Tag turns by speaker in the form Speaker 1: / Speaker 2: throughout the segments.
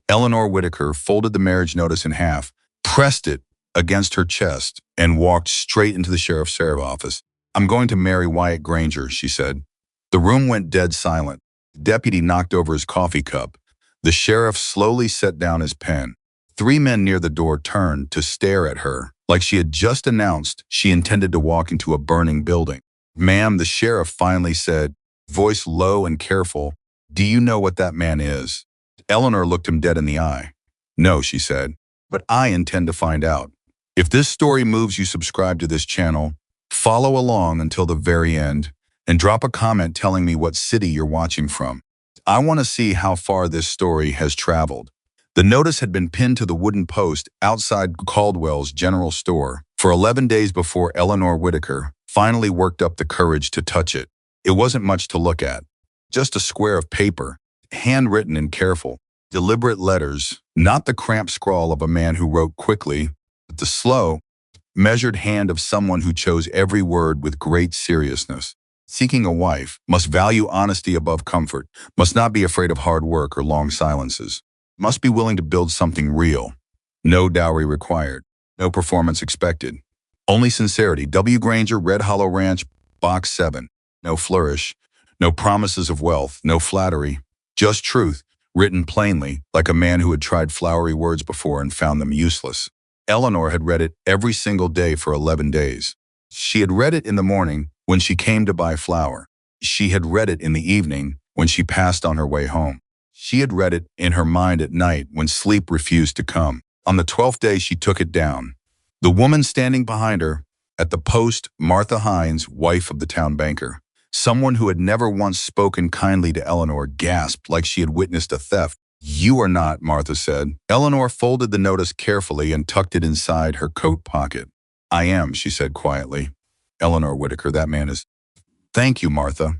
Speaker 1: Eleanor Whitaker folded the marriage notice in half, pressed it against her chest, and walked straight into the sheriff's office. "I'm going to marry Wyatt Granger," she said. The room went dead silent. The deputy knocked over his coffee cup. The sheriff slowly set down his pen. 3 men near the door turned to stare at her, like she had just announced she intended to walk into a burning building. "Ma'am," the sheriff finally said, voice low and careful, "do you know what that man is?" Eleanor looked him dead in the eye. "No," she said, "but I intend to find out." If this story moves you, subscribe to this channel, follow along until the very end, and drop a comment telling me what city you're watching from. I want to see how far this story has traveled. The notice had been pinned to the wooden post outside Caldwell's general store for 11 days before Eleanor Whitaker finally worked up the courage to touch it. It wasn't much to look at. Just a square of paper, handwritten in careful, deliberate letters, not the cramped scrawl of a man who wrote quickly, but the slow, measured hand of someone who chose every word with great seriousness. Seeking a wife must value honesty above comfort, must not be afraid of hard work or long silences, must be willing to build something real. No dowry required, no performance expected. Only sincerity. W. Granger, Red Hollow Ranch, Box 7. No flourish, no promises of wealth, no flattery, just truth, written plainly, like a man who had tried flowery words before and found them useless. Eleanor had read it every single day for 11 days. She had read it in the morning when she came to buy flour. She had read it in the evening when she passed on her way home. She had read it in her mind at night when sleep refused to come. On the 12th day, she took it down. The woman standing behind her at the post, Martha Hines, wife of the town banker. Someone who had never once spoken kindly to Eleanor gasped like she had witnessed a theft. "You are not," Martha said. Eleanor folded the notice carefully and tucked it inside her coat pocket. "I am," she said quietly. "Eleanor Whitaker, that man is—" "Thank you, Martha."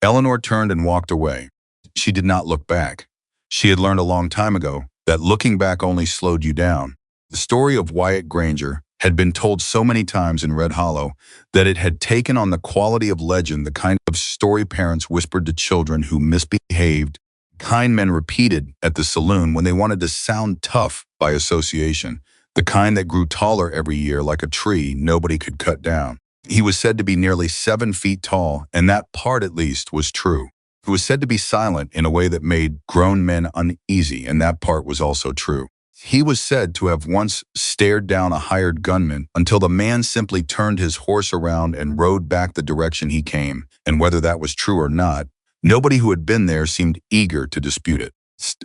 Speaker 1: Eleanor turned and walked away. She did not look back. She had learned a long time ago that looking back only slowed you down. The story of Wyatt Granger had been told so many times in Red Hollow that it had taken on the quality of legend, the kind of story parents whispered to children who misbehaved, kind men repeated at the saloon when they wanted to sound tough by association, the kind that grew taller every year like a tree nobody could cut down. He was said to be nearly 7 feet tall, and that part at least was true. He was said to be silent in a way that made grown men uneasy, and that part was also true. He was said to have once stared down a hired gunman until the man simply turned his horse around and rode back the direction he came, and whether that was true or not, nobody who had been there seemed eager to dispute it.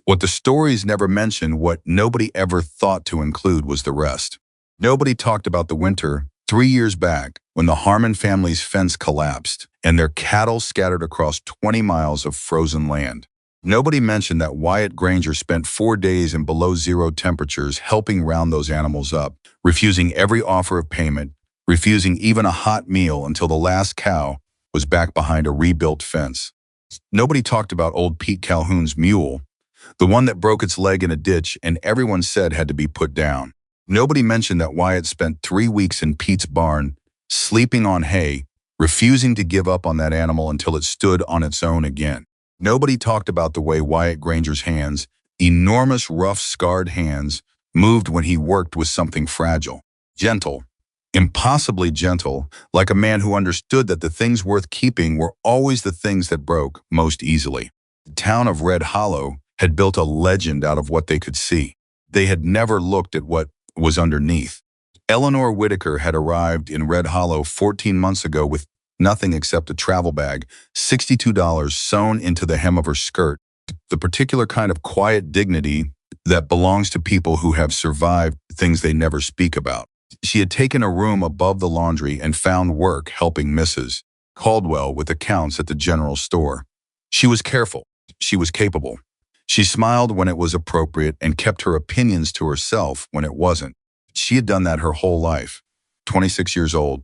Speaker 1: What the stories never mentioned, what nobody ever thought to include, was the rest. Nobody talked about the winter 3 years back when the Harmon family's fence collapsed and their cattle scattered across 20 miles of frozen land. Nobody mentioned that Wyatt Granger spent 4 days in below-zero temperatures helping round those animals up, refusing every offer of payment, refusing even a hot meal until the last cow was back behind a rebuilt fence. Nobody talked about old Pete Calhoun's mule, the one that broke its leg in a ditch and everyone said had to be put down. Nobody mentioned that Wyatt spent 3 weeks in Pete's barn, sleeping on hay, refusing to give up on that animal until it stood on its own again. Nobody talked about the way Wyatt Granger's hands, enormous, rough, scarred hands, moved when he worked with something fragile, gentle, impossibly gentle, like a man who understood that the things worth keeping were always the things that broke most easily. The town of Red Hollow had built a legend out of what they could see. They had never looked at what was underneath. Eleanor Whitaker had arrived in Red Hollow 14 months ago with nothing except a travel bag, $62 sewn into the hem of her skirt, the particular kind of quiet dignity that belongs to people who have survived things they never speak about. She had taken a room above the laundry and found work helping Mrs. Caldwell with accounts at the general store. She was careful. She was capable. She smiled when it was appropriate and kept her opinions to herself when it wasn't. She had done that her whole life, 26 years old,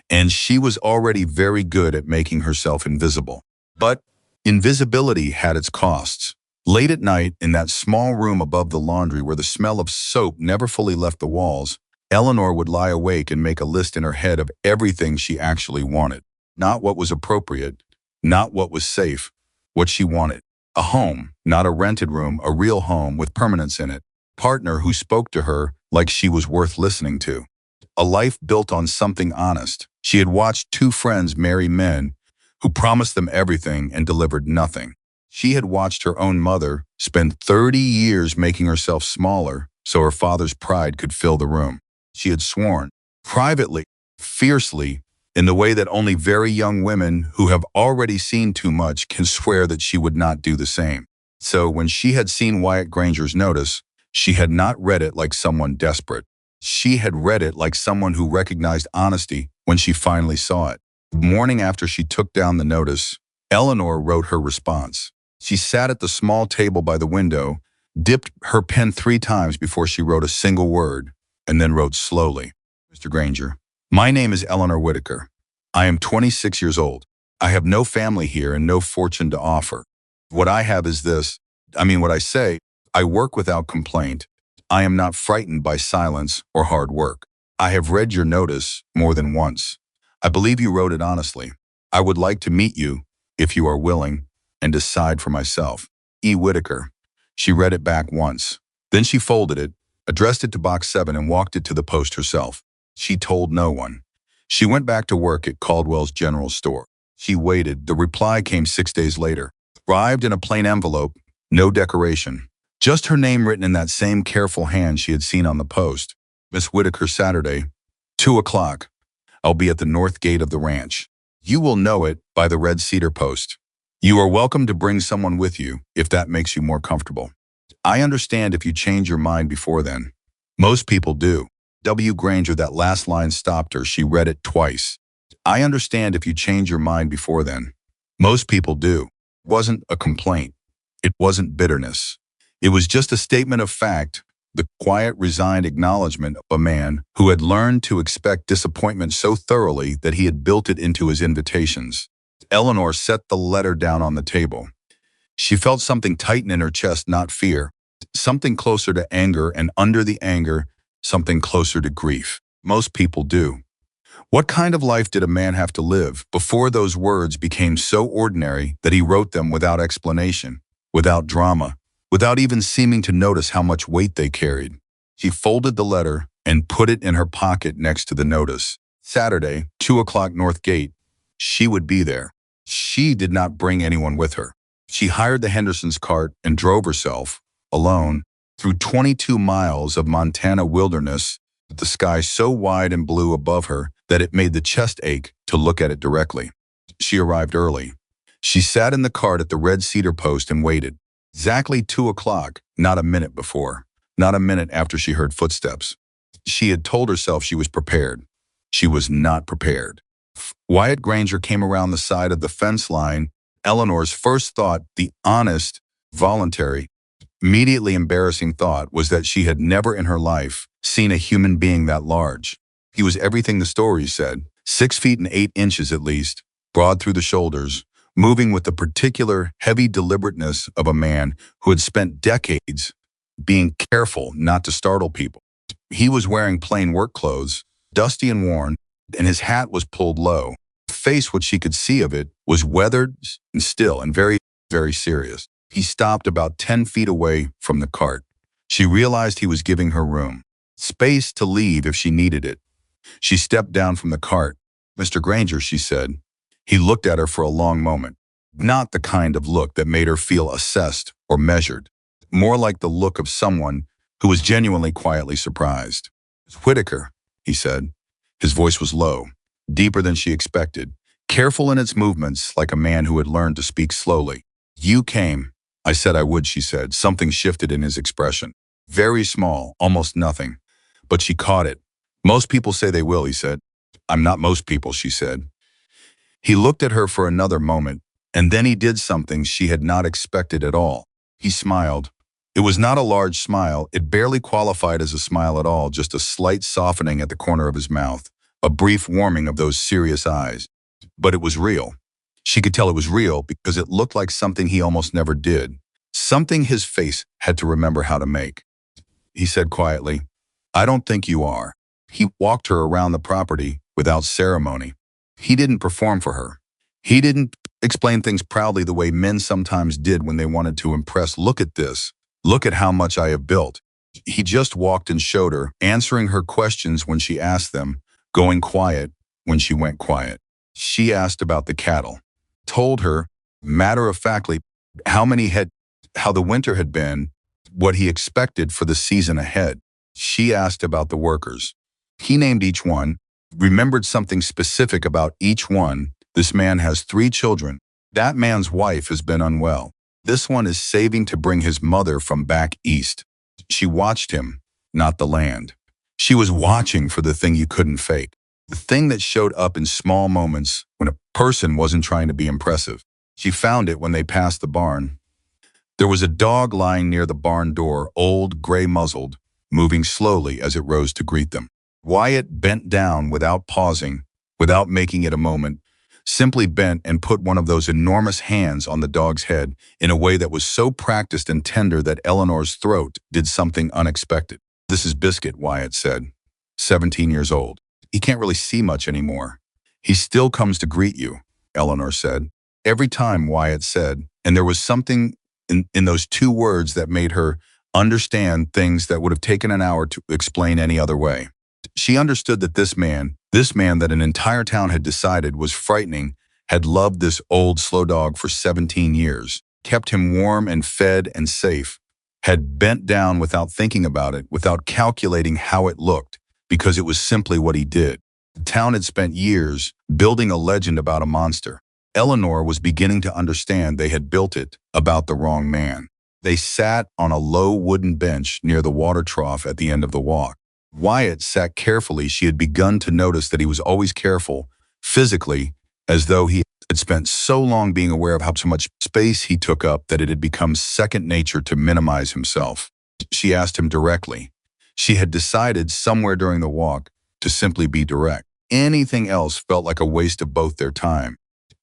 Speaker 1: and she was already very good at making herself invisible. But invisibility had its costs. Late at night, in that small room above the laundry where the smell of soap never fully left the walls, Eleanor would lie awake and make a list in her head of everything she actually wanted. Not what was appropriate, not what was safe, what she wanted. A home, not a rented room, a real home with permanence in it. Partner who spoke to her like she was worth listening to. A life built on something honest. She had watched two friends marry men who promised them everything and delivered nothing. She had watched her own mother spend 30 years making herself smaller so her father's pride could fill the room. She had sworn, privately, fiercely, in the way that only very young women who have already seen too much can swear that she would not do the same. So when she had seen Wyatt Granger's notice, she had not read it like someone desperate. She had read it like someone who recognized honesty when she finally saw it. The morning after she took down the notice, Eleanor wrote her response. She sat at the small table by the window, dipped her pen 3 times before she wrote a single word, and then wrote slowly. Mr. Granger, my name is Eleanor Whitaker. I am 26 years old. I have no family here and no fortune to offer. What I have is this. What I say, I work without complaint. I am not frightened by silence or hard work. I have read your notice more than once. I believe you wrote it honestly. I would like to meet you, if you are willing, and decide for myself. E. Whitaker. She read it back once. Then she folded it, addressed it to Box 7 and walked it to the post herself. She told no one. She went back to work at Caldwell's General Store. She waited. The reply came 6 days later. Arrived in a plain envelope, no decoration. Just her name written in that same careful hand she had seen on the post. Miss Whitaker, Saturday, 2 o'clock. I'll be at the north gate of the ranch. You will know it by the red cedar post. You are welcome to bring someone with you if that makes you more comfortable. I understand if you change your mind before then. Most people do. W. Granger, that last line stopped her. She read it twice. I understand if you change your mind before then. Most people do. It wasn't a complaint. It wasn't bitterness. It was just a statement of fact, the quiet, resigned acknowledgement of a man who had learned to expect disappointment so thoroughly that he had built it into his invitations. Eleanor set the letter down on the table. She felt something tighten in her chest, not fear, something closer to anger, and under the anger, something closer to grief. Most people do. What kind of life did a man have to live before those words became so ordinary that he wrote them without explanation, without drama, without even seeming to notice how much weight they carried? She folded the letter and put it in her pocket next to the notice. Saturday, 2 o'clock North Gate. She would be there. She did not bring anyone with her. She hired the Hendersons' cart and drove herself, alone, through 22 miles of Montana wilderness, with the sky so wide and blue above her that it made the chest ache to look at it directly. She arrived early. She sat in the cart at the red cedar post and waited. Exactly 2 o'clock, not a minute before, not a minute after she heard footsteps. She had told herself she was prepared. She was not prepared. Wyatt Granger came around the side of the fence line. Eleanor's first thought, the honest, voluntary, immediately embarrassing thought, was that she had never in her life seen a human being that large. He was everything the stories said, 6 feet and 8 inches at least, broad through the shoulders, moving with the particular heavy deliberateness of a man who had spent decades being careful not to startle people. He was wearing plain work clothes, dusty and worn, and his hat was pulled low. His face, what she could see of it, was weathered and still and very, very serious. He stopped about 10 feet away from the cart. She realized he was giving her room, space to leave if she needed it. She stepped down from the cart. Mr. Granger, she said. He looked at her for a long moment. Not the kind of look that made her feel assessed or measured. More like the look of someone who was genuinely quietly surprised. Whitaker, he said. His voice was low, deeper than she expected, careful in its movements like a man who had learned to speak slowly. You came. I said I would, she said. Something shifted in his expression. Very small, almost nothing. But she caught it. Most people say they will, he said. I'm not most people, she said. He looked at her for another moment, and then he did something she had not expected at all. He smiled. It was not a large smile. It barely qualified as a smile at all, just a slight softening at the corner of his mouth, a brief warming of those serious eyes. But it was real. She could tell it was real because it looked like something he almost never did, something his face had to remember how to make. He said quietly, I don't think you are. He walked her around the property without ceremony. He didn't perform for her. He didn't explained things proudly the way men sometimes did when they wanted to impress. Look at this. Look at how much I have built. He just walked and showed her, answering her questions when she asked them, going quiet when she went quiet. She asked about the cattle, told her, matter-of-factly, how the winter had been, what he expected for the season ahead. She asked about the workers. He named each one, remembered something specific about each one. This man has 3 children. That man's wife has been unwell. This one is saving to bring his mother from back east. She watched him, not the land. She was watching for the thing you couldn't fake. The thing that showed up in small moments when a person wasn't trying to be impressive. She found it when they passed the barn. There was a dog lying near the barn door, old, gray-muzzled, moving slowly as it rose to greet them. Wyatt bent down without pausing, without making it a moment, simply bent and put one of those enormous hands on the dog's head in a way that was so practiced and tender that Eleanor's throat did something unexpected. "This is Biscuit," Wyatt said, 17 years old. "He can't really see much anymore. He still comes to greet you," Eleanor said. Every time, Wyatt said, and there was something in those 2 words that made her understand things that would have taken an hour to explain any other way. She understood that this man that an entire town had decided was frightening, had loved this old slow dog for 17 years, kept him warm and fed and safe, had bent down without thinking about it, without calculating how it looked, because it was simply what he did. The town had spent years building a legend about a monster. Eleanor was beginning to understand they had built it about the wrong man. They sat on a low wooden bench near the water trough at the end of the walk. Wyatt sat carefully. She had begun to notice that he was always careful, physically, as though he had spent so long being aware of how so much space he took up that it had become second nature to minimize himself. She asked him directly. She had decided somewhere during the walk to simply be direct. Anything else felt like a waste of both their time.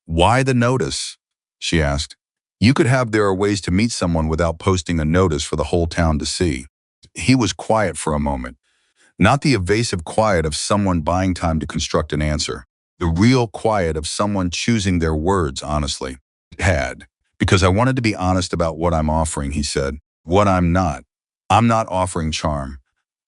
Speaker 1: "Why the notice?" she asked. There are ways to meet someone without posting a notice for the whole town to see." He was quiet for a moment. Not the evasive quiet of someone buying time to construct an answer. The real quiet of someone choosing their words honestly. Because I wanted to be honest about what I'm offering," he said. "What I'm not. I'm not offering charm.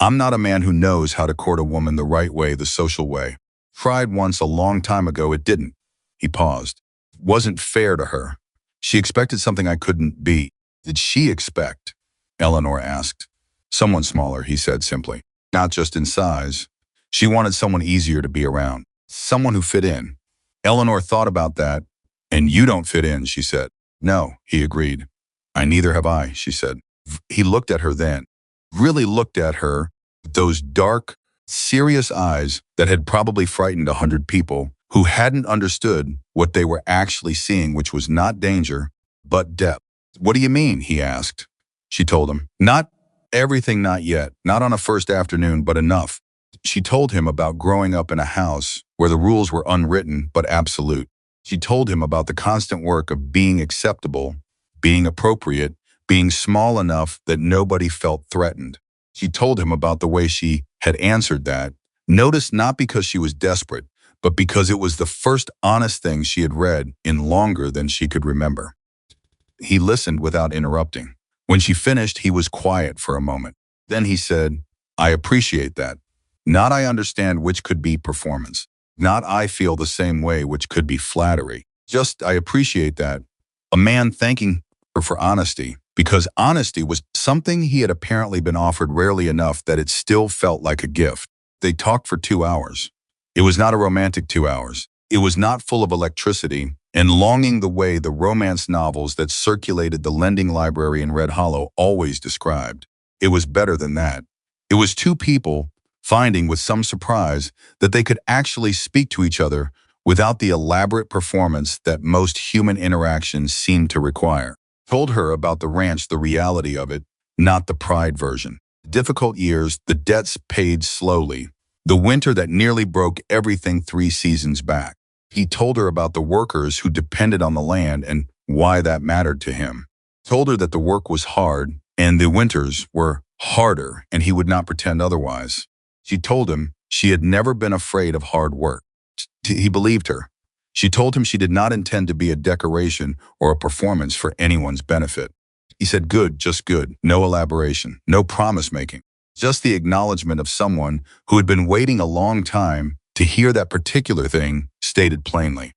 Speaker 1: I'm not a man who knows how to court a woman the right way, the social way. Tried once a long time ago, it didn't." He paused. "Wasn't fair to her. She expected something I couldn't be." "Did she expect?" Eleanor asked. "Someone smaller," he said simply. "Not just in size. She wanted someone easier to be around. Someone who fit in." Eleanor thought about that. "And you don't fit in," she said. "No," he agreed. Neither have I," she said. He looked at her then. Really looked at her with those dark, serious eyes that had probably frightened 100 people who hadn't understood what they were actually seeing, which was not danger, but depth. "What do you mean?" he asked. She told him. "Not everything, not yet, not on a first afternoon, but enough." She told him about growing up in a house where the rules were unwritten but absolute. She told him about the constant work of being acceptable, being appropriate, being small enough that nobody felt threatened. She told him about the way she had answered that, noticed not because she was desperate, but because it was the first honest thing she had read in longer than she could remember. He listened without interrupting. When she finished, he was quiet for a moment. Then he said, "I appreciate that. Not I understand, which could be performance. Not I feel the same way, which could be flattery. Just I appreciate that." A man thanking her for honesty, because honesty was something he had apparently been offered rarely enough that it still felt like a gift. They talked for 2 hours. It was not a romantic 2 hours. It was not full of electricity and longing the way the romance novels that circulated the lending library in Red Hollow always described. It was better than that. It was 2 people finding with some surprise that they could actually speak to each other without the elaborate performance that most human interactions seem to require. Told her about the ranch, the reality of it, not the pride version. Difficult years, the debts paid slowly. The winter that nearly broke everything 3 seasons back. He told her about the workers who depended on the land and why that mattered to him. Told her that the work was hard and the winters were harder, and he would not pretend otherwise. She told him she had never been afraid of hard work. He believed her. She told him she did not intend to be a decoration or a performance for anyone's benefit. He said, good, just good. No elaboration, no promise-making. Just the acknowledgement of someone who had been waiting a long time to hear that particular thing stated plainly.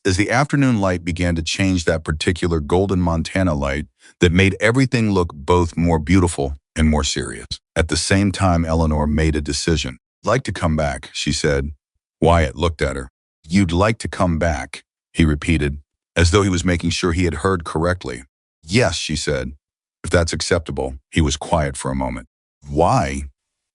Speaker 1: As the afternoon light began to change, that particular golden Montana light that made everything look both more beautiful and more serious. At the same time, Eleanor made a decision. "I'd like to come back," she said. Wyatt looked at her. "You'd like to come back," he repeated, as though he was making sure he had heard correctly. "Yes," she said. "If that's acceptable." He was quiet for a moment. "Why?"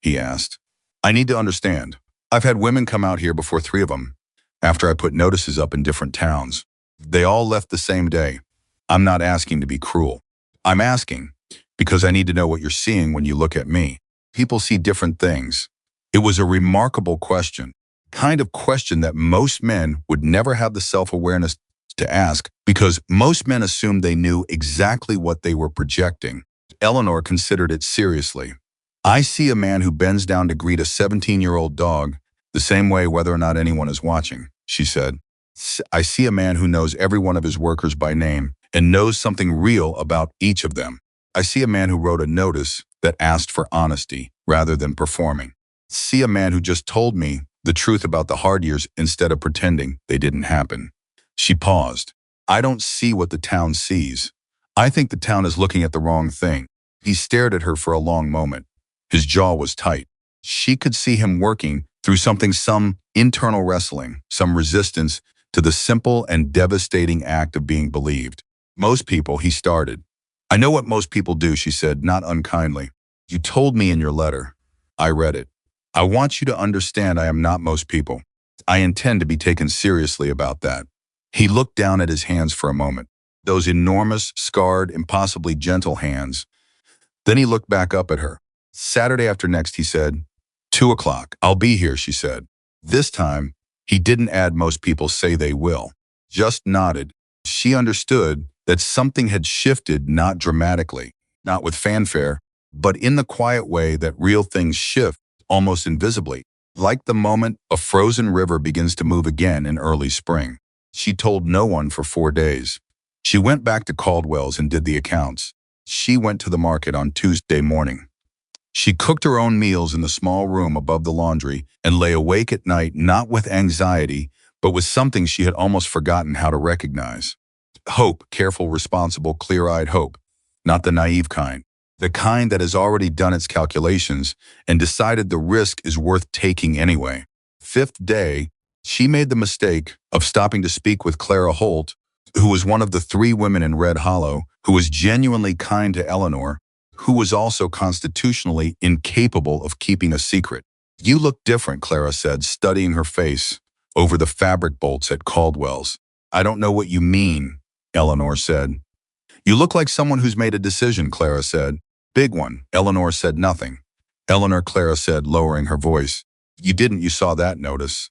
Speaker 1: he asked. "I need to understand. I've had women come out here before, 3 of them, after I put notices up in different towns. They all left the same day. I'm not asking to be cruel. I'm asking because I need to know what you're seeing when you look at me. People see different things." It was a remarkable question, kind of question that most men would never have the self-awareness to ask, because most men assumed they knew exactly what they were projecting. Eleanor considered it seriously. "I see a man who bends down to greet a 17-year-old dog the same way whether or not anyone is watching," she said. "I see a man who knows every one of his workers by name and knows something real about each of them. I see a man who wrote a notice that asked for honesty rather than performing. See a man who just told me the truth about the hard years instead of pretending they didn't happen." She paused. "I don't see what the town sees. I think the town is looking at the wrong thing." He stared at her for a long moment. His jaw was tight. She could see him working through something, some internal wrestling, some resistance to the simple and devastating act of being believed. "Most people," he started. "I know what most people do," she said, not unkindly. "You told me in your letter. I read it. I want you to understand I am not most people. I intend to be taken seriously about that." He looked down at his hands for a moment, those enormous, scarred, impossibly gentle hands. Then he looked back up at her. "Saturday after next," he said. 2 o'clock. "I'll be here," she said. This time, he didn't add "most people say they will," just nodded. She understood that something had shifted, not dramatically, not with fanfare, but in the quiet way that real things shift, almost invisibly, like the moment a frozen river begins to move again in early spring. She told no one for 4 days. She went back to Caldwell's and did the accounts. She went to the market on Tuesday morning. She cooked her own meals in the small room above the laundry and lay awake at night, not with anxiety, but with something she had almost forgotten how to recognize. Hope, careful, responsible, clear-eyed hope, not the naive kind. The kind that has already done its calculations and decided the risk is worth taking anyway. 5th day, she made the mistake of stopping to speak with Clara Holt, who was one of the 3 women in Red Hollow, who was genuinely kind to Eleanor, who was also constitutionally incapable of keeping a secret. "You look different," Clara said, studying her face over the fabric bolts at Caldwell's. "I don't know what you mean," Eleanor said. "You look like someone who's made a decision," Clara said. "Big one." Eleanor said nothing. "Eleanor," Clara said, lowering her voice. "You didn't, you saw that notice."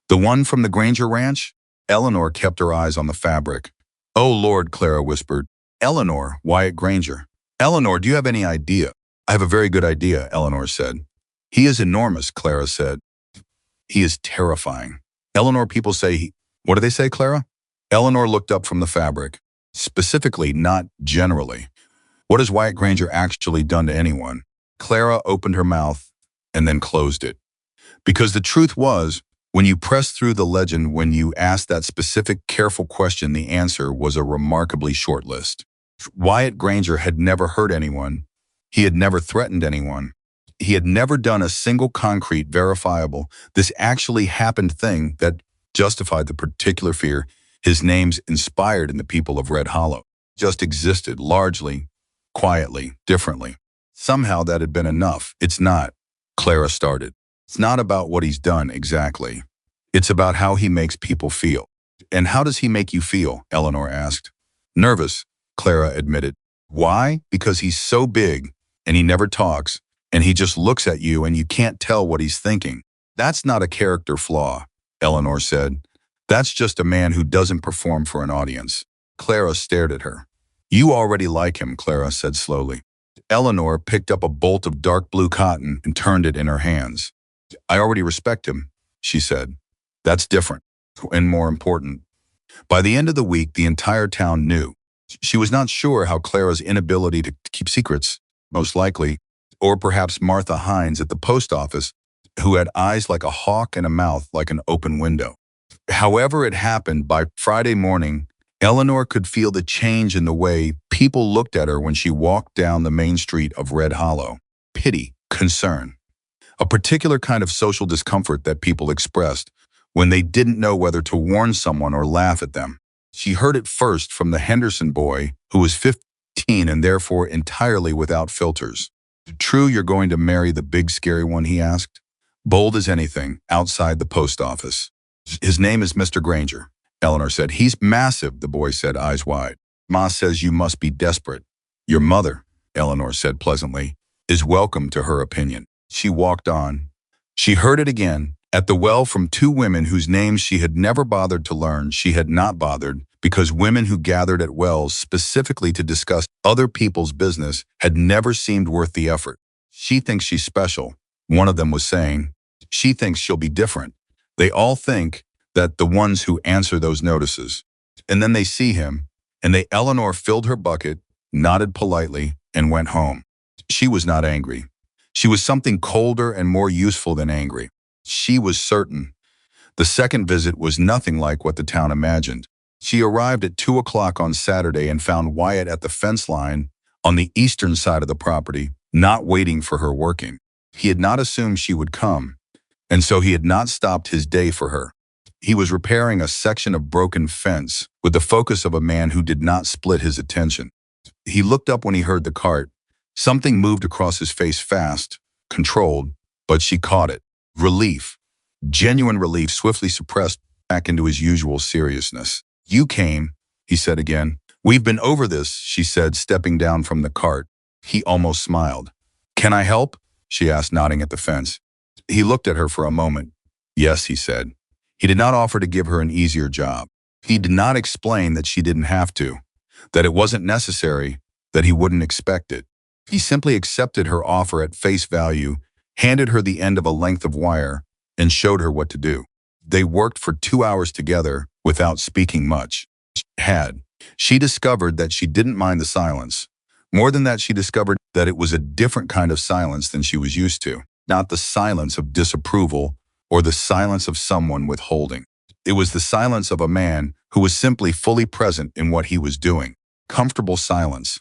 Speaker 1: "The one from the Granger Ranch?" Eleanor kept her eyes on the fabric. "Oh, Lord," Clara whispered. "Eleanor, Wyatt Granger." "Eleanor, do you have any idea?" "I have a very good idea," Eleanor said. "He is enormous," Clara said. "He is terrifying." "Eleanor, people say he—" "What do they say, Clara?" Eleanor looked up from the fabric. "Specifically, not generally. What has Wyatt Granger actually done to anyone?" Clara opened her mouth and then closed it. Because the truth was, when you pressed through the legend, when you asked that specific, careful question, the answer was a remarkably short list. Wyatt Granger had never hurt anyone. He had never threatened anyone. He had never done a single concrete, verifiable, this actually happened thing that justified the particular fear his names inspired in the people of Red Hollow. Just existed, largely, quietly, differently. Somehow that had been enough. "It's not," Clara started. "It's not about what he's done exactly. It's about how he makes people feel." "And how does he make you feel?" Eleanor asked. "Nervous," Clara admitted. "Why? Because he's so big, and he never talks, and he just looks at you and you can't tell what he's thinking." "That's not a character flaw," Eleanor said. "That's just a man who doesn't perform for an audience." Clara stared at her. "You already like him," Clara said slowly. Eleanor picked up a bolt of dark blue cotton and turned it in her hands. "I already respect him," she said. "That's different." And more important, by the end of the week, the entire town knew. She was not sure how Clara's inability to keep secrets, most likely, or perhaps Martha Hines at the post office, who had eyes like a hawk and a mouth like an open window. However it happened, by Friday morning, Eleanor could feel the change in the way people looked at her when she walked down the main street of Red Hollow. Pity, concern, a particular kind of social discomfort that people expressed when they didn't know whether to warn someone or laugh at them. She heard it first from the Henderson boy, who was 15 and therefore entirely without filters. "True you're going to marry the big scary one?" he asked, bold as anything, outside the post office. "His name is Mr. Granger," Eleanor said. "He's massive," the boy said, eyes wide. "Ma says you must be desperate." "Your mother," Eleanor said pleasantly, "is welcome to her opinion." She walked on. She heard it again, at the well, from two women whose names she had never bothered to learn. She had not bothered, because women who gathered at wells specifically to discuss other people's business had never seemed worth the effort. "She thinks she's special," one of them was saying. "She thinks she'll be different. They all think that, the ones who answer those notices. And then they see him, and they..." Eleanor filled her bucket, nodded politely, and went home. She was not angry. She was something colder and more useful than angry. She was certain. The second visit was nothing like what the town imagined. She arrived at 2 o'clock on Saturday and found Wyatt at the fence line on the eastern side of the property, not waiting for her working. He had not assumed she would come, and so he had not stopped his day for her. He was repairing a section of broken fence with the focus of a man who did not split his attention. He looked up when he heard the cart. Something moved across his face fast, controlled, but she caught it. Relief. Genuine relief, swiftly suppressed back into his usual seriousness. "You came," he said again. "We've been over this," she said, stepping down from the cart. He almost smiled. "Can I help?" she asked, nodding at the fence. He looked at her for a moment. "Yes," he said. He did not offer to give her an easier job. He did not explain that she didn't have to, that it wasn't necessary, that he wouldn't expect it. He simply accepted her offer at face value, handed her the end of a length of wire, and showed her what to do. They worked for 2 hours together without speaking much. She discovered that she didn't mind the silence. More than that, she discovered that it was a different kind of silence than she was used to. Not the silence of disapproval or the silence of someone withholding. It was the silence of a man who was simply fully present in what he was doing. Comfortable silence.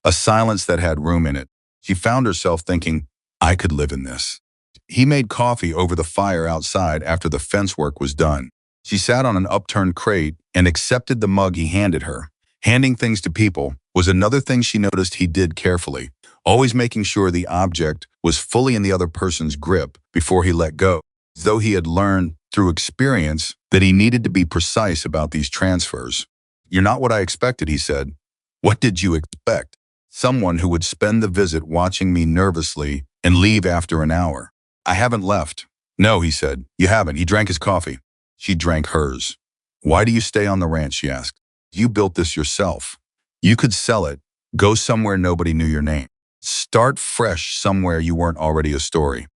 Speaker 1: A silence that had room in it. She found herself thinking, "I could live in this." He made coffee over the fire outside after the fence work was done. She sat on an upturned crate and accepted the mug he handed her. Handing things to people was another thing she noticed he did carefully, always making sure the object was fully in the other person's grip before he let go, as though he had learned through experience that he needed to be precise about these transfers. "You're not what I expected," he said. "What did you expect? Someone who would spend the visit watching me nervously and leave after an hour." "I haven't left." "No," he said. "You haven't." He drank his coffee. She drank hers. "Why do you stay on the ranch?" she asked. "You built this yourself. You could sell it, go somewhere nobody knew your name. Start fresh somewhere you weren't already a story."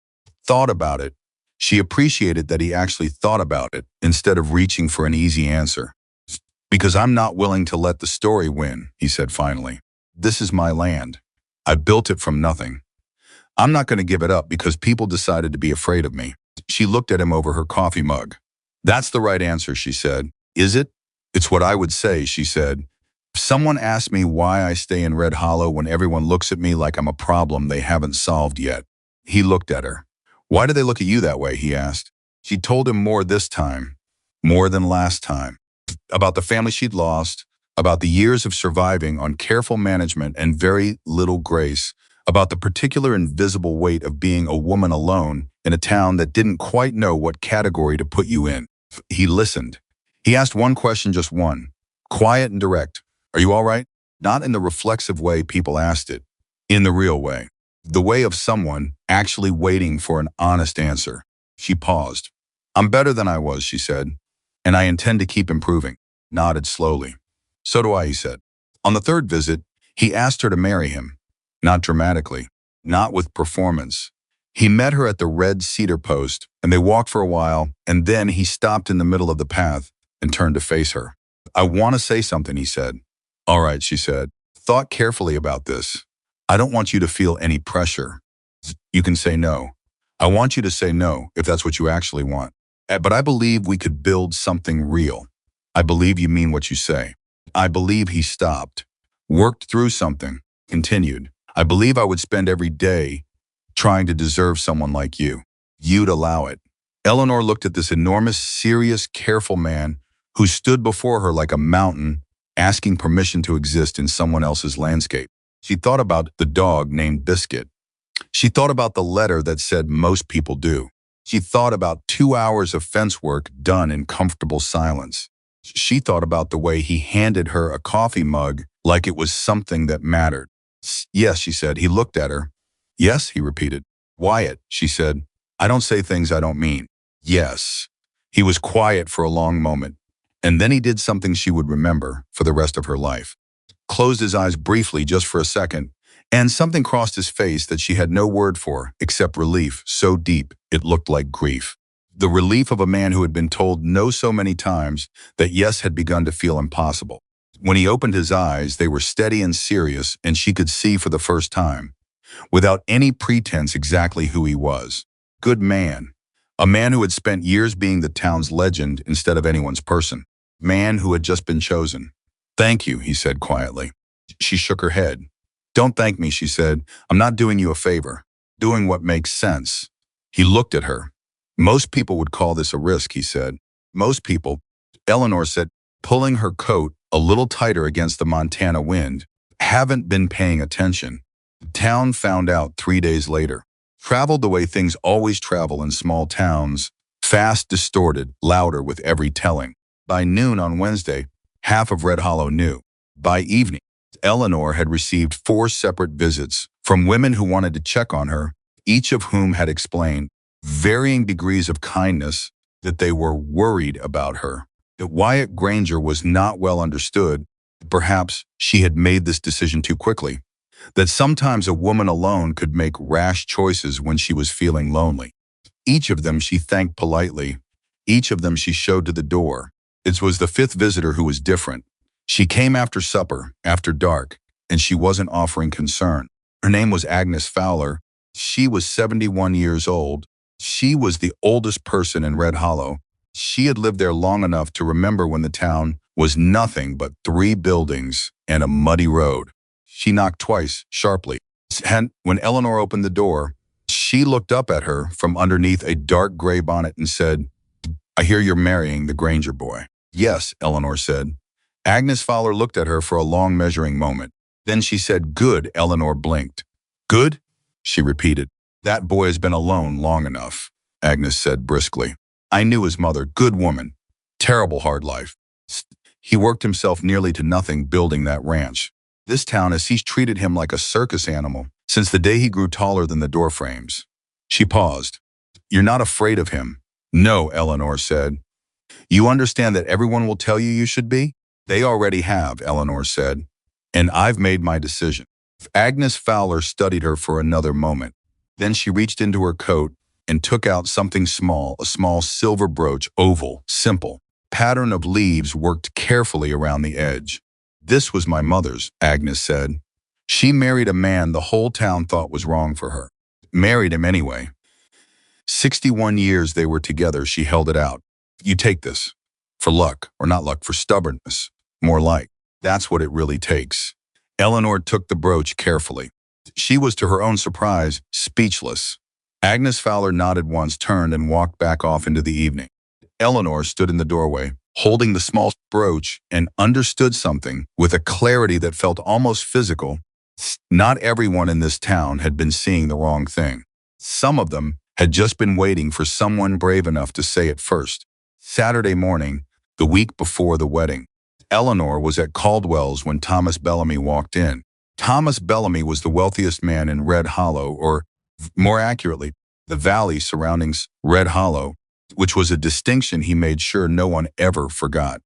Speaker 1: Thought about it. She appreciated that he actually thought about it instead of reaching for an easy answer. "Because I'm not willing to let the story win," he said finally. "This is my land. I built it from nothing. I'm not going to give it up because people decided to be afraid of me." She looked at him over her coffee mug. "That's the right answer," she said. "Is it?" "It's what I would say," she said. "If someone asked me why I stay in Red Hollow when everyone looks at me like I'm a problem they haven't solved yet." He looked at her. "Why do they look at you that way?" he asked. She told him more this time, more than last time, about the family she'd lost, about the years of surviving on careful management and very little grace, about the particular invisible weight of being a woman alone in a town that didn't quite know what category to put you in. He listened. He asked one question, just one, quiet and direct. "Are you all right?" Not in the reflexive way people asked it, in the real way. The way of someone actually waiting for an honest answer. She paused. "I'm better than I was," she said, "and I intend to keep improving." Nodded slowly. "So do I," he said. On the third visit, he asked her to marry him. Not dramatically, not with performance. He met her at the red cedar post, and they walked for a while, and then he stopped in the middle of the path and turned to face her. I want to say something, he said. All right, she said. Thought carefully about this. I don't want you to feel any pressure. You can say no. I want you to say no if that's what you actually want. But I believe we could build something real. I believe you mean what you say. I believe he stopped, worked through something, continued. I believe I would spend every day trying to deserve someone like you. You'd allow it. Eleanor looked at this enormous, serious, careful man who stood before her like a mountain, asking permission to exist in someone else's landscape. She thought about the dog named Biscuit. She thought about the letter that said most people do. She thought about 2 hours of fence work done in comfortable silence. She thought about the way he handed her a coffee mug like it was something that mattered. Yes, she said. He looked at her. Yes, he repeated. Wyatt, she said. I don't say things I don't mean. Yes. He was quiet for a long moment, and then he did something she would remember for the rest of her life. Closed his eyes briefly just for a second, and something crossed his face that she had no word for except relief so deep it looked like grief. The relief of a man who had been told no so many times that yes had begun to feel impossible. When he opened his eyes, they were steady and serious, and she could see for the first time, without any pretense, exactly who he was. Good man. A man who had spent years being the town's legend instead of anyone's person. Man who had just been chosen. Thank you, he said quietly. She shook her head. Don't thank me, she said. I'm not doing you a favor. Doing what makes sense. He looked at her. Most people would call this a risk, he said. Most people, Eleanor said, pulling her coat a little tighter against the Montana wind, haven't been paying attention. The town found out 3 days later. Traveled the way things always travel in small towns, fast, distorted, louder with every telling. By noon on Wednesday, half of Red Hollow knew. By evening, Eleanor had received 4 separate visits from women who wanted to check on her, each of whom had explained, varying degrees of kindness, that they were worried about her, that Wyatt Granger was not well understood, perhaps she had made this decision too quickly, that sometimes a woman alone could make rash choices when she was feeling lonely. Each of them she thanked politely, each of them she showed to the door. It was the 5th visitor who was different. She came after supper, after dark, and she wasn't offering concern. Her name was Agnes Fowler. She was 71 years old. She was the oldest person in Red Hollow. She had lived there long enough to remember when the town was nothing but 3 buildings and a muddy road. She knocked twice, sharply. And when Eleanor opened the door, she looked up at her from underneath a dark gray bonnet and said, I hear you're marrying the Granger boy. Yes, Eleanor said. Agnes Fowler looked at her for a long measuring moment. Then she said, good. Eleanor blinked. Good? She repeated. That boy has been alone long enough, Agnes said briskly. I knew his mother, good woman. Terrible hard life. He worked himself nearly to nothing building that ranch. This town has treated him like a circus animal since the day he grew taller than the door frames. She paused. You're not afraid of him? No, Eleanor said. You understand that everyone will tell you should be? They already have, Eleanor said. And I've made my decision. Agnes Fowler studied her for another moment. Then she reached into her coat and took out something small, a small silver brooch, oval, simple. Pattern of leaves worked carefully around the edge. This was my mother's, Agnes said. She married a man the whole town thought was wrong for her. Married him anyway. 61 years they were together, she held it out. You take this. For luck, or not luck, for stubbornness. More like. That's what it really takes. Eleanor took the brooch carefully. She was, to her own surprise, speechless. Agnes Fowler nodded once, turned, and walked back off into the evening. Eleanor stood in the doorway, holding the small brooch, and understood something with a clarity that felt almost physical. Not everyone in this town had been seeing the wrong thing. Some of them had just been waiting for someone brave enough to say it first. Saturday morning, the week before the wedding, Eleanor was at Caldwell's when Thomas Bellamy walked in. Thomas Bellamy was the wealthiest man in Red Hollow, or more accurately, the valley surrounding Red Hollow, which was a distinction he made sure no one ever forgot.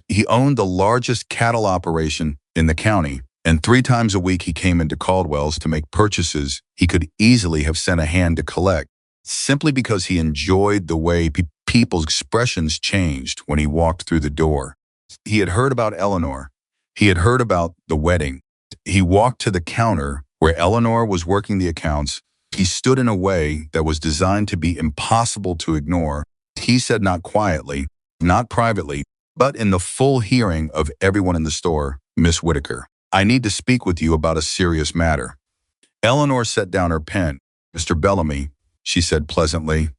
Speaker 1: He owned the largest cattle operation in the county, And 3 times a week he came into Caldwell's to make purchases he could easily have sent a hand to collect, simply because he enjoyed the way people's expressions changed when he walked through the door. He had heard about Eleanor. He had heard about the wedding. He walked to the counter where Eleanor was working the accounts. He stood in a way that was designed to be impossible to ignore. He said, not quietly, not privately, but in the full hearing of everyone in the store, "Miss Whitaker, I need to speak with you about a serious matter." Eleanor set down her pen. "Mr. Bellamy," she said pleasantly.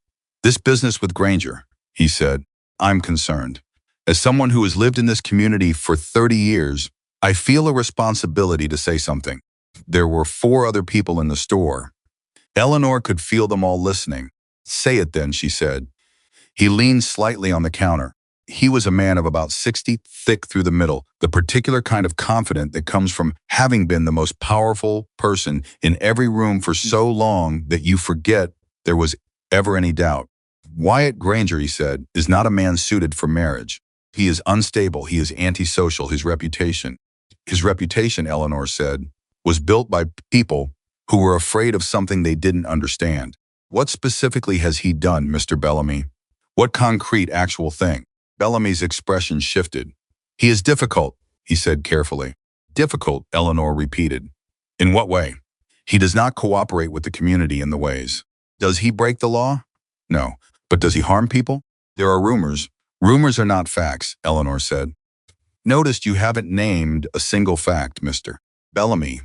Speaker 1: "This business with Granger," he said. "I'm concerned. As someone who has lived in this community for 30 years, I feel a responsibility to say something." There were 4 other people in the store. Eleanor could feel them all listening. "Say it then," she said. He leaned slightly on the counter. He was a man of about 60, thick through the middle, the particular kind of confidence that comes from having been the most powerful person in every room for so long that you forget there was ever any doubt. "Wyatt Granger," he said, "is not a man suited for marriage. He is unstable. He is antisocial. His reputation," Eleanor said, "was built by people who were afraid of something they didn't understand." "What specifically has he done, Mr. Bellamy? What concrete, actual thing?" Bellamy's expression shifted. "He is difficult," he said carefully. "Difficult," Eleanor repeated. "In what way?" "He does not cooperate with the community in the ways." "Does he break the law?" "No. But does he harm people?" "There are rumors." "Rumors are not facts," Eleanor said. "Noticed you haven't named a single fact, Mr. Bellamy.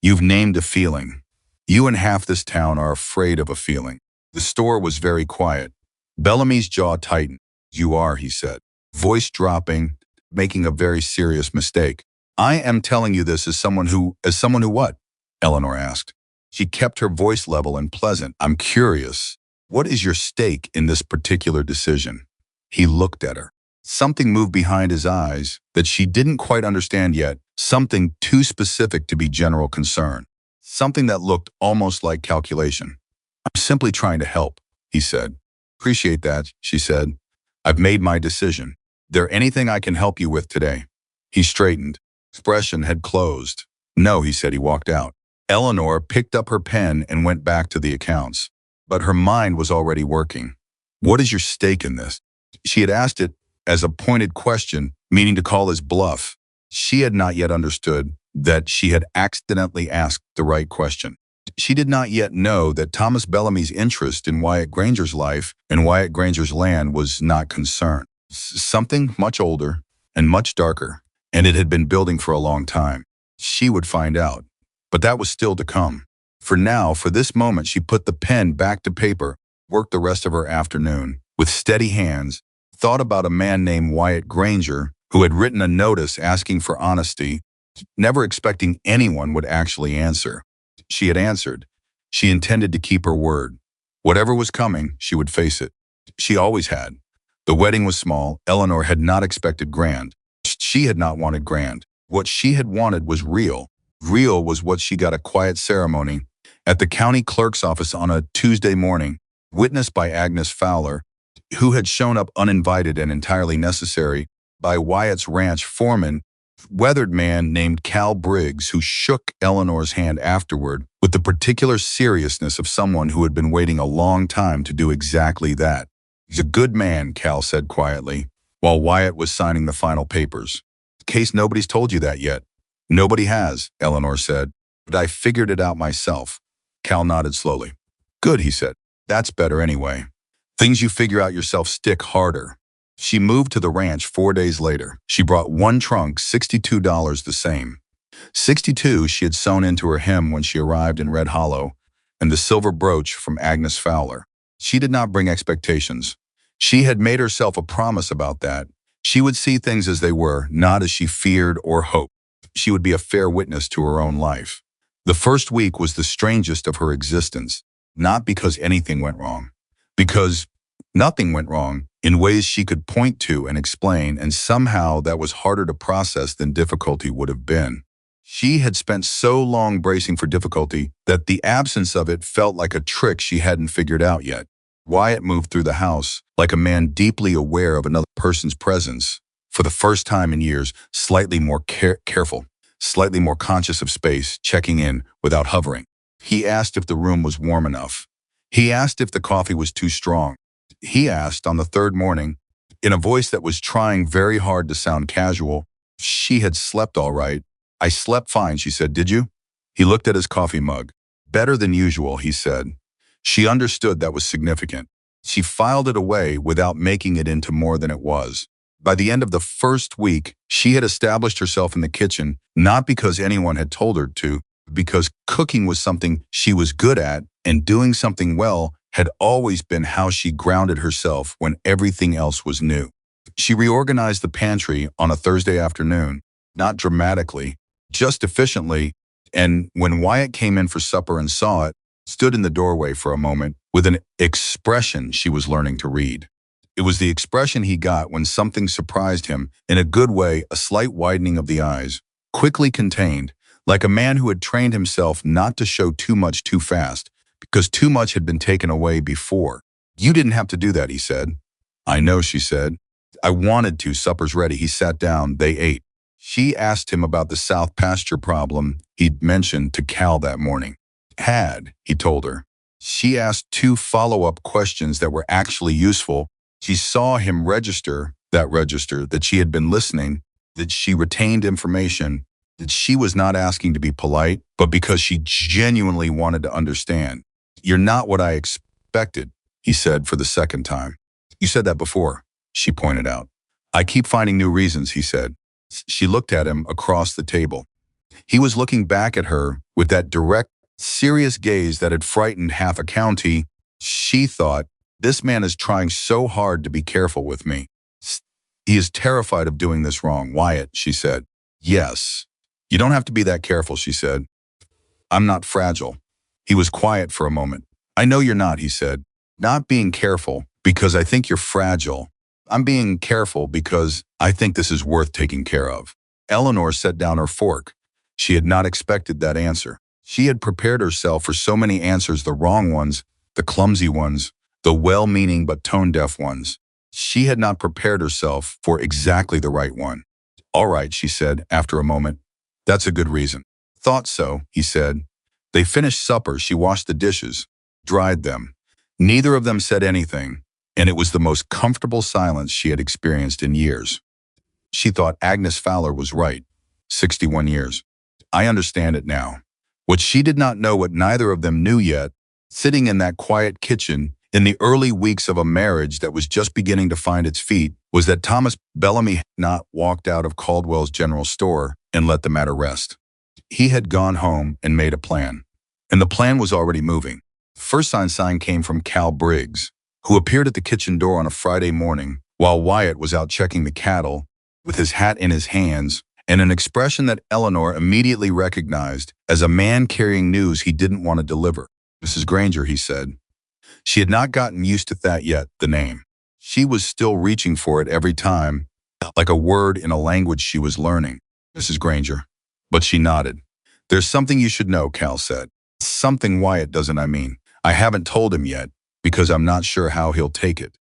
Speaker 1: You've named a feeling. You and half this town are afraid of a feeling." The store was very quiet. Bellamy's jaw tightened. "You are," he said, voice dropping, "making a very serious mistake." "I am telling you this as someone who what?" Eleanor asked. She kept her voice level and pleasant. "I'm curious. What is your stake in this particular decision?" He looked at her. Something moved behind his eyes that she didn't quite understand yet, something too specific to be general concern, something that looked almost like calculation. "I'm simply trying to help," he said. "Appreciate that," she said. "I've made my decision. There anything I can help you with today?" He straightened. Expression had closed. "No," he said. He walked out. Eleanor picked up her pen and went back to the accounts. But her mind was already working. "What is your stake in this?" She had asked it as a pointed question, meaning to call his bluff. She had not yet understood that she had accidentally asked the right question. She did not yet know that Thomas Bellamy's interest in Wyatt Granger's life and Wyatt Granger's land was not concern. Something much older and much darker, and it had been building for a long time. She would find out. But that was still to come. For now, for this moment, she put the pen back to paper, worked the rest of her afternoon, with steady hands, thought about a man named Wyatt Granger who had written a notice asking for honesty, never expecting anyone would actually answer. She had answered. She intended to keep her word. Whatever was coming, she would face it. She always had. The wedding was small. Eleanor had not expected grand. She had not wanted grand. What she had wanted was real. Real was what she got: a quiet ceremony at the county clerk's office on a Tuesday morning, witnessed by Agnes Fowler, who had shown up uninvited and entirely necessary, by Wyatt's ranch foreman, weathered man named Cal Briggs, who shook Eleanor's hand afterward with the particular seriousness of someone who had been waiting a long time to do exactly that. "He's a good man," Cal said quietly, while Wyatt was signing the final papers. "In case nobody's told you that yet." "Nobody has," Eleanor said, "but I figured it out myself." Cal nodded slowly. "Good," he said. "That's better anyway. Things you figure out yourself stick harder." She moved to the ranch 4 days later. She brought one trunk, $62 the same. 62 she had sewn into her hem when she arrived in Red Hollow, and the silver brooch from Agnes Fowler. She did not bring expectations. She had made herself a promise about that. She would see things as they were, not as she feared or hoped. She would be a fair witness to her own life. The first week was the strangest of her existence, not because anything went wrong, because nothing went wrong in ways she could point to and explain, and somehow that was harder to process than difficulty would have been. She had spent so long bracing for difficulty that the absence of it felt like a trick she hadn't figured out yet. Wyatt moved through the house like a man deeply aware of another person's presence, for the first time in years, slightly more careful. slightly more conscious of space, checking in without hovering. He asked if the room was warm enough. He asked if the coffee was too strong. He asked on the third morning, in a voice that was trying very hard to sound casual, if she had slept all right. I slept fine, she said. Did you? He looked at his coffee mug. Better than usual, he said. She understood that was significant. She filed it away without making it into more than it was. By the end of the first week, she had established herself in the kitchen, not because anyone had told her to, but because cooking was something she was good at, and doing something well had always been how she grounded herself when everything else was new. She reorganized the pantry on a Thursday afternoon, not dramatically, just efficiently, and when Wyatt came in for supper and saw it, stood in the doorway for a moment with an expression she was learning to read. It was the expression he got when something surprised him, in a good way, a slight widening of the eyes, quickly contained, like a man who had trained himself not to show too much too fast, because too much had been taken away before. You didn't have to do that, he said. I know, she said. I wanted to. Supper's ready. He sat down. They ate. She asked him about the South Pasture problem he'd mentioned to Cal that morning. He told her. She asked 2 follow-up questions that were actually useful. She saw him register that she had been listening, that she retained information, that she was not asking to be polite, but because she genuinely wanted to understand. You're not what I expected, he said for the second time. You said that before, she pointed out. I keep finding new reasons, he said. She looked at him across the table. He was looking back at her with that direct, serious gaze that had frightened half a county. She thought, this man is trying so hard to be careful with me. He is terrified of doing this wrong. Wyatt, she said. Yes. You don't have to be that careful, she said. I'm not fragile. He was quiet for a moment. I know you're not, he said. Not being careful because I think you're fragile. I'm being careful because I think this is worth taking care of. Eleanor set down her fork. She had not expected that answer. She had prepared herself for so many answers, the wrong ones, the clumsy ones, the well-meaning but tone-deaf ones. She had not prepared herself for exactly the right one. All right, she said after a moment. That's a good reason. Thought so, he said. They finished supper. She washed the dishes, dried them. Neither of them said anything, and it was the most comfortable silence she had experienced in years. She thought Agnes Fowler was right. 61 years. I understand it now. What she did not know, what neither of them knew yet, sitting in that quiet kitchen in the early weeks of a marriage that was just beginning to find its feet, was that Thomas Bellamy had not walked out of Caldwell's general store and let the matter rest. He had gone home and made a plan. And the plan was already moving. First sign came from Cal Briggs, who appeared at the kitchen door on a Friday morning while Wyatt was out checking the cattle, with his hat in his hands and an expression that Eleanor immediately recognized as a man carrying news he didn't want to deliver. Mrs. Granger, he said. She had not gotten used to that yet, the name. She was still reaching for it every time, like a word in a language she was learning. Mrs. Granger. But she nodded. There's something you should know, Cal said. Something Wyatt doesn't, I mean. I haven't told him yet, because I'm not sure how he'll take it.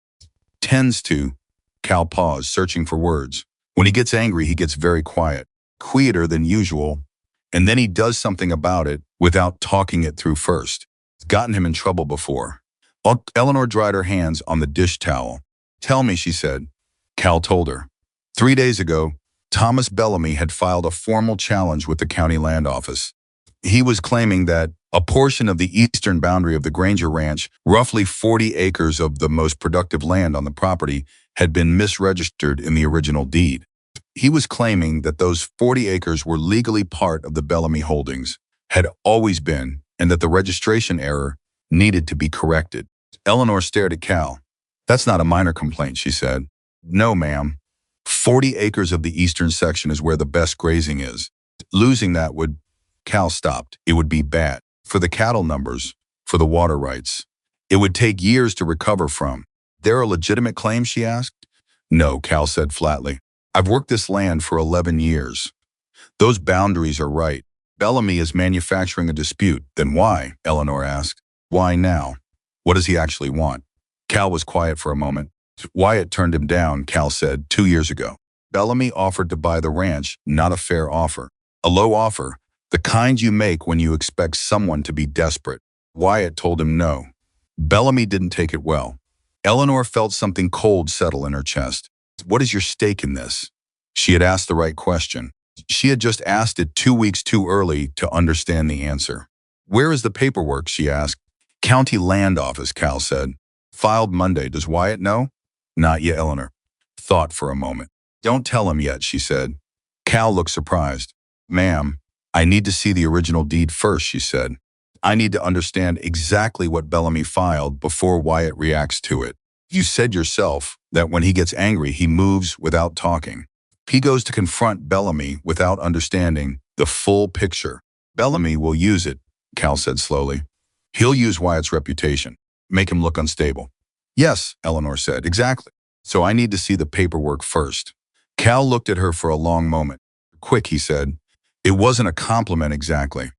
Speaker 1: Tends to. Cal paused, searching for words. When he gets angry, he gets very quiet, quieter than usual, and then he does something about it without talking it through first. It's gotten him in trouble before. Eleanor dried her hands on the dish towel. Tell me, she said. Cal told her. 3 days ago, Thomas Bellamy had filed a formal challenge with the county land office. He was claiming that a portion of the eastern boundary of the Granger Ranch, roughly 40 acres of the most productive land on the property, had been misregistered in the original deed. He was claiming that those 40 acres were legally part of the Bellamy holdings, had always been, and that the registration error needed to be corrected. Eleanor stared at Cal. That's not a minor complaint, she said. No, ma'am. 40 acres of the eastern section is where the best grazing is. Losing that would... Cal stopped. It would be bad. For the cattle numbers, for the water rights. It would take years to recover from. There a legitimate claim, she asked? No, Cal said flatly. I've worked this land for 11 years. Those boundaries are right. Bellamy is manufacturing a dispute. Then why? Eleanor asked. Why now? What does he actually want? Cal was quiet for a moment. Wyatt turned him down, Cal said, 2 years ago. Bellamy offered to buy the ranch, not a fair offer. A low offer, the kind you make when you expect someone to be desperate. Wyatt told him no. Bellamy didn't take it well. Eleanor felt something cold settle in her chest. What is your stake in this? She had asked the right question. She had just asked it 2 weeks too early to understand the answer. Where is the paperwork, she asked. County Land Office, Cal said. Filed Monday. Does Wyatt know? Not yet, Eleanor. Thought for a moment. Don't tell him yet, she said. Cal looked surprised. Ma'am, I need to see the original deed first, she said. I need to understand exactly what Bellamy filed before Wyatt reacts to it. You said yourself that when he gets angry, he moves without talking. He goes to confront Bellamy without understanding the full picture. Bellamy will use it, Cal said slowly. He'll use Wyatt's reputation, make him look unstable. Yes, Eleanor said, exactly. So I need to see the paperwork first. Cal looked at her for a long moment. Quick, he said. It wasn't a compliment exactly.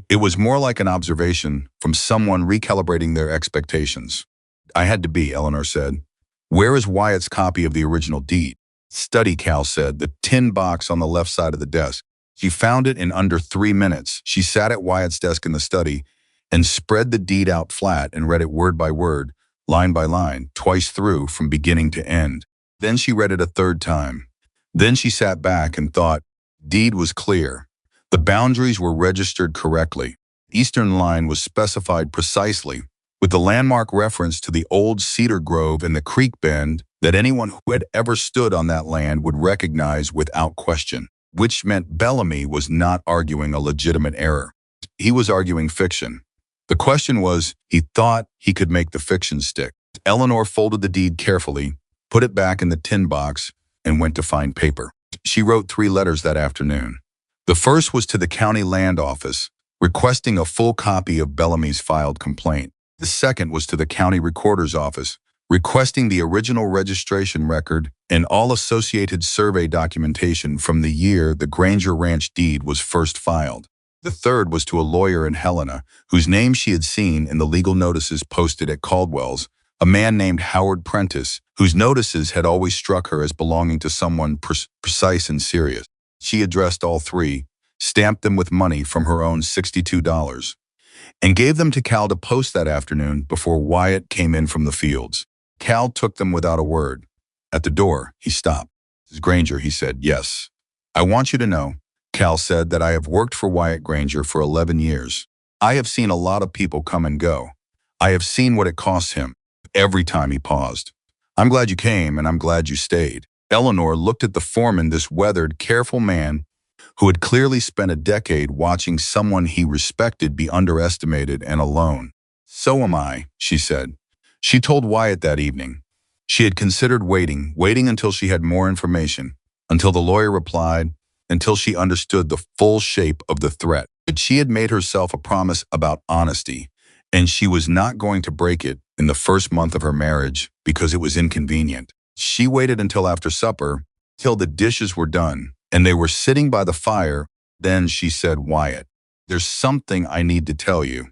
Speaker 1: It was more like an observation from someone recalibrating their expectations. I had to be, Eleanor said. Where is Wyatt's copy of the original deed? Study, Cal said, the tin box on the left side of the desk. She found it in under 3 minutes. She sat at Wyatt's desk in the study and spread the deed out flat and read it word by word, line by line, twice through from beginning to end. Then she read it a third time. Then she sat back and thought, deed was clear. The boundaries were registered correctly. Eastern line was specified precisely, with the landmark reference to the old cedar grove and the creek bend that anyone who had ever stood on that land would recognize without question, which meant Bellamy was not arguing a legitimate error. He was arguing fiction. The question was, he thought he could make the fiction stick. Eleanor folded the deed carefully, put it back in the tin box, and went to find paper. She wrote 3 letters that afternoon. The first was to the County Land Office, requesting a full copy of Bellamy's filed complaint. The second was to the County Recorder's Office, requesting the original registration record and all associated survey documentation from the year the Granger Ranch deed was first filed. The third was to a lawyer in Helena, whose name she had seen in the legal notices posted at Caldwell's, a man named Howard Prentice, whose notices had always struck her as belonging to someone precise and serious. She addressed all 3, stamped them with money from her own $62, and gave them to Cal to post that afternoon before Wyatt came in from the fields. Cal took them without a word. At the door, he stopped. Mrs. Granger, he said, yes. I want you to know, Cal said, that I have worked for Wyatt Granger for 11 years. I have seen a lot of people come and go. I have seen what it costs him every time he paused. I'm glad you came, and I'm glad you stayed. Eleanor looked at the foreman, this weathered, careful man who had clearly spent a decade watching someone he respected be underestimated and alone. So am I, she said. She told Wyatt that evening. She had considered waiting until she had more information, until the lawyer replied, until she understood the full shape of the threat. But she had made herself a promise about honesty, and she was not going to break it in the first month of her marriage because it was inconvenient. She waited until after supper, till the dishes were done, and they were sitting by the fire. Then she said, Wyatt, there's something I need to tell you,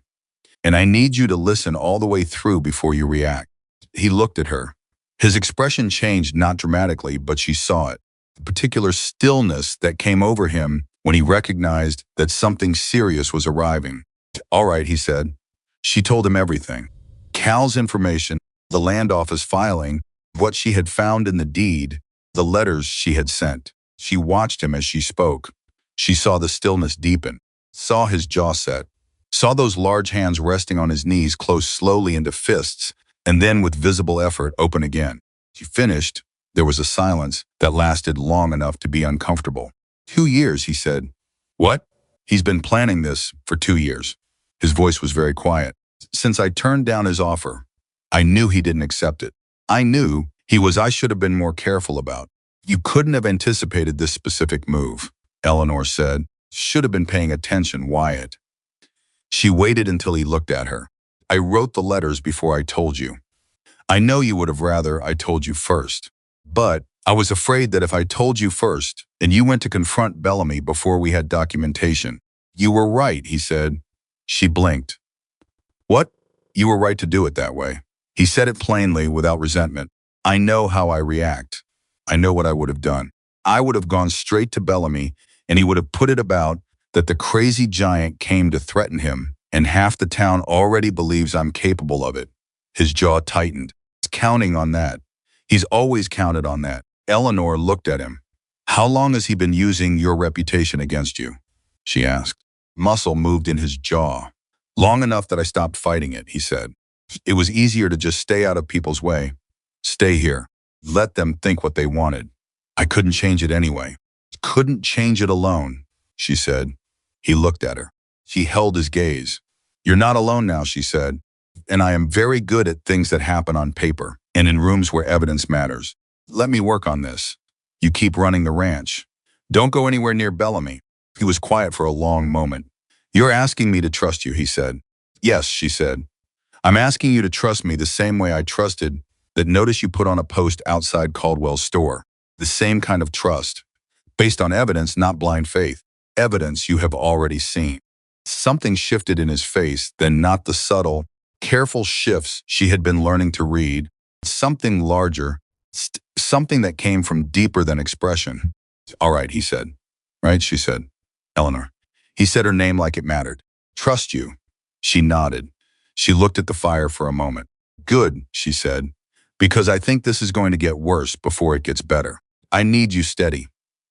Speaker 1: and I need you to listen all the way through before you react. He looked at her. His expression changed, not dramatically, but she saw it. The particular stillness that came over him when he recognized that something serious was arriving. All right, he said. She told him everything. Cal's information, the land office filing, what she had found in the deed, the letters she had sent. She watched him as she spoke. She saw the stillness deepen, saw his jaw set, saw those large hands resting on his knees close slowly into fists, and then with visible effort open again. She finished. There was a silence that lasted long enough to be uncomfortable. 2 years, he said. What? He's been planning this for 2 years. His voice was very quiet. Since I turned down his offer, I knew he didn't accept it. I knew I should have been more careful about. You couldn't have anticipated this specific move, Eleanor said. Should have been paying attention, Wyatt. She waited until he looked at her. I wrote the letters before I told you. I know you would have rather I told you first. But I was afraid that if I told you first, and you went to confront Bellamy before we had documentation. You were right, he said. She blinked. What? You were right to do it that way. He said it plainly, without resentment. I know how I react. I know what I would have done. I would have gone straight to Bellamy and he would have put it about that the crazy giant came to threaten him, and half the town already believes I'm capable of it. His jaw tightened. He's counting on that. He's always counted on that. Eleanor looked at him. How long has he been using your reputation against you? She asked. Muscle moved in his jaw. Long enough that I stopped fighting it, he said. It was easier to just stay out of people's way. Stay here. Let them think what they wanted. I couldn't change it anyway. Couldn't change it alone, she said. He looked at her. She held his gaze. You're not alone now, she said. And I am very good at things that happen on paper and in rooms where evidence matters. Let me work on this. You keep running the ranch. Don't go anywhere near Bellamy. He was quiet for a long moment. You're asking me to trust you, he said. Yes, she said. I'm asking you to trust me the same way I trusted that notice you put on a post outside Caldwell's store. The same kind of trust. Based on evidence, not blind faith. Evidence you have already seen. Something shifted in his face, then not the subtle, careful shifts she had been learning to read. Something larger, something that came from deeper than expression. All right, he said. Right, she said. Eleanor. He said her name like it mattered. Trust you. She nodded. She looked at the fire for a moment. Good, she said, because I think this is going to get worse before it gets better. I need you steady.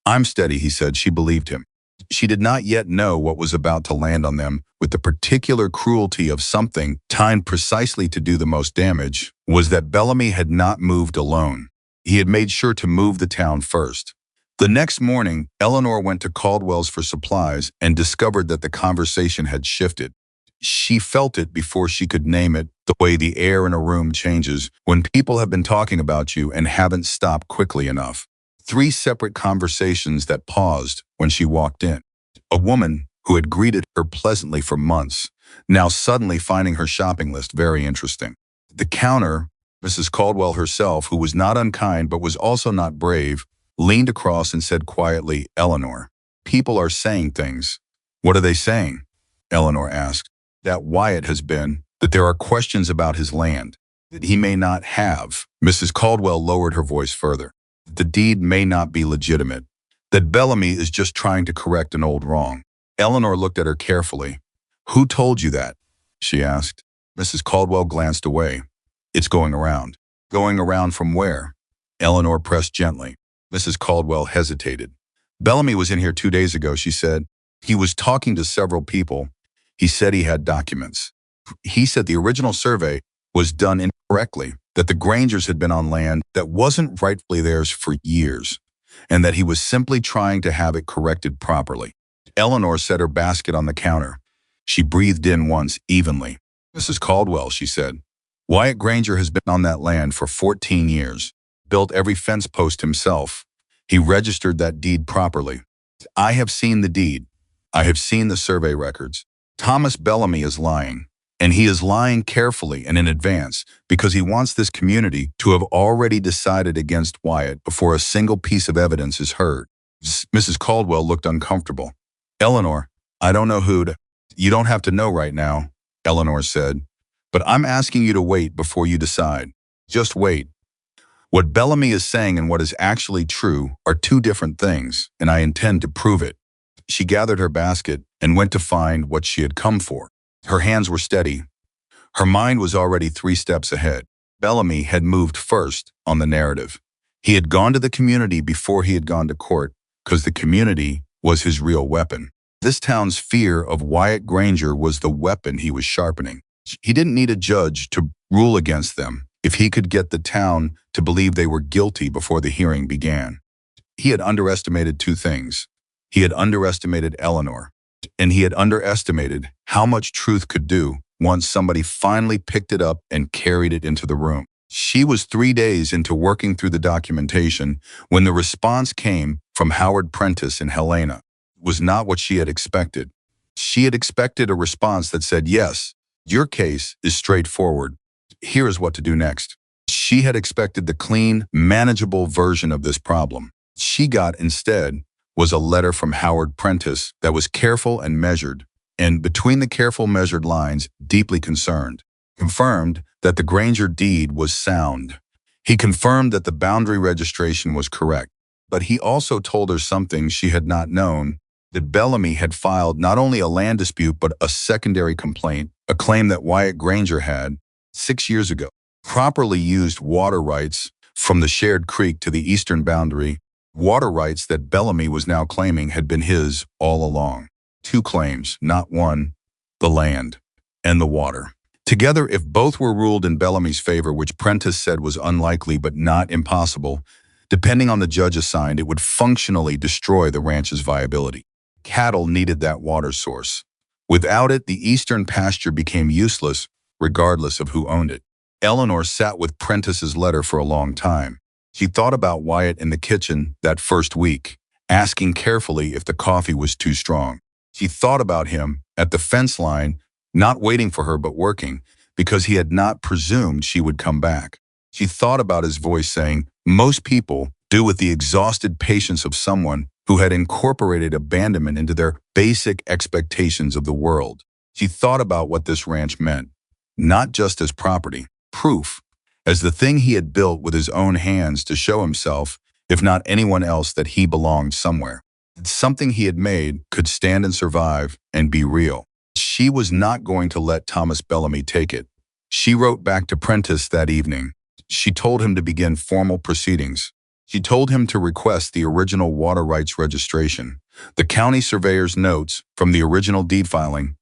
Speaker 1: I'm steady, he said. She believed him. She did not yet know what was about to land on them with the particular cruelty of something timed precisely to do the most damage, was that Bellamy had not moved alone. He had made sure to move the town first. The next morning, Eleanor went to Caldwell's for supplies and discovered that the conversation had shifted. She felt it before she could name it, the way the air in a room changes when people have been talking about you and haven't stopped quickly enough. 3 separate conversations that paused when she walked in. A woman who had greeted her pleasantly for months, now suddenly finding her shopping list very interesting. The counter, Mrs. Caldwell herself, who was not unkind but was also not brave, leaned across and said quietly, Eleanor, people are saying things. What are they saying? Eleanor asked. That Wyatt has been, that there are questions about his land, that he may not have. Mrs. Caldwell lowered her voice further. The deed may not be legitimate, that Bellamy is just trying to correct an old wrong. Eleanor looked at her carefully. Who told you that? She asked. Mrs. Caldwell glanced away. It's going around. Going around from where? Eleanor pressed gently. Mrs. Caldwell hesitated. Bellamy was in here 2 days ago, she said. He was talking to several people. He said he had documents. He said the original survey was done incorrectly, that the Grangers had been on land that wasn't rightfully theirs for years, and that he was simply trying to have it corrected properly. Eleanor set her basket on the counter. She breathed in once evenly. Mrs. Caldwell, she said, Wyatt Granger has been on that land for 14 years, built every fence post himself. He registered that deed properly. I have seen the deed. I have seen the survey records. Thomas Bellamy is lying, and he is lying carefully and in advance because he wants this community to have already decided against Wyatt before a single piece of evidence is heard. Mrs. Caldwell looked uncomfortable. Eleanor, I don't know who to... You don't have to know right now, Eleanor said, but I'm asking you to wait before you decide. Just wait. What Bellamy is saying and what is actually true are 2 different things, and I intend to prove it. She gathered her basket and went to find what she had come for. Her hands were steady. Her mind was already 3 steps ahead. Bellamy had moved first on the narrative. He had gone to the community before he had gone to court, because the community was his real weapon. This town's fear of Wyatt Granger was the weapon he was sharpening. He didn't need a judge to rule against them if he could get the town to believe they were guilty before the hearing began. He had underestimated 2 things. He had underestimated Eleanor, and he had underestimated how much truth could do once somebody finally picked it up and carried it into the room. She was 3 days into working through the documentation when the response came from Howard Prentice and Helena. It was not what she had expected. She had expected a response that said, yes, your case is straightforward. Here is what to do next. She had expected the clean, manageable version of this problem. She got instead was a letter from Howard Prentice that was careful and measured, and between the careful measured lines, deeply concerned. Confirmed that the Granger deed was sound. He confirmed that the boundary registration was correct, but he also told her something she had not known, that Bellamy had filed not only a land dispute but a secondary complaint, a claim that Wyatt Granger had, 6 years ago, properly used water rights from the shared creek to the eastern boundary, water rights that Bellamy was now claiming had been his all along. 2 claims, not one, the land and the water. Together, if both were ruled in Bellamy's favor, which Prentice said was unlikely but not impossible, depending on the judge assigned, it would functionally destroy the ranch's viability. Cattle needed that water source. Without it, the eastern pasture became useless, regardless of who owned it. Eleanor sat with Prentice's letter for a long time. She thought about Wyatt in the kitchen that first week, asking carefully if the coffee was too strong. She thought about him at the fence line, not waiting for her but working, because he had not presumed she would come back. She thought about his voice saying, "Most people do," with the exhausted patience of someone who had incorporated abandonment into their basic expectations of the world. She thought about what this ranch meant, not just as property, proof, as the thing he had built with his own hands to show himself, if not anyone else, that he belonged somewhere. Something he had made could stand and survive and be real. She was not going to let Thomas Bellamy take it. She wrote back to Prentice that evening. She told him to begin formal proceedings. She told him to request the original water rights registration, the county surveyor's notes from the original deed filing,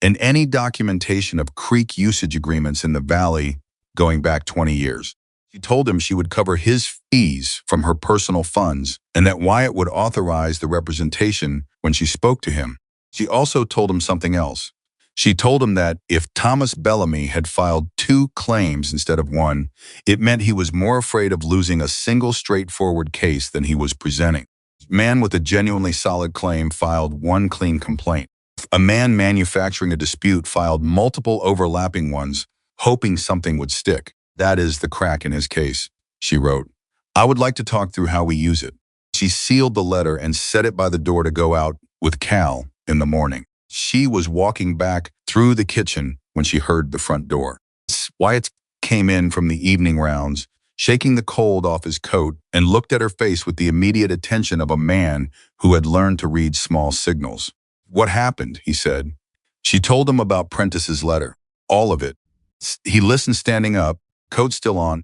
Speaker 1: and any documentation of creek usage agreements in the valley going back 20 years. She told him she would cover his fees from her personal funds and that Wyatt would authorize the representation when she spoke to him. She also told him something else. She told him that if Thomas Bellamy had filed 2 claims instead of 1, it meant he was more afraid of losing a single straightforward case than he was presenting. A man with a genuinely solid claim filed 1 clean complaint. A man manufacturing a dispute filed multiple overlapping ones, hoping something would stick. That is the crack in his case, she wrote. I would like to talk through how we use it. She sealed the letter and set it by the door to go out with Cal in the morning. She was walking back through the kitchen when she heard the front door. Wyatt came in from the evening rounds, shaking the cold off his coat, and looked at her face with the immediate attention of a man who had learned to read small signals. What happened? He said. She told him about Prentice's letter. All of it. He listened standing up, coat still on,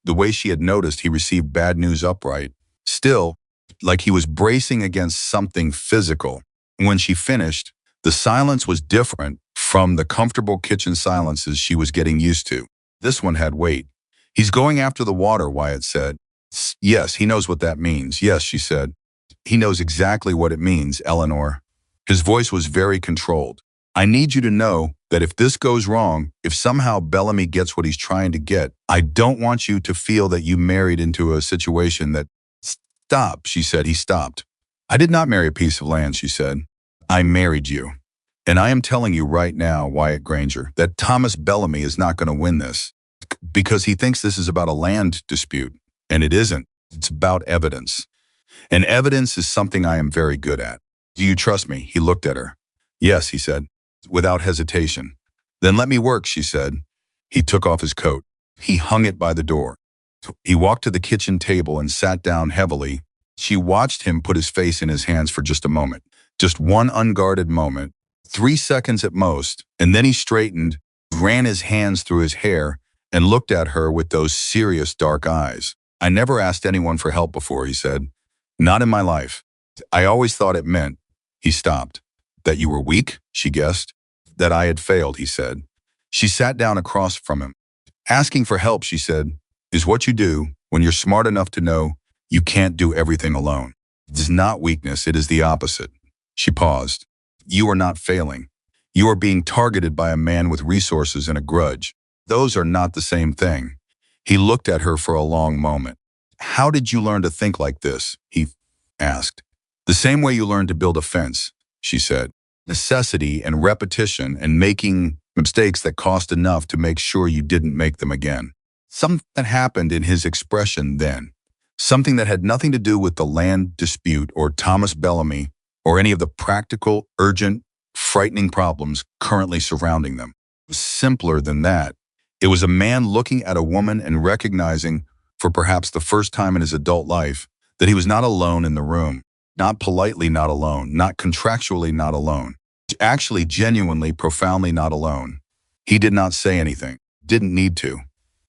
Speaker 1: the way she had noticed he received bad news upright, still, like he was bracing against something physical. When she finished, the silence was different from the comfortable kitchen silences she was getting used to. This one had weight. He's going after the water, Wyatt said. Yes, he knows what that means. Yes, she said. He knows exactly what it means, Eleanor. His voice was very controlled. I need you to know that if this goes wrong, if somehow Bellamy gets what he's trying to get, I don't want you to feel that you married into a situation that... Stop, she said. He stopped. I did not marry a piece of land, she said. I married you. And I am telling you right now, Wyatt Granger, that Thomas Bellamy is not going to win this because he thinks this is about a land dispute. And it isn't. It's about evidence. And evidence is something I am very good at. Do you trust me? He looked at her. Yes, he said, without hesitation. Then let me work, she said. He took off his coat. He hung it by the door. He walked to the kitchen table and sat down heavily. She watched him put his face in his hands for just a moment. Just one unguarded moment, 3 seconds at most, and then he straightened, ran his hands through his hair, and looked at her with those serious dark eyes. I never asked anyone for help before, he said. Not in my life. I always thought it meant... He stopped. That you were weak, she guessed. That I had failed, he said. She sat down across from him. Asking for help, she said, is what you do when you're smart enough to know you can't do everything alone. It is not weakness, it is the opposite. She paused. You are not failing. You are being targeted by a man with resources and a grudge. Those are not the same thing. He looked at her for a long moment. How did you learn to think like this? He asked. The same way you learned to build a fence, she said. Necessity and repetition and making mistakes that cost enough to make sure you didn't make them again. Something that happened in his expression then. Something that had nothing to do with the land dispute or Thomas Bellamy or any of the practical, urgent, frightening problems currently surrounding them. It was simpler than that. It was a man looking at a woman and recognizing, for perhaps the first time in his adult life, that he was not alone in the room. Not politely not alone, not contractually not alone. Actually, genuinely, profoundly not alone. He did not say anything. Didn't need to.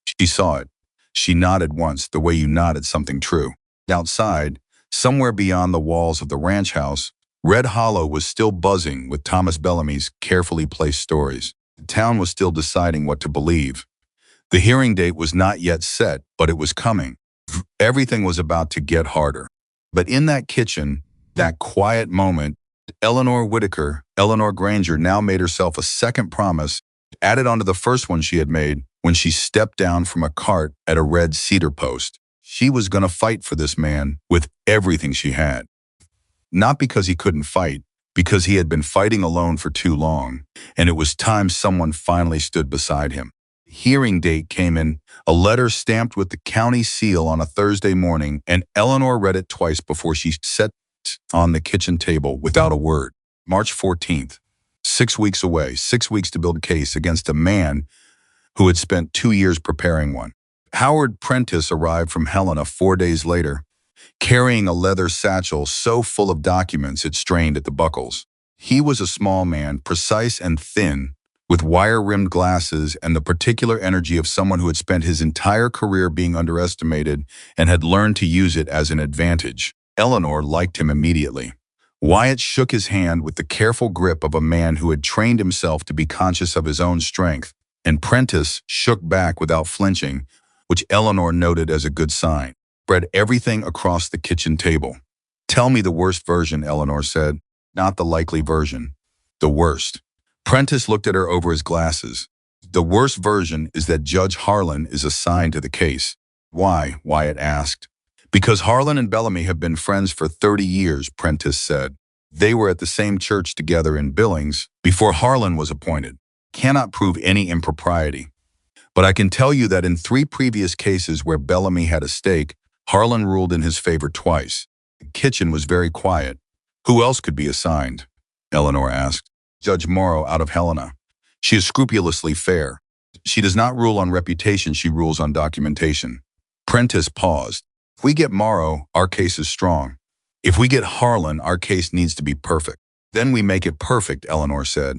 Speaker 1: She saw it. She nodded once, the way you nod at something true. Outside, somewhere beyond the walls of the ranch house, Red Hollow was still buzzing with Thomas Bellamy's carefully placed stories. The town was still deciding what to believe. The hearing date was not yet set, but it was coming. Everything was about to get harder. But in that kitchen, that quiet moment, Eleanor Whitaker, Eleanor Granger, now made herself a second promise, added onto the first one she had made when she stepped down from a cart at a red cedar post. She was going to fight for this man with everything she had. Not because he couldn't fight, because he had been fighting alone for too long, and it was time someone finally stood beside him. The hearing date came in, a letter stamped with the county seal on a Thursday morning, and Eleanor read it twice before she set it on the kitchen table without a word. March 14th. 6 weeks away, 6 weeks to build a case against a man who had spent 2 years preparing one. Howard Prentice arrived from Helena 4 days later, carrying a leather satchel so full of documents it strained at the buckles. He was a small man, precise and thin, with wire-rimmed glasses and the particular energy of someone who had spent his entire career being underestimated and had learned to use it as an advantage. Eleanor liked him immediately. Wyatt shook his hand with the careful grip of a man who had trained himself to be conscious of his own strength, and Prentice shook back without flinching, which Eleanor noted as a good sign. Spread everything across the kitchen table. Tell me the worst version, Eleanor said. Not the likely version. The worst. Prentice looked at her over his glasses. The worst version is that Judge Harlan is assigned to the case. Why? Wyatt asked. Because Harlan and Bellamy have been friends for 30 years, Prentice said. They were at the same church together in Billings before Harlan was appointed. Cannot prove any impropriety. But I can tell you that in 3 previous cases where Bellamy had a stake, Harlan ruled in his favor twice. The kitchen was very quiet. Who else could be assigned? Eleanor asked. Judge Morrow out of Helena. She is scrupulously fair. She does not rule on reputation, she rules on documentation. Prentice paused. If we get Morrow, our case is strong. If we get Harlan, our case needs to be perfect. Then we make it perfect, Eleanor said.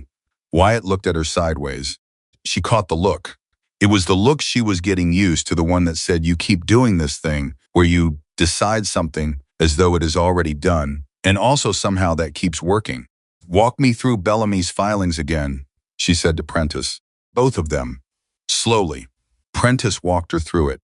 Speaker 1: Wyatt looked at her sideways. She caught the look. It was the look she was getting used to, the one that said, you keep doing this thing, where you decide something as though it is already done, and also somehow that keeps working. Walk me through Bellamy's filings again, she said to Prentice. Both of them. Slowly. Prentice walked her through it.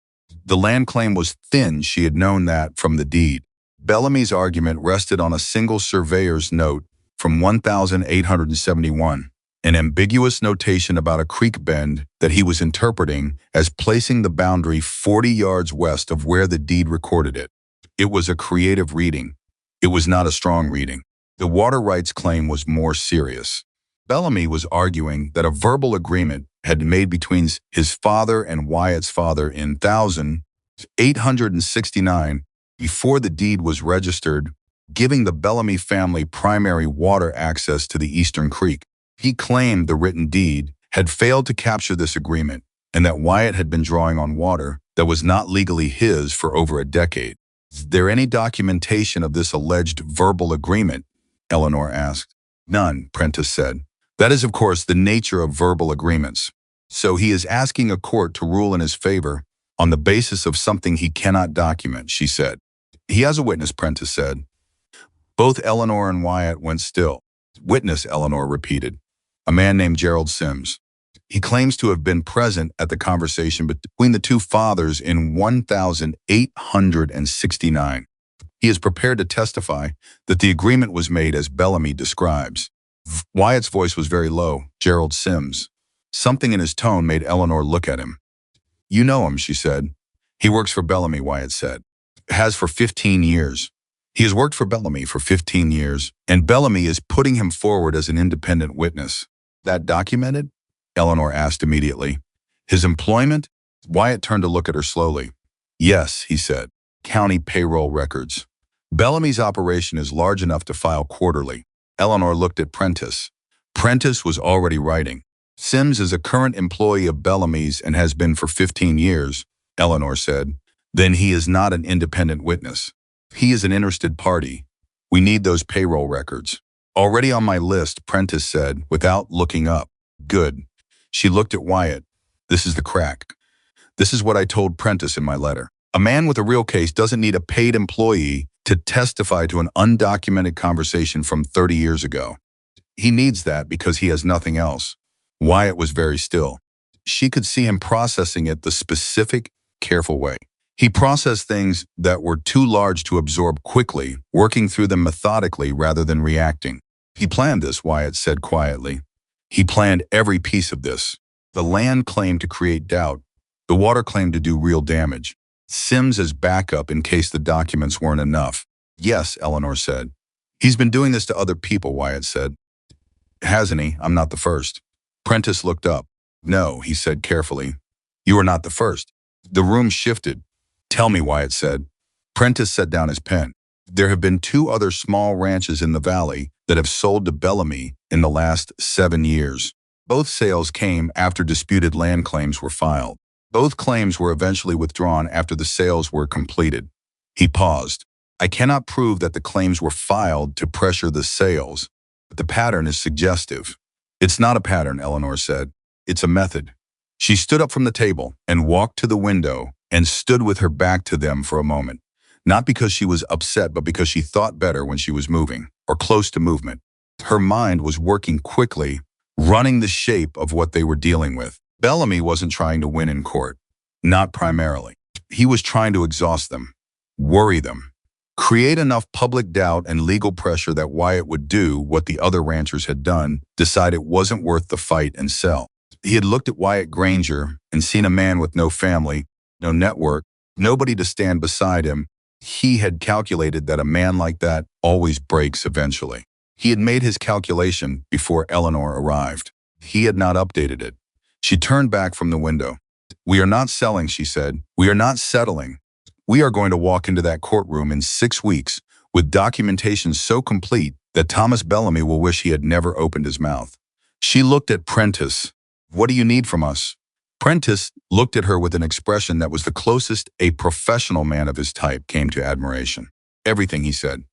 Speaker 1: The land claim was thin, she had known that from the deed. Bellamy's argument rested on a single surveyor's note from 1871. An ambiguous notation about a creek bend that he was interpreting as placing the boundary 40 yards west of where the deed recorded it. It was a creative reading. It was not a strong reading. The water rights claim was more serious. Bellamy was arguing that a verbal agreement had been made between his father and Wyatt's father in 1869 before the deed was registered, giving the Bellamy family primary water access to the eastern creek. He claimed the written deed had failed to capture this agreement and that Wyatt had been drawing on water that was not legally his for over a decade. Is there any documentation of this alleged verbal agreement? Eleanor asked. None, Prentice said. That is, of course, the nature of verbal agreements. So he is asking a court to rule in his favor on the basis of something he cannot document, she said. He has a witness, Prentice said. Both Eleanor and Wyatt went still. Witness, Eleanor repeated. A man named Gerald Sims. He claims to have been present at the conversation between the two fathers in 1869. He is prepared to testify that the agreement was made as Bellamy describes. Wyatt's voice was very low. Gerald Sims. Something in his tone made Eleanor look at him. You know him, she said. He works for Bellamy, Wyatt said. Has for 15 years. He has worked for Bellamy for 15 years, and Bellamy is putting him forward as an independent witness. That documented? Eleanor asked immediately. His employment? Wyatt turned to look at her slowly. Yes, he said. County payroll records. Bellamy's operation is large enough to file quarterly. Eleanor looked at Prentice. Prentice was already writing. Sims is a current employee of Bellamy's and has been for 15 years, Eleanor said. Then he is not an independent witness. He is an interested party. We need those payroll records. Already on my list, Prentice said, without looking up. Good. She looked at Wyatt. This is the crack. This is what I told Prentice in my letter. A man with a real case doesn't need a paid employee to testify to an undocumented conversation from 30 years ago. He needs that because he has nothing else. Wyatt was very still. She could see him processing it the specific, careful way. He processed things that were too large to absorb quickly, working through them methodically rather than reacting. He planned this, Wyatt said quietly. He planned every piece of this. The land claimed to create doubt. The water claimed to do real damage. Sims as backup in case the documents weren't enough. Yes, Eleanor said. He's been doing this to other people, Wyatt said. Hasn't he? I'm not the first. Prentice looked up. No, he said carefully. You are not the first. The room shifted. Tell me, Wyatt said. Prentice set down his pen. There have been 2 other small ranches in the valley that have sold to Bellamy in the last 7 years. Both sales came after disputed land claims were filed. Both claims were eventually withdrawn after the sales were completed. He paused. I cannot prove that the claims were filed to pressure the sales, but the pattern is suggestive. It's not a pattern, Eleanor said. It's a method. She stood up from the table and walked to the window and stood with her back to them for a moment. Not because she was upset, but because she thought better when she was moving, or close to movement. Her mind was working quickly, running the shape of what they were dealing with. Bellamy wasn't trying to win in court. Not primarily. He was trying to exhaust them, worry them, create enough public doubt and legal pressure that Wyatt would do what the other ranchers had done, decide it wasn't worth the fight and sell. He had looked at Wyatt Granger and seen a man with no family, no network, nobody to stand beside him. He had calculated that a man like that always breaks eventually. He had made his calculation before Eleanor arrived. He had not updated it. She turned back from the window. We are not selling, she said. We are not settling. We are going to walk into that courtroom in 6 weeks with documentation so complete that Thomas Bellamy will wish he had never opened his mouth. She looked at Prentice. What do you need from us? Prentice looked at her with an expression that was the closest a professional man of his type came to admiration. Everything, he said.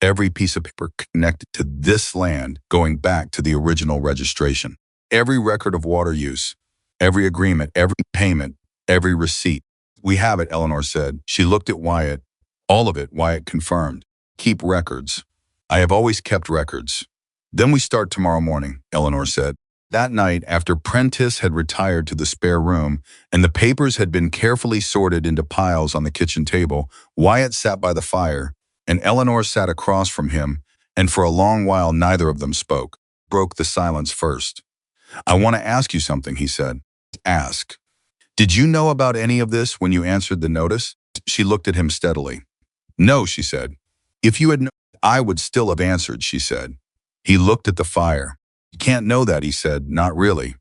Speaker 1: Every piece of paper connected to this land going back to the original registration. Every record of water use. Every agreement, every payment, every receipt. We have it, Eleanor said. She looked at Wyatt. All of it, Wyatt confirmed. Keep records. I have always kept records. Then we start tomorrow morning, Eleanor said. That night, after Prentice had retired to the spare room and the papers had been carefully sorted into piles on the kitchen table, Wyatt sat by the fire, and Eleanor sat across from him, and for a long while neither of them spoke. Broke the silence first. I want to ask you something, he said. Ask. Did you know about any of this when you answered the notice? She looked at him steadily. No, she said. If you had known, I would still have answered, she said. He looked at the fire. You can't know that, he said. Not really.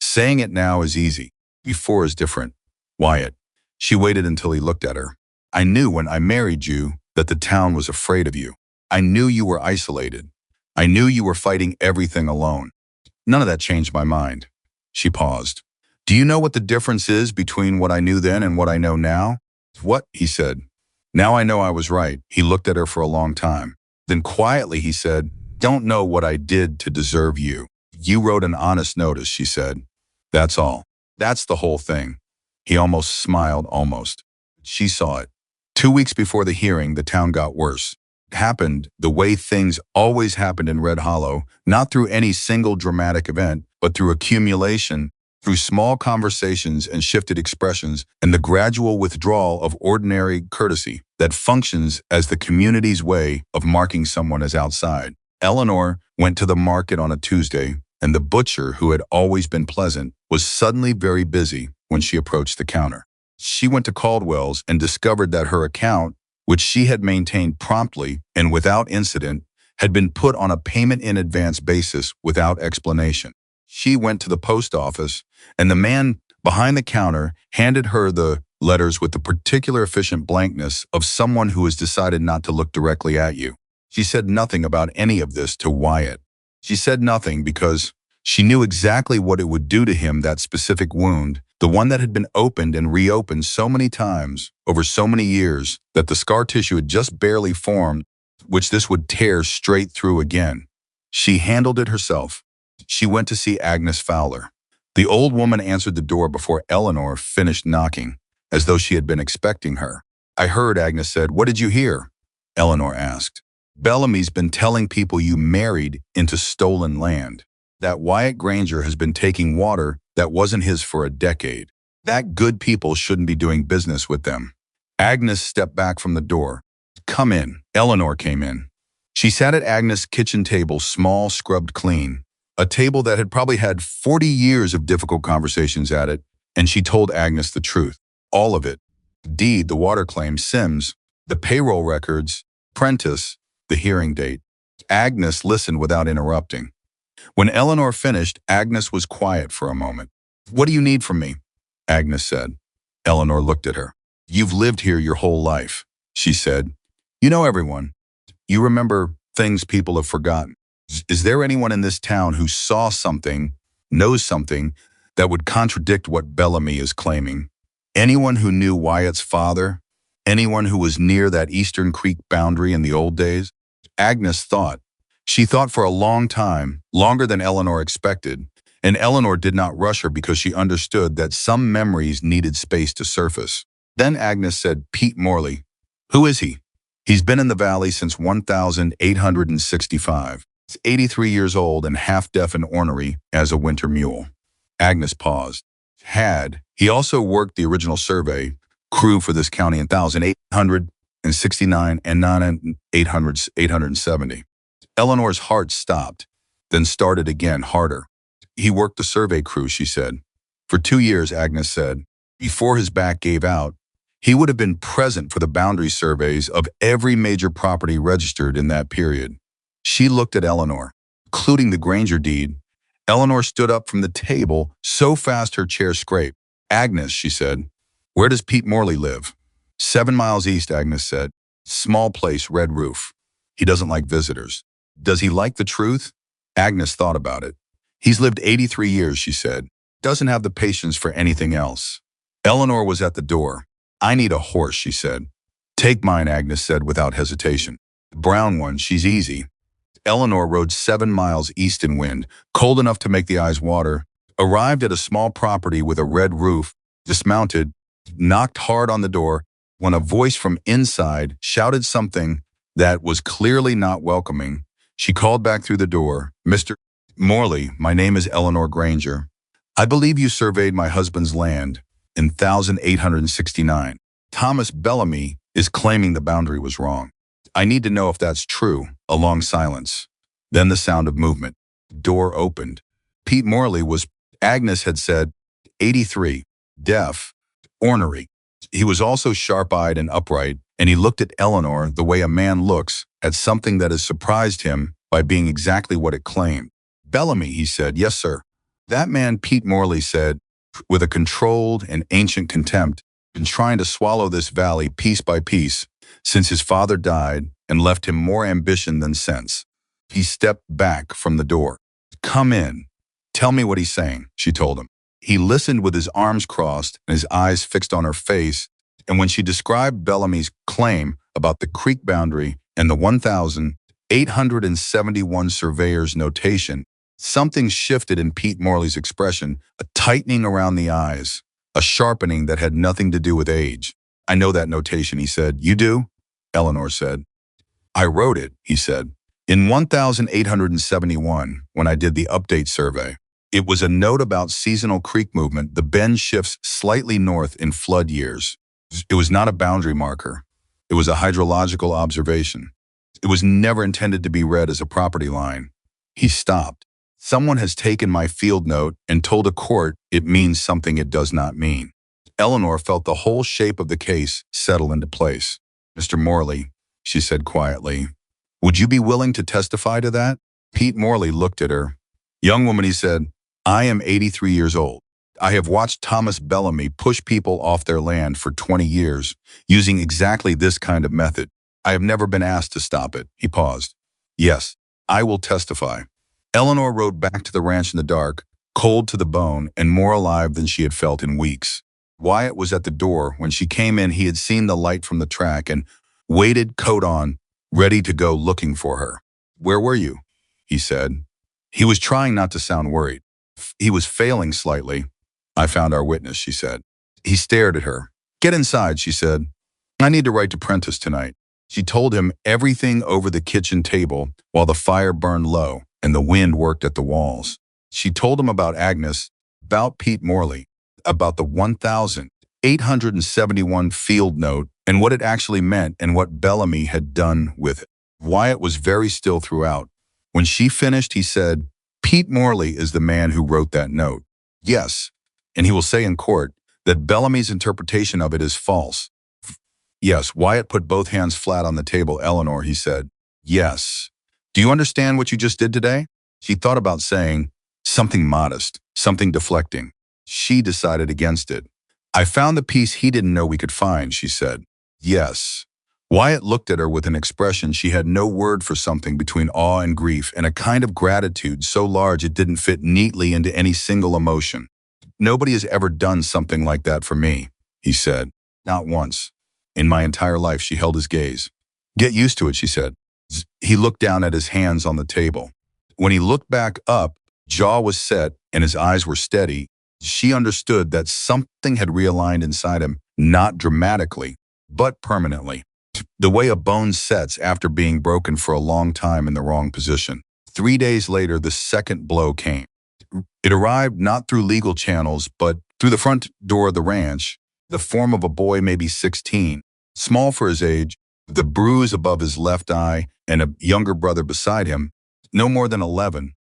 Speaker 1: Saying it now is easy. Before is different. Wyatt. She waited until he looked at her. I knew when I married you that the town was afraid of you. I knew you were isolated. I knew you were fighting everything alone. None of that changed my mind. She paused. Do you know what the difference is between what I knew then and what I know now? What? He said. Now I know I was right. He looked at her for a long time. Then quietly he said, don't know what I did to deserve you. You wrote an honest notice, she said. That's all. That's the whole thing. He almost smiled, almost. She saw it. 2 weeks before the hearing, the town got worse. It happened the way things always happened in Red Hollow, not through any single dramatic event, but through accumulation, through small conversations and shifted expressions, and the gradual withdrawal of ordinary courtesy that functions as the community's way of marking someone as outside. Eleanor went to the market on a Tuesday, and the butcher, who had always been pleasant, was suddenly very busy when she approached the counter. She went to Caldwell's and discovered that her account, which she had maintained promptly and without incident, had been put on a payment in advance basis without explanation. She went to the post office, and the man behind the counter handed her the letters with the particular efficient blankness of someone who has decided not to look directly at you. She said nothing about any of this to Wyatt. She said nothing because she knew exactly what it would do to him, that specific wound, the one that had been opened and reopened so many times over so many years that the scar tissue had just barely formed, which this would tear straight through again. She handled it herself. She went to see Agnes Fowler. The old woman answered the door before Eleanor finished knocking, as though she had been expecting her. I heard, Agnes said. What did you hear? Eleanor asked. Bellamy's been telling people you married into stolen land. That Wyatt Granger has been taking water that wasn't his for a decade. That good people shouldn't be doing business with them. Agnes stepped back from the door. Come in. Eleanor came in. She sat at Agnes' kitchen table, small, scrubbed clean, a table that had probably had 40 years of difficult conversations at it, and she told Agnes the truth. All of it. Deed, the water claim, Sims, the payroll records, Prentice, the hearing date. Agnes listened without interrupting. When Eleanor finished, Agnes was quiet for a moment. What do you need from me? Agnes said. Eleanor looked at her. You've lived here your whole life, she said. You know everyone. You remember things people have forgotten. Is there anyone in this town who saw something, knows something, that would contradict what Bellamy is claiming? Anyone who knew Wyatt's father? Anyone who was near that Eastern Creek boundary in the old days? Agnes thought. She thought for a long time, longer than Eleanor expected, and Eleanor did not rush her because she understood that some memories needed space to surface. Then Agnes said, Pete Morley. Who is he? He's been in the valley since 1865. He's 83 years old and half-deaf and ornery as a winter mule. Agnes paused. He also worked the original survey crew for this county in 1869 and 870. Eleanor's heart stopped, then started again harder. He worked the survey crew, she said. For 2 years, Agnes said. Before his back gave out, he would have been present for the boundary surveys of every major property registered in that period. She looked at Eleanor, including the Granger deed. Eleanor stood up from the table so fast her chair scraped. Agnes, she said, where does Pete Morley live? 7 miles east, Agnes said. Small place, red roof. He doesn't like visitors. Does he like the truth? Agnes thought about it. He's lived 83 years, she said. Doesn't have the patience for anything else. Eleanor was at the door. I need a horse, she said. Take mine, Agnes said without hesitation. The brown one, she's easy. Eleanor rode 7 miles east in wind, cold enough to make the eyes water, arrived at a small property with a red roof, dismounted, knocked hard on the door, when a voice from inside shouted something that was clearly not welcoming. She called back through the door, Mr. Morley, my name is Eleanor Granger. I believe you surveyed my husband's land in 1869. Thomas Bellamy is claiming the boundary was wrong. I need to know if that's true. A long silence. Then the sound of movement. Door opened. Pete Morley was, Agnes had said, 83, deaf, ornery. He was also sharp-eyed and upright, and he looked at Eleanor the way a man looks at something that has surprised him by being exactly what it claimed. Bellamy, he said. Yes, sir. That man, Pete Morley said, with a controlled and ancient contempt, been trying to swallow this valley piece by piece since his father died and left him more ambition than sense. He stepped back from the door. Come in. Tell me what he's saying, she told him. He listened with his arms crossed and his eyes fixed on her face, and when she described Bellamy's claim about the creek boundary and the 1,871 surveyor's notation, something shifted in Pete Morley's expression, a tightening around the eyes, a sharpening that had nothing to do with age. I know that notation, he said. You do? Eleanor said. I wrote it, he said, in 1871 when I did the update survey. It was a note about seasonal creek movement. The bend shifts slightly north in flood years. It was not a boundary marker. It was a hydrological observation. It was never intended to be read as a property line. He stopped. Someone has taken my field note and told a court it means something it does not mean. Eleanor felt the whole shape of the case settle into place. Mr. Morley, she said quietly, would you be willing to testify to that? Pete Morley looked at her. Young woman, he said, I am 83 years old. I have watched Thomas Bellamy push people off their land for 20 years using exactly this kind of method. I have never been asked to stop it. He paused. Yes, I will testify. Eleanor rode back to the ranch in the dark, cold to the bone and more alive than she had felt in weeks. Wyatt was at the door. When she came in, he had seen the light from the track and waited, coat on, ready to go looking for her. "Where were you?" he said. He was trying not to sound worried. He was failing slightly. "I found our witness," she said. He stared at her. "Get inside," she said. "I need to write to Prentice tonight." She told him everything over the kitchen table while the fire burned low and the wind worked at the walls. She told him about Agnes, about Pete Morley, about the 1,871 field note and what it actually meant and what Bellamy had done with it. Wyatt was very still throughout. When she finished, he said, "Pete Morley is the man who wrote that note." "Yes, and he will say in court that Bellamy's interpretation of it is false." "Yes." Wyatt put both hands flat on the table. "Eleanor," he said. "Yes. Do you understand what you just did today?" She thought about saying something modest, something deflecting. She decided against it. "I found the piece he didn't know we could find," she said. "Yes." Wyatt looked at her with an expression she had no word for, something between awe and grief and a kind of gratitude so large it didn't fit neatly into any single emotion. "Nobody has ever done something like that for me," he said. "Not once. In my entire life." She held his gaze. "Get used to it," she said. He looked down at his hands on the table. When he looked back up, jaw was set and his eyes were steady. She understood that something had realigned inside him, not dramatically, but permanently. The way a bone sets after being broken for a long time in the wrong position. 3 days later, the second blow came. It arrived not through legal channels, but through the front door of the ranch, the form of a boy maybe 16, small for his age, the bruise above his left eye, and a younger brother beside him, no more than 11,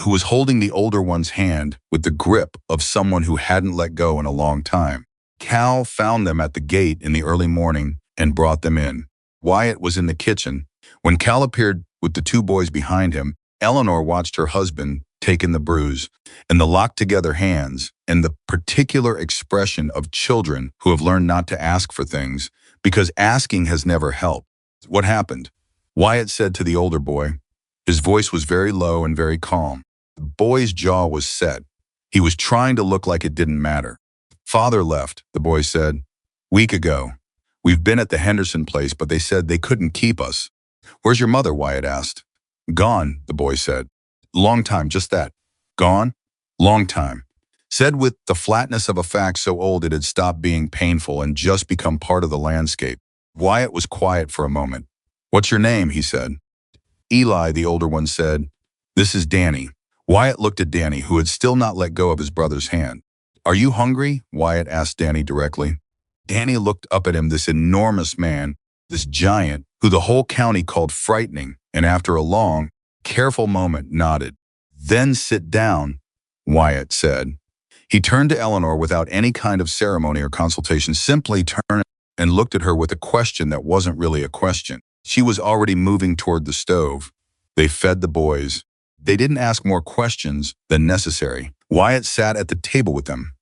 Speaker 1: who was holding the older one's hand with the grip of someone who hadn't let go in a long time. Cal found them at the gate in the early morning and brought them in. Wyatt was in the kitchen. When Cal appeared with the 2 boys behind him, Eleanor watched her husband take in the bruise and the locked-together hands and the particular expression of children who have learned not to ask for things because asking has never helped. "What happened?" Wyatt said to the older boy. His voice was very low and very calm. The boy's jaw was set. He was trying to look like it didn't matter. "Father left," the boy said. "Week ago. We've been at the Henderson place, but they said they couldn't keep us." "Where's your mother?" Wyatt asked. "Gone," the boy said. "Long time, just that." "Gone?" "Long time." Said with the flatness of a fact so old it had stopped being painful and just become part of the landscape. Wyatt was quiet for a moment. "What's your name?" he said. "Eli," the older one said. "This is Danny." Wyatt looked at Danny, who had still not let go of his brother's hand. "Are you hungry?" Wyatt asked Danny directly. Danny looked up at him, this enormous man, this giant, who the whole county called frightening, and after a long, careful moment nodded. "Then sit down," Wyatt said. He turned to Eleanor without any kind of ceremony or consultation, simply turned and looked at her with a question that wasn't really a question. She was already moving toward the stove. They fed the boys. They didn't ask more questions than necessary. Wyatt sat at the table with them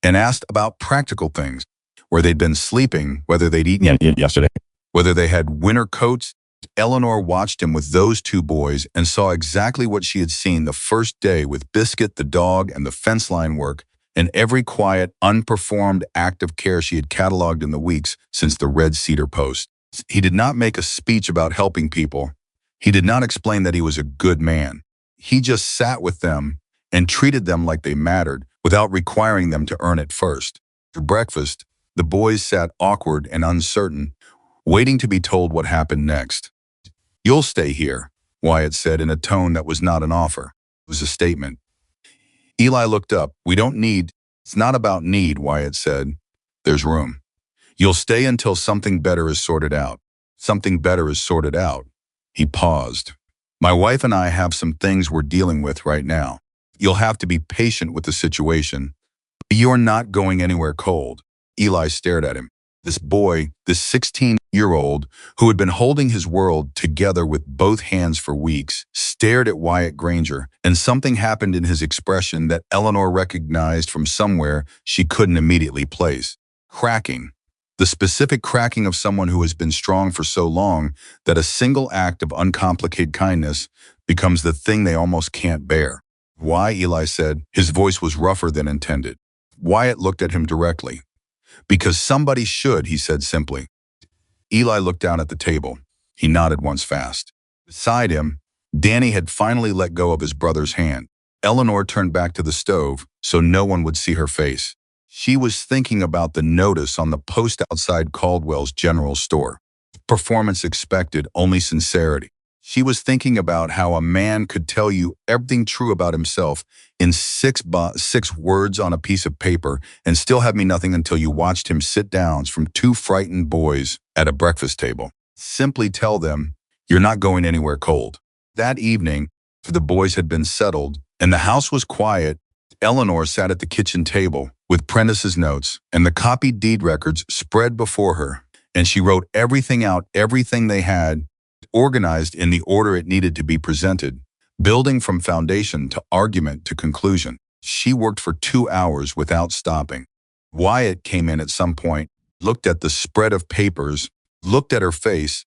Speaker 1: and asked about practical things, where they'd been sleeping, whether they'd eaten
Speaker 2: yesterday,
Speaker 1: whether they had winter coats. Eleanor watched him with those 2 boys and saw exactly what she had seen the first day with Biscuit the dog and the fence line work and every quiet, unperformed act of care she had cataloged in the weeks since the Red Cedar Post. He did not make a speech about helping people. He did not explain that he was a good man. He just sat with them and treated them like they mattered without requiring them to earn it first. For breakfast, the boys sat awkward and uncertain, waiting to be told what happened next. "You'll stay here," Wyatt said in a tone that was not an offer. It was a statement. Eli looked up. "We don't need." "It's not about need," Wyatt said. "There's room. You'll stay until something better is sorted out." "Something better is sorted out." He paused. "My wife and I have some things we're dealing with right now. You'll have to be patient with the situation. You're not going anywhere cold." Eli stared at him. This boy, this 16-year-old, who had been holding his world together with both hands for weeks, stared at Wyatt Granger, and something happened in his expression that Eleanor recognized from somewhere she couldn't immediately place. Cracking. The specific cracking of someone who has been strong for so long that a single act of uncomplicated kindness becomes the thing they almost can't bear. "Why?" Eli said. His voice was rougher than intended. Wyatt looked at him directly. "Because somebody should," he said simply. Eli looked down at the table. He nodded once fast. Beside him, Danny had finally let go of his brother's hand. Eleanor turned back to the stove so no one would see her face. She was thinking about the notice on the post outside Caldwell's general store. Performance expected, only sincerity. She was thinking about how a man could tell you everything true about himself in six words on a piece of paper and still have me nothing until you watched him sit down from two frightened boys at a breakfast table. Simply tell them, you're not going anywhere cold. That evening, the boys had been settled and the house was quiet. Eleanor sat at the kitchen table with Prentice's notes and the copied deed records spread before her, and she wrote everything out, everything they had, organized in the order it needed to be presented, building from foundation to argument to conclusion. She worked for 2 hours without stopping. Wyatt came in at some point, looked at the spread of papers, looked at her face,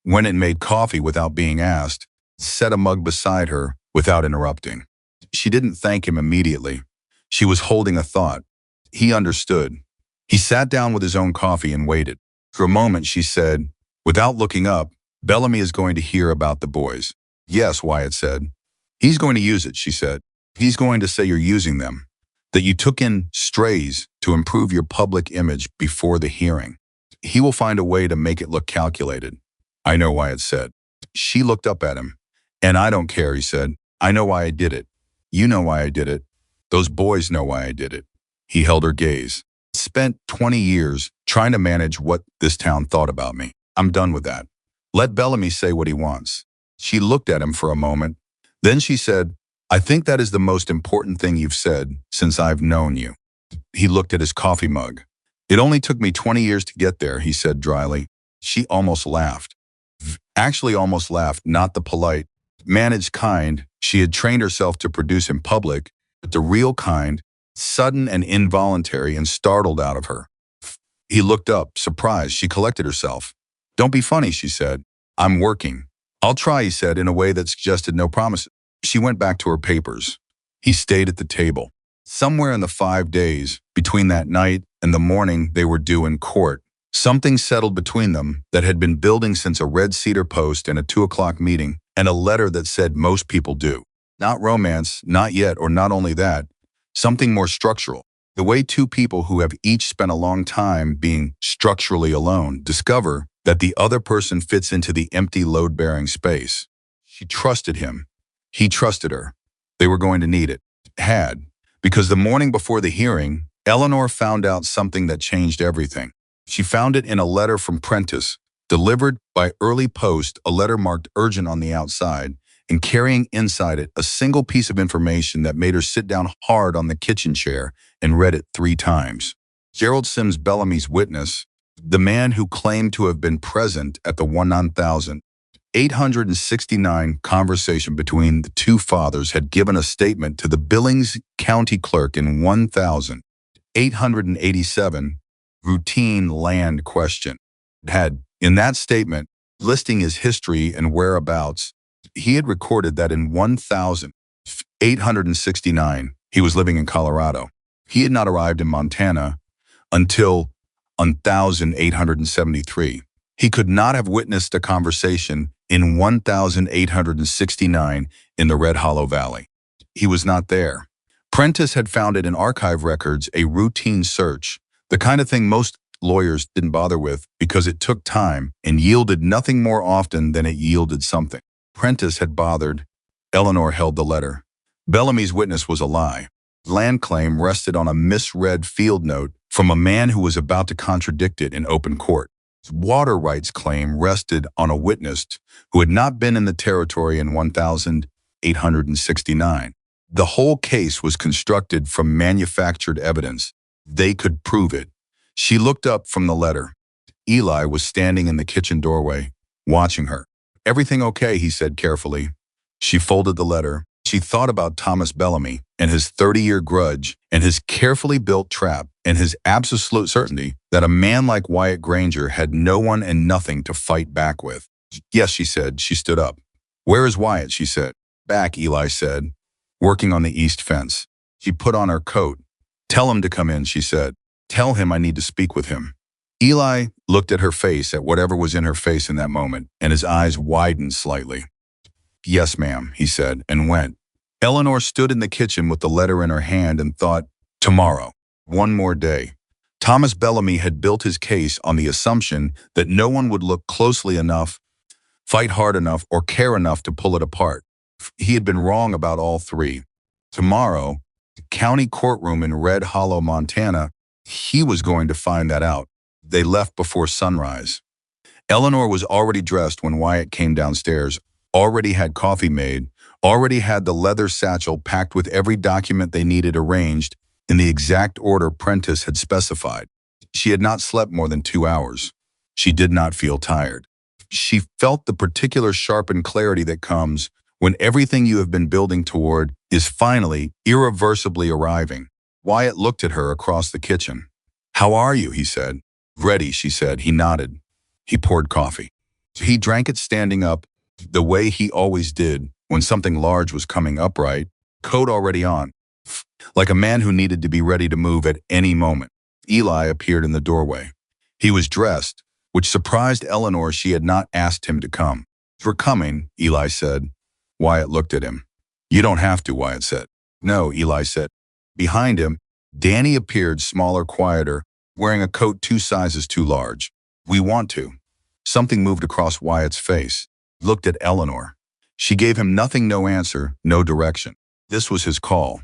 Speaker 1: went and made coffee without being asked, set a mug beside her without interrupting. She didn't thank him immediately. She was holding a thought. He understood. He sat down with his own coffee and waited. For a moment, she said, without looking up, Bellamy is going to hear about the boys. Yes, Wyatt said. He's going to use it, she said. He's going to say you're using them, that you took in strays to improve your public image before the hearing. He will find a way to make it look calculated. I know, Wyatt said. She looked up at him. And I don't care, he said. I know why I did it. You know why I did it. Those boys know why I did it. He held her gaze. Spent 20 years trying to manage what this town thought about me. I'm done with that. Let Bellamy say what he wants. She looked at him for a moment. Then she said, I think that is the most important thing you've said since I've known you. He looked at his coffee mug. It only took me 20 years to get there, he said dryly. She almost laughed. Actually almost laughed, not the polite, managed kind she had trained herself to produce in public, but the real kind, sudden and involuntary and startled out of her. He looked up, surprised. She collected herself. Don't be funny, she said. I'm working. I'll try, he said in a way that suggested no promises. She went back to her papers. He stayed at the table. Somewhere in the 5 days, between that night and the morning they were due in court, something settled between them that had been building since a red cedar post and a 2 o'clock meeting and a letter that said most people do. Not romance, not yet, or not only that, something more structural. The way two people who have each spent a long time being structurally alone discover that the other person fits into the empty load-bearing space. She trusted him. He trusted her. They were going to need it. Had. Because the morning before the hearing, Eleanor found out something that changed everything. She found it in a letter from Prentice, delivered by early post, a letter marked urgent on the outside, and carrying inside it a single piece of information that made her sit down hard on the kitchen chair and read it 3 times. Gerald Sims Bellamy's witness, the man who claimed to have been present at the 1,869 conversation between the two fathers, had given a statement to the Billings County Clerk in 1,887 routine land question. Had, in that statement, listing his history and whereabouts, he had recorded that in 1,869, he was living in Colorado. He had not arrived in Montana until 1,873. He could not have witnessed a conversation in 1,869 in the Red Hollow Valley. He was not there. Prentice had found it in archive records, a routine search, the kind of thing most lawyers didn't bother with because it took time and yielded nothing more often than it yielded something. Prentice had bothered. Eleanor held the letter. Bellamy's witness was a lie. Land claim rested on a misread field note from a man who was about to contradict it in open court. Water rights claim rested on a witness who had not been in the territory in 1,869. The whole case was constructed from manufactured evidence. They could prove it. She looked up from the letter. Eli was standing in the kitchen doorway, watching her. Everything okay, he said carefully. She folded the letter. She thought about Thomas Bellamy and his 30-year grudge and his carefully built trap and his absolute certainty that a man like Wyatt Granger had no one and nothing to fight back with. Yes, she said. She stood up. Where is Wyatt, she said. Back, Eli said, working on the east fence. She put on her coat. Tell him to come in, she said. Tell him I need to speak with him. Eli looked at her face, at whatever was in her face in that moment, and his eyes widened slightly. "Yes, ma'am," he said, and went. Eleanor stood in the kitchen with the letter in her hand and thought, tomorrow, one more day. Thomas Bellamy had built his case on the assumption that no one would look closely enough, fight hard enough, or care enough to pull it apart. He had been wrong about all three. Tomorrow, the county courtroom in Red Hollow, Montana, he was going to find that out. They left before sunrise. Eleanor was already dressed when Wyatt came downstairs, already had coffee made, already had the leather satchel packed with every document they needed arranged in the exact order Prentice had specified. She had not slept more than 2 hours. She did not feel tired. She felt the particular sharpened clarity that comes when everything you have been building toward is finally, irreversibly arriving. Wyatt looked at her across the kitchen. "How are you?" he said. "Ready," she said. He nodded. He poured coffee. He drank it standing up, the way he always did when something large was coming upright, coat already on, like a man who needed to be ready to move at any moment. Eli appeared in the doorway. He was dressed, which surprised Eleanor. She had not asked him to come. "We're coming," Eli said. Wyatt looked at him. "You don't have to," Wyatt said. "No," Eli said. Behind him, Danny appeared, smaller, quieter, wearing a coat 2 sizes too large. "We want to." Something moved across Wyatt's face. He looked at Eleanor. She gave him nothing, no answer, no direction. This was his call.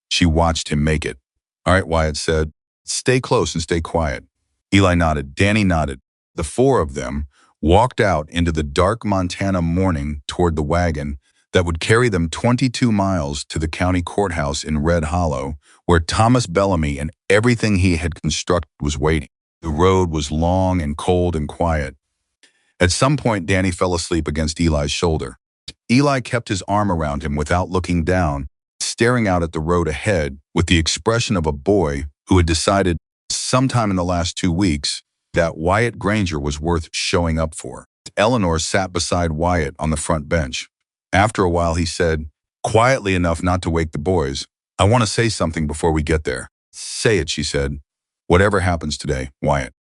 Speaker 1: She watched him make it. "All right," Wyatt said. "Stay close and stay quiet." Eli nodded. Danny nodded. The 4 of them walked out into the dark Montana morning toward the wagon that would carry them 22 miles to the county courthouse in Red Hollow, where Thomas Bellamy and everything he had constructed was waiting. The road was long and cold and quiet. At some point, Danny fell asleep against Eli's shoulder. Eli kept his arm around him without looking down, staring out at the road ahead with the expression of a boy who had decided sometime in the last 2 weeks that Wyatt Granger was worth showing up for. Eleanor sat beside Wyatt on the front bench. After a while, he said, quietly enough not to wake the boys, "I want to say something before we get there." "Say it," she said. "Whatever happens today, Wyatt."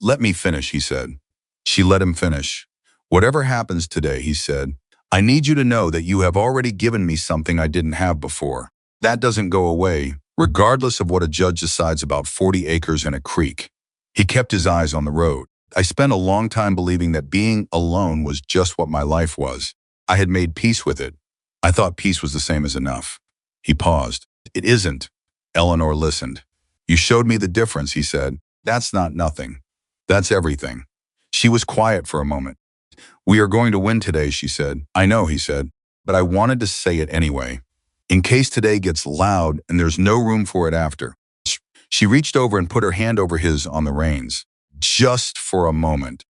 Speaker 1: "Let me finish," he said. She let him finish. "Whatever happens today," he said, "I need you to know that you have already given me something I didn't have before. That doesn't go away, regardless of what a judge decides about 40 acres and a creek." He kept his eyes on the road. "I spent a long time believing that being alone was just what my life was. I had made peace with it. I thought peace was the same as enough." He paused. "It isn't." Eleanor listened. "You showed me the difference," he said. "That's not nothing. That's everything." She was quiet for a moment. "We are going to win today," she said. "I know," he said, "but I wanted to say it anyway. In case today gets loud and there's no room for it after." She reached over and put her hand over his on the reins. Just for a moment.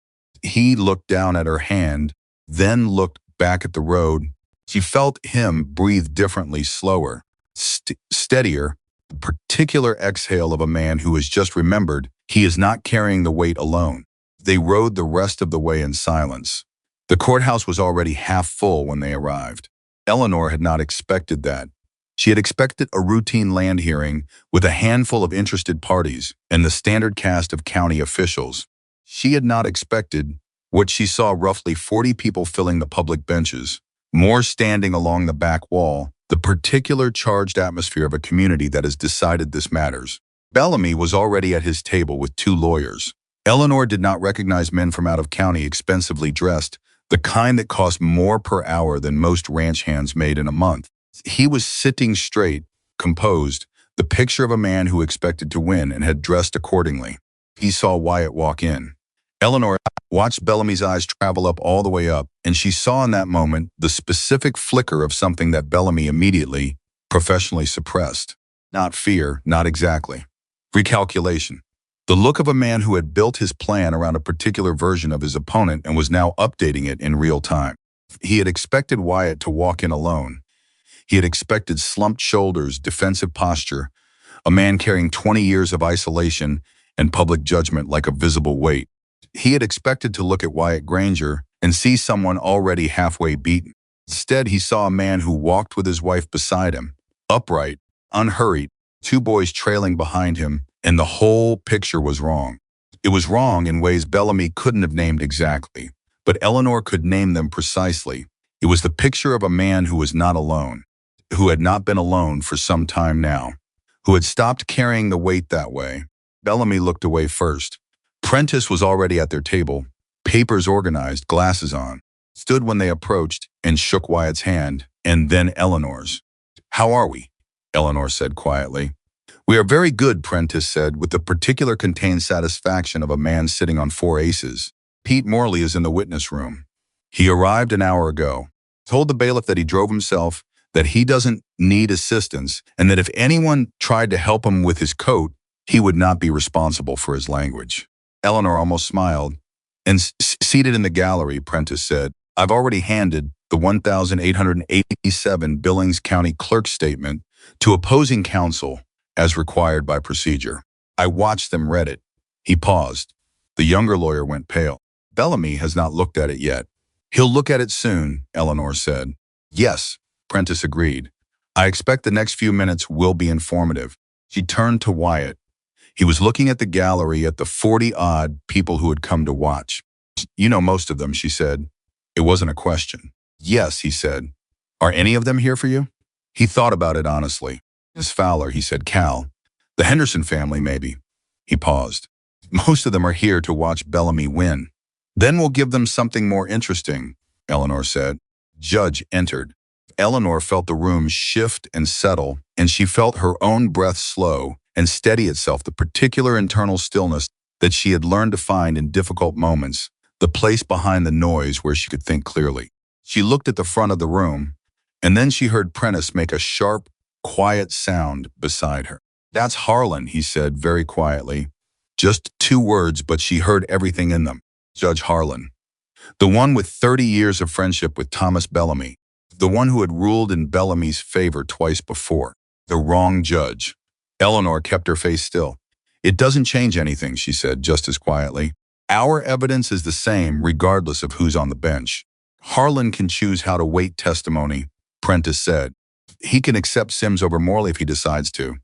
Speaker 1: He looked down at her hand, then looked back at the road. She felt him breathe differently, slower, steadier, the particular exhale of a man who has just remembered he is not carrying the weight alone. They rode the rest of the way in silence. The courthouse was already half full when they arrived. Eleanor had not expected that. She had expected a routine land hearing with a handful of interested parties and the standard cast of county officials. She had not expected what she saw: roughly 40 people filling the public benches, more standing along the back wall, the particular charged atmosphere of a community that has decided this matters. Bellamy was already at his table with 2 lawyers. Eleanor did not recognize men from out of county, expensively dressed, the kind that cost more per hour than most ranch hands made in a month. He was sitting straight, composed, the picture of a man who expected to win and had dressed accordingly. He saw Wyatt walk in. Eleanor watched Bellamy's eyes travel up all the way up, and she saw in that moment the specific flicker of something that Bellamy immediately, professionally suppressed. Not fear, not exactly. Recalculation. The look of a man who had built his plan around a particular version of his opponent and was now updating it in real time. He had expected Wyatt to walk in alone. He had expected slumped shoulders, defensive posture, a man carrying 20 years of isolation and public judgment like a visible weight. He had expected to look at Wyatt Granger and see someone already halfway beaten. Instead, he saw a man who walked with his wife beside him, upright, unhurried, 2 boys trailing behind him, and the whole picture was wrong. It was wrong in ways Bellamy couldn't have named exactly, but Eleanor could name them precisely. It was the picture of a man who was not alone, who had not been alone for some time now, who had stopped carrying the weight that way. Bellamy looked away first. Prentice was already at their table, papers organized, glasses on, stood when they approached and shook Wyatt's hand, and then Eleanor's. "How are we?" Eleanor said quietly. "We are very good," Prentice said, with the particular contained satisfaction of a man sitting on 4 aces. "Pete Morley is in the witness room. He arrived an hour ago. Told the bailiff that he drove himself, that he doesn't need assistance, and that if anyone tried to help him with his coat, he would not be responsible for his language." Eleanor almost smiled. "And seated in the gallery," Prentice said, "I've already handed the 1,887 Billings County Clerk's statement to opposing counsel as required by procedure. I watched them read it." He paused. The younger lawyer went pale. "Bellamy has not looked at it yet." "He'll look at it soon," Eleanor said. "Yes," Prentice agreed. "I expect the next few minutes will be informative." She turned to Wyatt. He was looking at the gallery at the 40-odd people who had come to watch. "You know most of them," she said. It wasn't a question. "Yes," he said. "Are any of them here for you?" He thought about it honestly. "Miss Fowler," he said. "Cal. The Henderson family, maybe." He paused. "Most of them are here to watch Bellamy win." "Then we'll give them something more interesting," Eleanor said. Judge entered. Eleanor felt the room shift and settle, and she felt her own breath slow and steady itself, the particular internal stillness that she had learned to find in difficult moments, the place behind the noise where she could think clearly. She looked at the front of the room, and then she heard Prentice make a sharp, quiet sound beside her. "That's Harlan," he said very quietly. Just 2 words, but she heard everything in them. Judge Harlan. The one with 30 years of friendship with Thomas Bellamy. The one who had ruled in Bellamy's favor twice before. The wrong judge. Eleanor kept her face still. "It doesn't change anything," she said just as quietly. "Our evidence is the same regardless of who's on the bench. Harlan can choose how to weight testimony," Prentice said. "He can accept Sims over Morley if he decides to.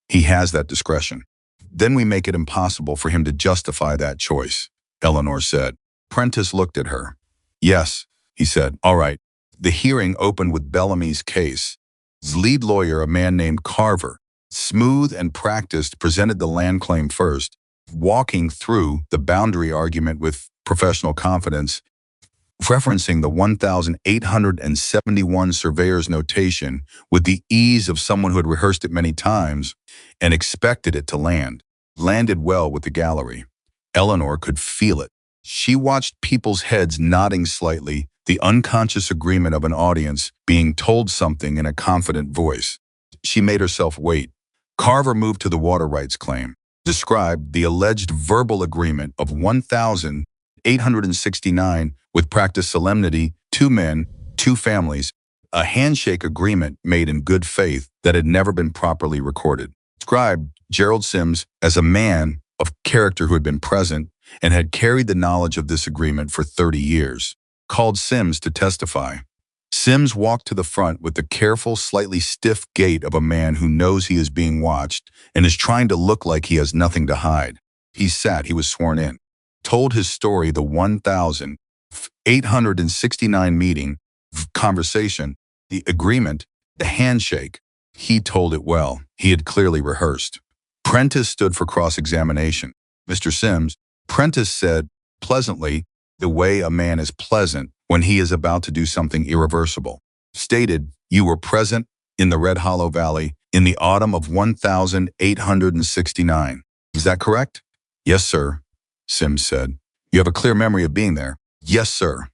Speaker 1: He has that discretion. Then we make it impossible for him to justify that choice," Eleanor said. Prentice looked at her. "Yes," he said. "All right." The hearing opened with Bellamy's case. His lead lawyer, a man named Carver, smooth and practiced, presented the land claim first, walking through the boundary argument with professional confidence, referencing the 1,871 surveyor's notation with the ease of someone who had rehearsed it many times and expected it to land. Landed well with the gallery. Eleanor could feel it. She watched people's heads nodding slightly, the unconscious agreement of an audience being told something in a confident voice. She made herself wait. Carver moved to the water rights claim, described the alleged verbal agreement of 1,869 with practiced solemnity, 2 men, 2 families, a handshake agreement made in good faith that had never been properly recorded. Described Gerald Sims as a man of character who had been present and had carried the knowledge of this agreement for 30 years. Called Sims to testify. Sims walked to the front with the careful, slightly stiff gait of a man who knows he is being watched and is trying to look like he has nothing to hide. He sat, he was sworn in. Told his story, the 1,869 meeting, conversation, the agreement, the handshake. He told it well. He had clearly rehearsed. Prentice stood for cross-examination. "Mr. Sims," Prentice said pleasantly, the way a man is pleasant when he is about to do something irreversible, stated, "You were present in the Red Hollow Valley in the autumn of 1,869. Is that correct?" "Yes, sir," Sims said. "You have a clear memory of being there?" "Yes, sir."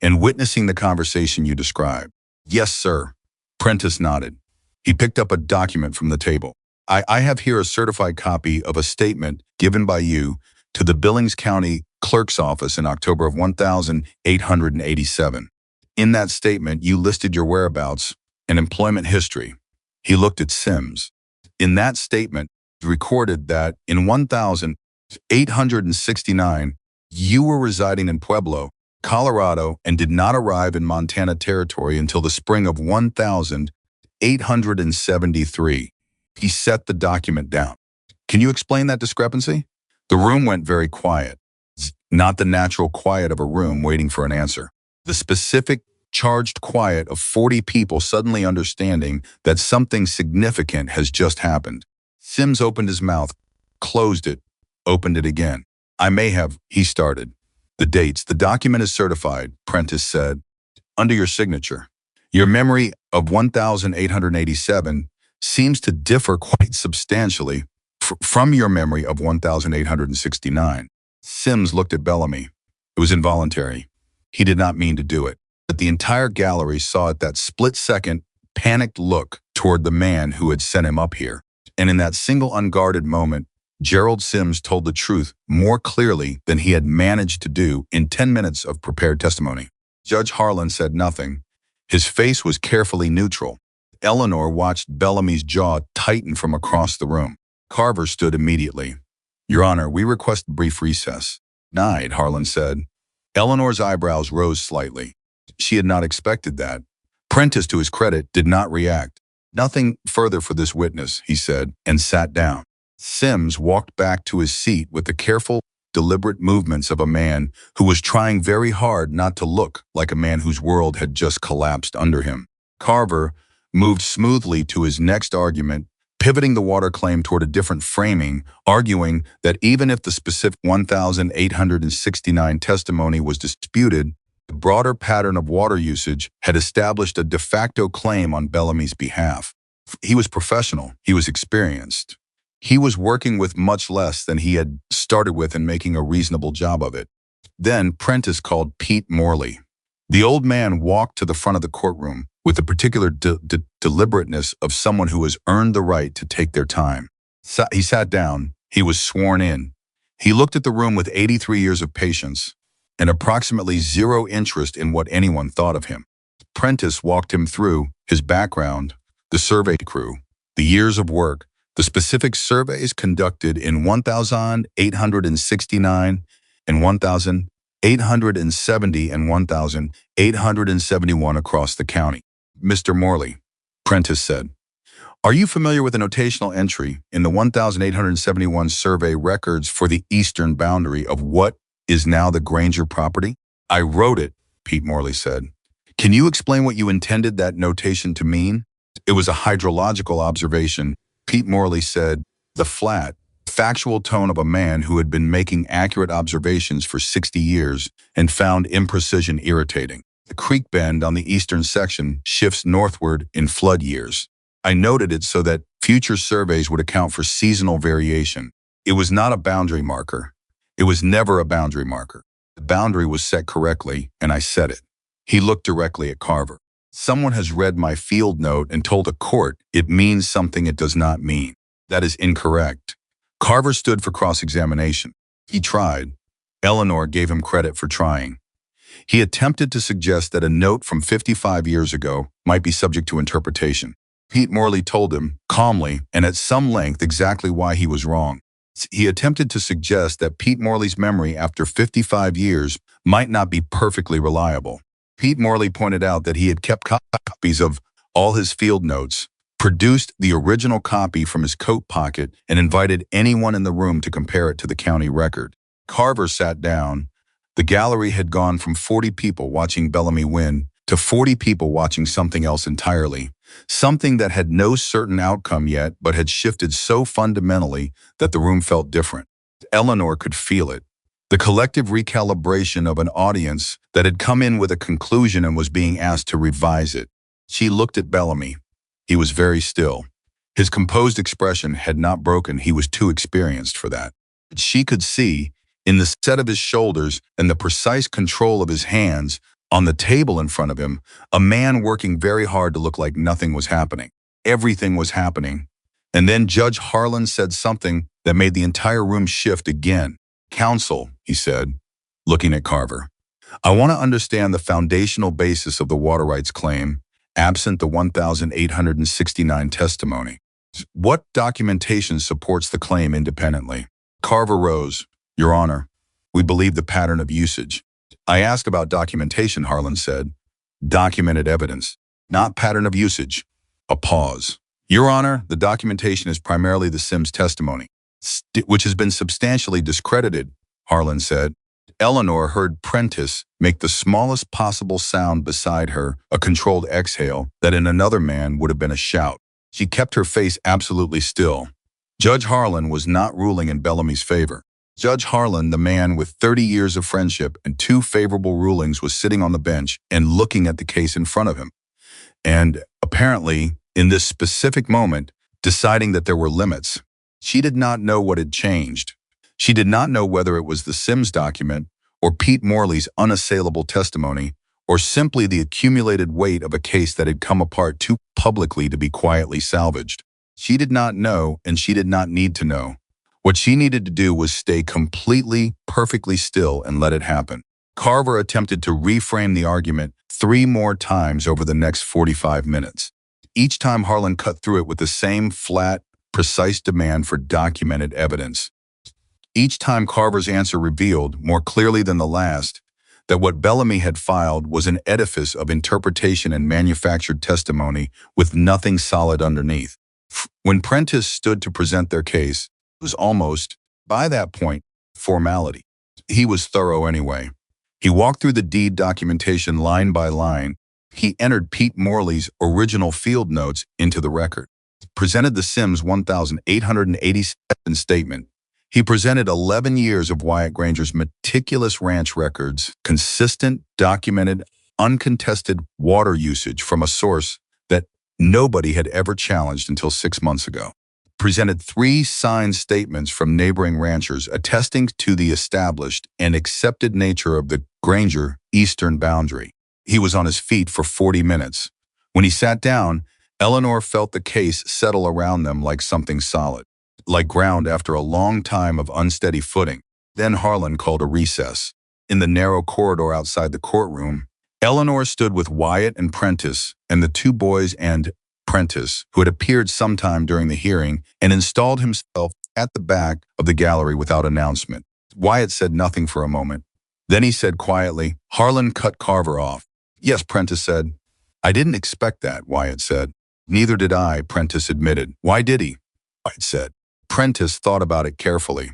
Speaker 1: "And witnessing the conversation you described?" "Yes, sir." Prentice nodded. He picked up a document from the table. I have here a certified copy of a statement given by you to the Billings County Clerk's Office in October of 1,887. In that statement, you listed your whereabouts and employment history." He looked at Sims. "In that statement, you recorded that in 1,869, you were residing in Pueblo, Colorado, and did not arrive in Montana Territory until the spring of 1,873. He set the document down. "Can you explain that discrepancy?" The room went very quiet, not the natural quiet of a room waiting for an answer. The specific, charged quiet of 40 people suddenly understanding that something significant has just happened. Sims opened his mouth, closed it, opened it again. I may have, he started. The dates, the document is certified, Prentice said, under your signature. Your memory of 1887 seems to differ quite substantially from your memory of 1869. Sims looked at Bellamy. It was involuntary. He did not mean to do it. But the entire gallery saw at that split-second, panicked look toward the man who had sent him up here. And in that single unguarded moment, Gerald Sims told the truth more clearly than he had managed to do in 10 minutes of prepared testimony. Judge Harlan said nothing. His face was carefully neutral. Eleanor watched Bellamy's jaw tighten from across the room. Carver stood immediately. Your Honor, we request a brief recess. Denied, Harlan said. Eleanor's eyebrows rose slightly. She had not expected that. Prentice, to his credit, did not react. Nothing further for this witness, he said, and sat down. Sims walked back to his seat with the careful, deliberate movements of a man who was trying very hard not to look like a man whose world had just collapsed under him. Carver moved smoothly to his next argument, pivoting the water claim toward a different framing, arguing that even if the specific 1869 testimony was disputed, the broader pattern of water usage had established a de facto claim on Bellamy's behalf. He was professional. He was experienced. He was working with much less than he had started with and making a reasonable job of it. Then Prentice called Pete Morley. The old man walked to the front of the courtroom with the particular deliberateness of someone who has earned the right to take their time. He sat down. He was sworn in. He looked at the room with 83 years of patience and approximately zero interest in what anyone thought of him. Prentice walked him through his background, the survey crew, the years of work, the specific surveys conducted in 1869 and 1870 and 1871 across the county. Mr. Morley, Prentice said, are you familiar with the notational entry in the 1871 survey records for the eastern boundary of what is now the Granger property? I wrote it, Pete Morley said. Can you explain what you intended that notation to mean? It was a hydrological observation. Pete Morley said, the flat, factual tone of a man who had been making accurate observations for 60 years and found imprecision irritating. The creek bend on the eastern section shifts northward in flood years. I noted it so that future surveys would account for seasonal variation. It was not a boundary marker. It was never a boundary marker. The boundary was set correctly, and I set it. He looked directly at Carver. Someone has read my field note and told a court it means something it does not mean. That is incorrect. Carver stood for cross-examination. He tried. Eleanor gave him credit for trying. He attempted to suggest that a note from 55 years ago might be subject to interpretation. Pete Morley told him, calmly and at some length, exactly why he was wrong. He attempted to suggest that Pete Morley's memory after 55 years might not be perfectly reliable. Pete Morley pointed out that he had kept copies of all his field notes, produced the original copy from his coat pocket, and invited anyone in the room to compare it to the county record. Carver sat down. The gallery had gone from 40 people watching Bellamy win to 40 people watching something else entirely, something that had no certain outcome yet but had shifted so fundamentally that the room felt different. Eleanor could feel it. The collective recalibration of an audience that had come in with a conclusion and was being asked to revise it. She looked at Bellamy. He was very still. His composed expression had not broken. He was too experienced for that. But she could see, in the set of his shoulders and the precise control of his hands on the table in front of him, a man working very hard to look like nothing was happening. Everything was happening. And then Judge Harlan said something that made the entire room shift again. Counsel, he said, looking at Carver, I want to understand the foundational basis of the water rights claim, absent the 1869 testimony. What documentation supports the claim independently? Carver rose. Your Honor, we believe the pattern of usage. I asked about documentation, Harlan said. Documented evidence, not pattern of usage. A pause. Your Honor, the documentation is primarily the Sims testimony. which has been substantially discredited, Harlan said. Eleanor heard Prentice make the smallest possible sound beside her, a controlled exhale that in another man would have been a shout. She kept her face absolutely still. Judge Harlan was not ruling in Bellamy's favor. Judge Harlan, the man with 30 years of friendship and 2 favorable rulings, was sitting on the bench and looking at the case in front of him. And apparently, in this specific moment, deciding that there were limits. She did not know what had changed. She did not know whether it was the Sims document or Pete Morley's unassailable testimony or simply the accumulated weight of a case that had come apart too publicly to be quietly salvaged. She did not know, and she did not need to know. What she needed to do was stay completely, perfectly still and let it happen. Carver attempted to reframe the argument 3 more times over the next 45 minutes. Each time Harlan cut through it with the same flat, precise demand for documented evidence. Each time Carver's answer revealed, more clearly than the last, that what Bellamy had filed was an edifice of interpretation and manufactured testimony with nothing solid underneath. When Prentice stood to present their case, it was almost, by that point, formality. He was thorough anyway. He walked through the deed documentation line by line. He entered Pete Morley's original field notes into the record, presented the Sims 1,887 statement. He presented 11 years of Wyatt Granger's meticulous ranch records, consistent, documented, uncontested water usage from a source that nobody had ever challenged until 6 months ago. Presented 3 signed statements from neighboring ranchers attesting to the established and accepted nature of the Granger eastern boundary. He was on his feet for 40 minutes. When he sat down, Eleanor felt the case settle around them like something solid, like ground after a long time of unsteady footing. Then Harlan called a recess. In the narrow corridor outside the courtroom, Eleanor stood with Wyatt and Prentice and the 2 boys and Prentice, who had appeared sometime during the hearing, and installed himself at the back of the gallery without announcement. Wyatt said nothing for a moment. Then he said quietly, Harlan cut Carver off. Yes, Prentice said. I didn't expect that, Wyatt said. Neither did I, Prentice admitted. Why did he? Wyatt said. Prentice thought about it carefully.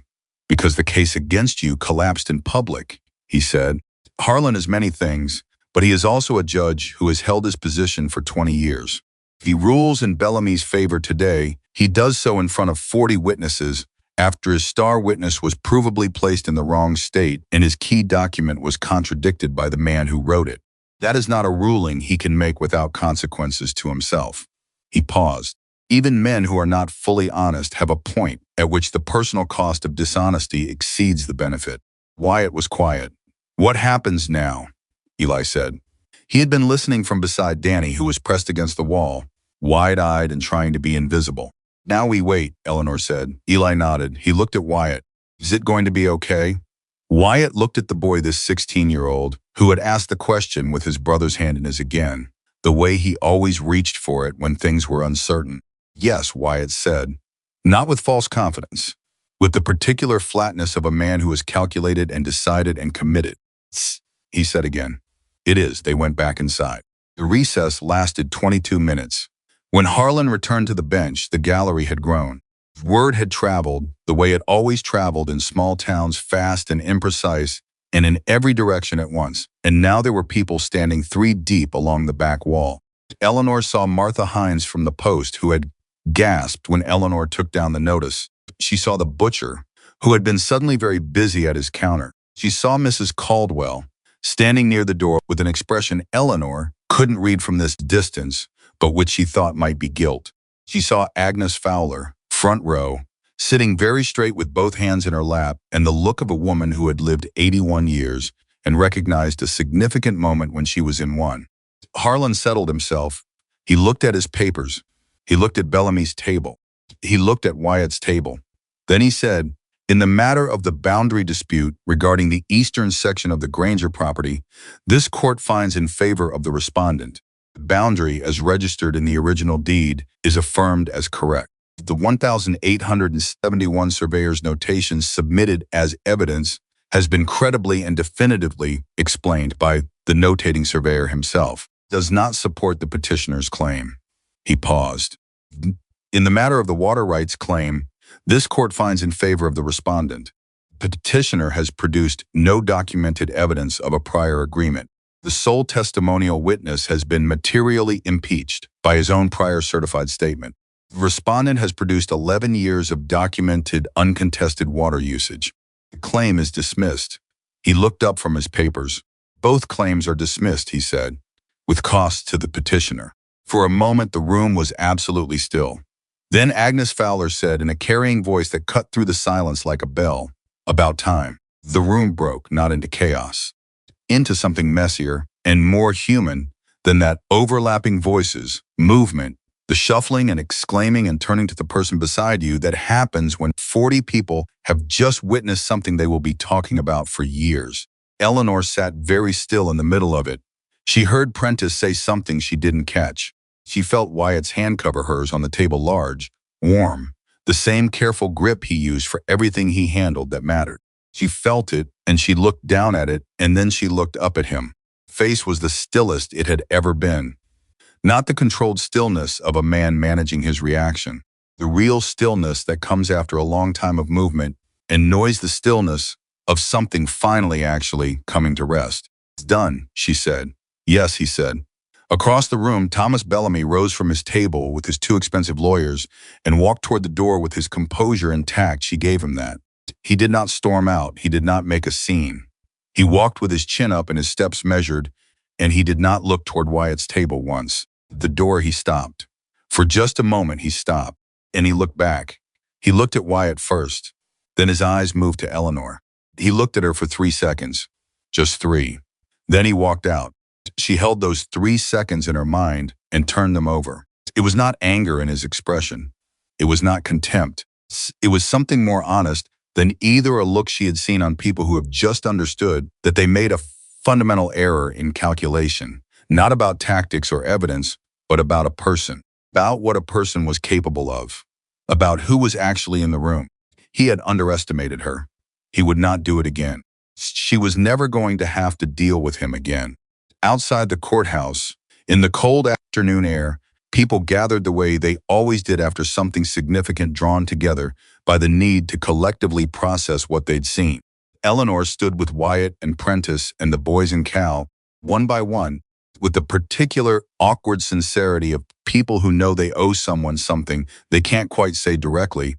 Speaker 1: Because the case against you collapsed in public, he said. Harlan is many things, but he is also a judge who has held his position for 20 years. If he rules in Bellamy's favor today, he does so in front of 40 witnesses after his star witness was provably placed in the wrong state and his key document was contradicted by the man who wrote it. That is not a ruling he can make without consequences to himself. He paused. Even men who are not fully honest have a point at which the personal cost of dishonesty exceeds the benefit. Wyatt was quiet. What happens now? Eli said. He had been listening from beside Danny, who was pressed against the wall, wide-eyed and trying to be invisible. Now we wait, Eleanor said. Eli nodded. He looked at Wyatt. Is it going to be okay? Wyatt looked at the boy, this 16-year-old, who had asked the question with his brother's hand in his again, the way he always reached for it when things were uncertain. Yes, Wyatt said. Not with false confidence. With the particular flatness of a man who is calculated and decided and committed. Tss, he said again. It is. They went back inside. The recess lasted 22 minutes. When Harlan returned to the bench, the gallery had grown. Word had traveled the way it always traveled in small towns, fast and imprecise, and in every direction at once. And now there were people standing 3 deep along the back wall. Eleanor saw Martha Hines from the post, who had gasped when Eleanor took down the notice. She saw the butcher, who had been suddenly very busy at his counter. She saw Mrs. Caldwell, standing near the door with an expression Eleanor couldn't read from this distance, but which she thought might be guilt. She saw Agnes Fowler, front row, sitting very straight with both hands in her lap and the look of a woman who had lived 81 years and recognized a significant moment when she was in one. Harlan settled himself. He looked at his papers. He looked at Bellamy's table. He looked at Wyatt's table. Then he said, in the matter of the boundary dispute regarding the eastern section of the Granger property, this court finds in favor of the respondent. The boundary, as registered in the original deed, is affirmed as correct. The 1,871 surveyor's notation submitted as evidence has been credibly and definitively explained by the notating surveyor himself, does not support the petitioner's claim. He paused. In the matter of the water rights claim, This court finds in favor of the respondent. The petitioner has produced no documented evidence of a prior agreement. The sole testimonial witness has been materially impeached by his own prior certified statement. The respondent has produced 11 years of documented, uncontested water usage. The claim is dismissed. He looked up from his papers. Both claims are dismissed, he said, with costs to the petitioner. For a moment, the room was absolutely still. Then Agnes Fowler said in a carrying voice that cut through the silence like a bell, "About time." The room broke, not into chaos, into something messier and more human than that. Overlapping voices, movement, the shuffling and exclaiming and turning to the person beside you that happens when 40 people have just witnessed something they will be talking about for years. Eleanor sat very still in the middle of it. She heard Prentice say something she didn't catch. She felt Wyatt's hand cover hers on the table, large, warm, the same careful grip he used for everything he handled that mattered. She felt it, and she looked down at it, and then she looked up at him. Face was the stillest it had ever been. Not the controlled stillness of a man managing his reaction. The real stillness that comes after a long time of movement and noise, the stillness of something finally actually coming to rest. "It's done," she said. "Yes," he said. Across the room, Thomas Bellamy rose from his table with his 2 expensive lawyers and walked toward the door with his composure intact. She gave him that. He did not storm out. He did not make a scene. He walked with his chin up and his steps measured, and he did not look toward Wyatt's table once. At the door, he stopped. For just a moment, he stopped, and he looked back. He looked at Wyatt first. Then his eyes moved to Eleanor. He looked at her for 3 seconds. Just 3. Then he walked out. She held those 3 seconds in her mind and turned them over. It was not anger in his expression. It was not contempt. It was something more honest than either a look she had seen on people who have just understood that they made a fundamental error in calculation, not about tactics or evidence, but about a person, about what a person was capable of, about who was actually in the room. He had underestimated her. He would not do it again. She was never going to have to deal with him again. Outside the courthouse, in the cold afternoon air, people gathered the way they always did after something significant, drawn together by the need to collectively process what they'd seen. Eleanor stood with Wyatt and Prentice and the boys and Cal, one by one, with the particular awkward sincerity of people who know they owe someone something they can't quite say directly.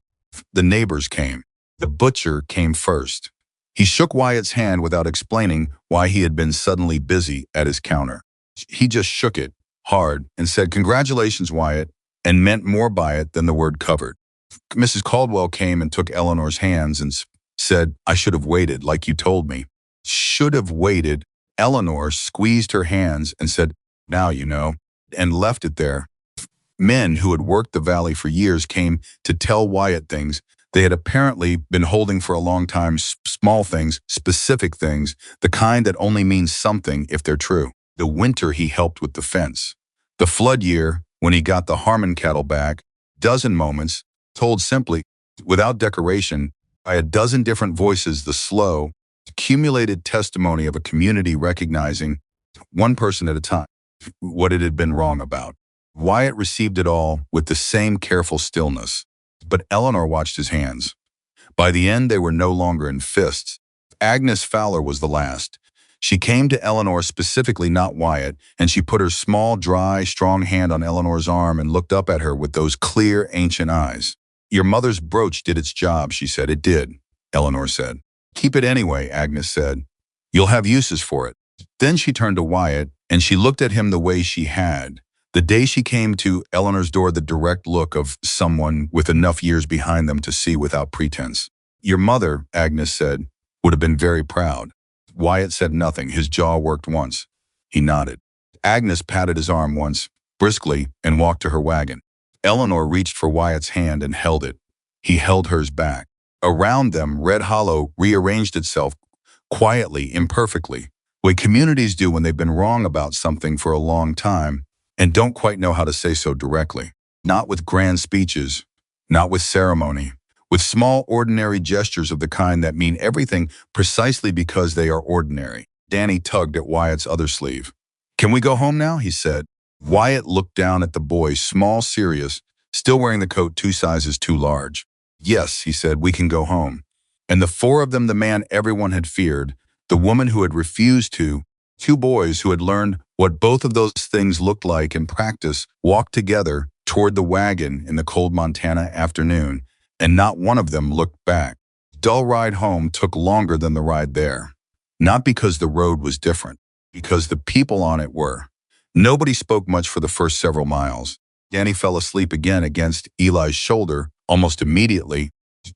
Speaker 1: The neighbors came. The butcher came first. He shook Wyatt's hand without explaining why he had been suddenly busy at his counter. He just shook it, hard, and said, "Congratulations, Wyatt," and meant more by it than the word covered. Mrs. Caldwell came and took Eleanor's hands and said, "I should have waited, like you told me." Should have waited. Eleanor squeezed her hands and said, "Now you know," and left it there. Men who had worked the valley for years came to tell Wyatt things they had apparently been holding for a long time, small things, specific things, the kind that only means something if they're true. The winter he helped with the fence. The flood year, when he got the Harmon cattle back. Dozen moments, told simply, without decoration, by a dozen different voices, the slow, accumulated testimony of a community recognizing, one person at a time, what it had been wrong about. Wyatt received it all with the same careful stillness. But Eleanor watched his hands. By the end, they were no longer in fists. Agnes Fowler was the last. She came to Eleanor specifically, not Wyatt, and she put her small, dry, strong hand on Eleanor's arm and looked up at her with those clear, ancient eyes. "Your mother's brooch did its job," she said. "It did," Eleanor said. "Keep it anyway," Agnes said. "You'll have uses for it." Then she turned to Wyatt, and she looked at him the way she had. The day she came to Eleanor's door, the direct look of someone with enough years behind them to see without pretense. "Your mother," Agnes said, "would have been very proud." Wyatt said nothing. His jaw worked once. He nodded. Agnes patted his arm once, briskly, and walked to her wagon. Eleanor reached for Wyatt's hand and held it. He held hers back. Around them, Red Hollow rearranged itself quietly, imperfectly, the way communities do when they've been wrong about something for a long time and don't quite know how to say so directly. Not with grand speeches, not with ceremony, with small, ordinary gestures of the kind that mean everything precisely because they are ordinary. Danny tugged at Wyatt's other sleeve. "Can we go home now?" he said. Wyatt looked down at the boy, small, serious, still wearing the coat 2 sizes too large. Yes, he said, we can go home. And the four of them, the man everyone had feared, the woman who had refused to, two boys who had learned what both of those things looked like in practice, walked together toward the wagon in the cold Montana afternoon, and not one of them looked back. Dull ride home took longer than the ride there. Not because the road was different, because the people on it were. Nobody spoke much for the first several miles. Danny fell asleep again against Eli's shoulder almost immediately,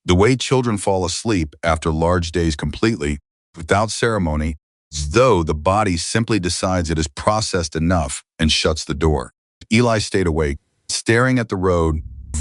Speaker 1: the way children fall asleep after large days completely, without ceremony, as though the body simply decides it has processed enough and shuts the door. Eli stayed awake, staring at the road,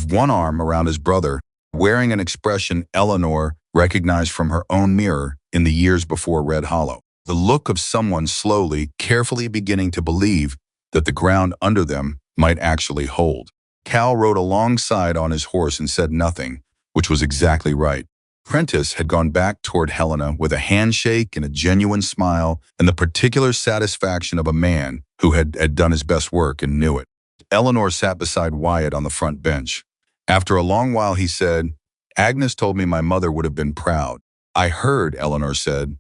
Speaker 1: one arm around his brother, wearing an expression Eleanor recognized from her own mirror in the years before Red Hollow. The look of someone slowly, carefully beginning to believe that the ground under them might actually hold. Cal rode alongside on his horse and said nothing, which was exactly right. Prentice had gone back toward Helena with a handshake and a genuine smile and the particular satisfaction of a man who had done his best work and knew it. Eleanor sat beside Wyatt on the front bench. After a long while, he said, Agnes told me my mother would have been proud. I heard, Eleanor said.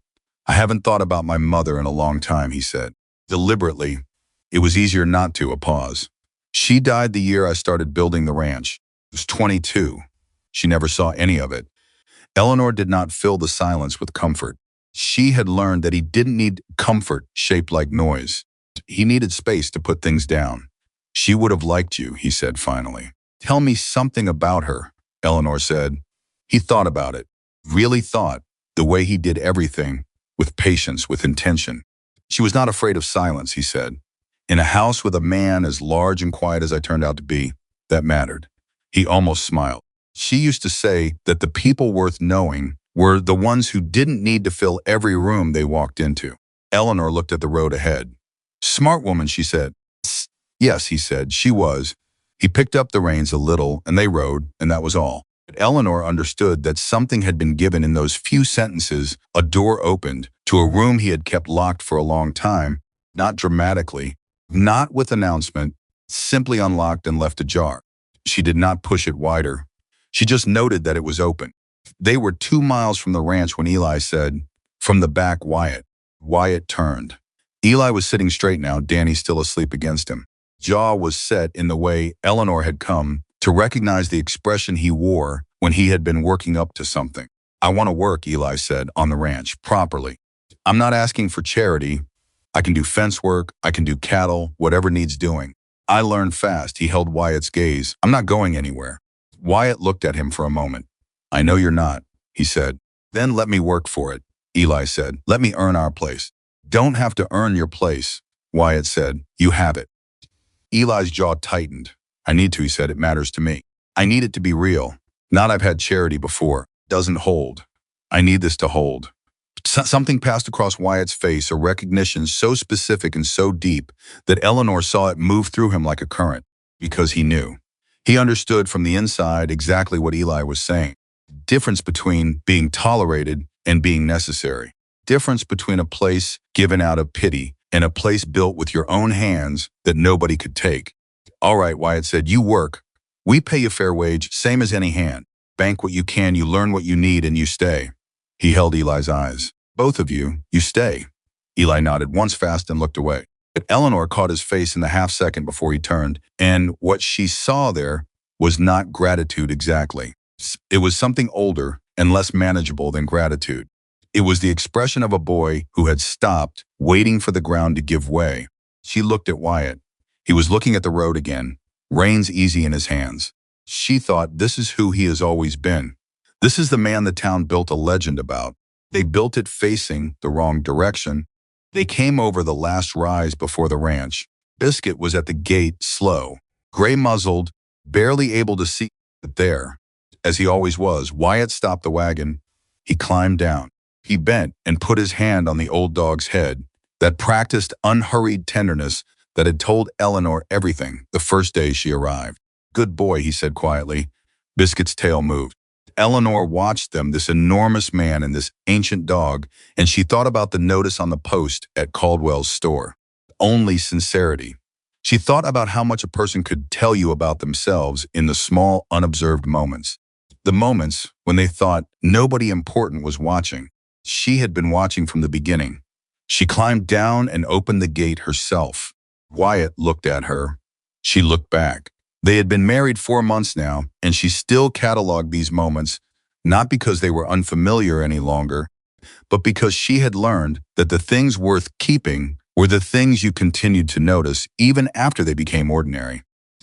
Speaker 1: I haven't thought about my mother in a long time, he said. Deliberately, it was easier not to, a pause. She died the year I started building the ranch. I was 22. She never saw any of it. Eleanor did not fill the silence with comfort. She had learned that he didn't need comfort shaped like noise. He needed space to put things down. She would have liked you, he said finally. Tell me something about her, Eleanor said. He thought about it, really thought, the way he did everything, with patience, with intention. She was not afraid of silence, he said. In a house with a man as large and quiet as I turned out to be, that mattered. He almost smiled. She used to say that the people worth knowing were the ones who didn't need to fill every room they walked into. Eleanor looked at the road ahead. Smart woman, she said. Yes, he said, she was. He picked up the reins a little and they rode, and that was all. But Eleanor understood that something had been given in those few sentences. A door opened to a room he had kept locked for a long time, not dramatically, not with announcement, simply unlocked and left ajar. She did not push it wider. She just noted that it was open. They were 2 miles from the ranch when Eli said, "From the back, Wyatt." Wyatt turned. Eli was sitting straight now, Danny still asleep against him. Jaw was set in the way Eleanor had come to recognize the expression he wore when he had been working up to something. I want to work, Eli said, on the ranch, properly. I'm not asking for charity. I can do fence work, I can do cattle, whatever needs doing. I learned fast. He held Wyatt's gaze. I'm not going anywhere. Wyatt looked at him for a moment. I know you're not, he said. Then let me work for it, Eli said. Let me earn our place. Don't have to earn your place, Wyatt said. You have it. Eli's jaw tightened. I need to, he said. It matters to me. I need it to be real. Not I've had charity before. Doesn't hold. I need this to hold. Something passed across Wyatt's face, a recognition so specific and so deep that Eleanor saw it move through him like a current, because he knew. He understood from the inside exactly what Eli was saying. Difference between being tolerated and being necessary. Difference between a place given out of pity and a place built with your own hands that nobody could take. All right, Wyatt said, you work. We pay you fair wage, same as any hand. Bank what you can, you learn what you need, and you stay. He held Eli's eyes. Both of you, you stay. Eli nodded once fast and looked away. But Eleanor caught his face in the half second before he turned, and what she saw there was not gratitude exactly. It was something older and less manageable than gratitude. It was the expression of a boy who had stopped, waiting for the ground to give way. She looked at Wyatt. He was looking at the road again, reins easy in his hands. She thought, this is who he has always been. This is the man the town built a legend about. They built it facing the wrong direction. They came over the last rise before the ranch. Biscuit was at the gate, slow, gray-muzzled, barely able to see it there. As he always was, Wyatt stopped the wagon. He climbed down. He bent and put his hand on the old dog's head, that practiced, unhurried tenderness that had told Eleanor everything the first day she arrived. Good boy, he said quietly. Biscuit's tail moved. Eleanor watched them, this enormous man and this ancient dog, and she thought about the notice on the post at Caldwell's store. Only sincerity. She thought about how much a person could tell you about themselves in the small, unobserved moments. The moments when they thought nobody important was watching. She had been watching from the beginning. She climbed down and opened the gate herself. Wyatt looked at her. She looked back. They had been married 4 months now, and she still cataloged these moments, not because they were unfamiliar any longer, but because she had learned that the things worth keeping were the things you continued to notice even after they became ordinary.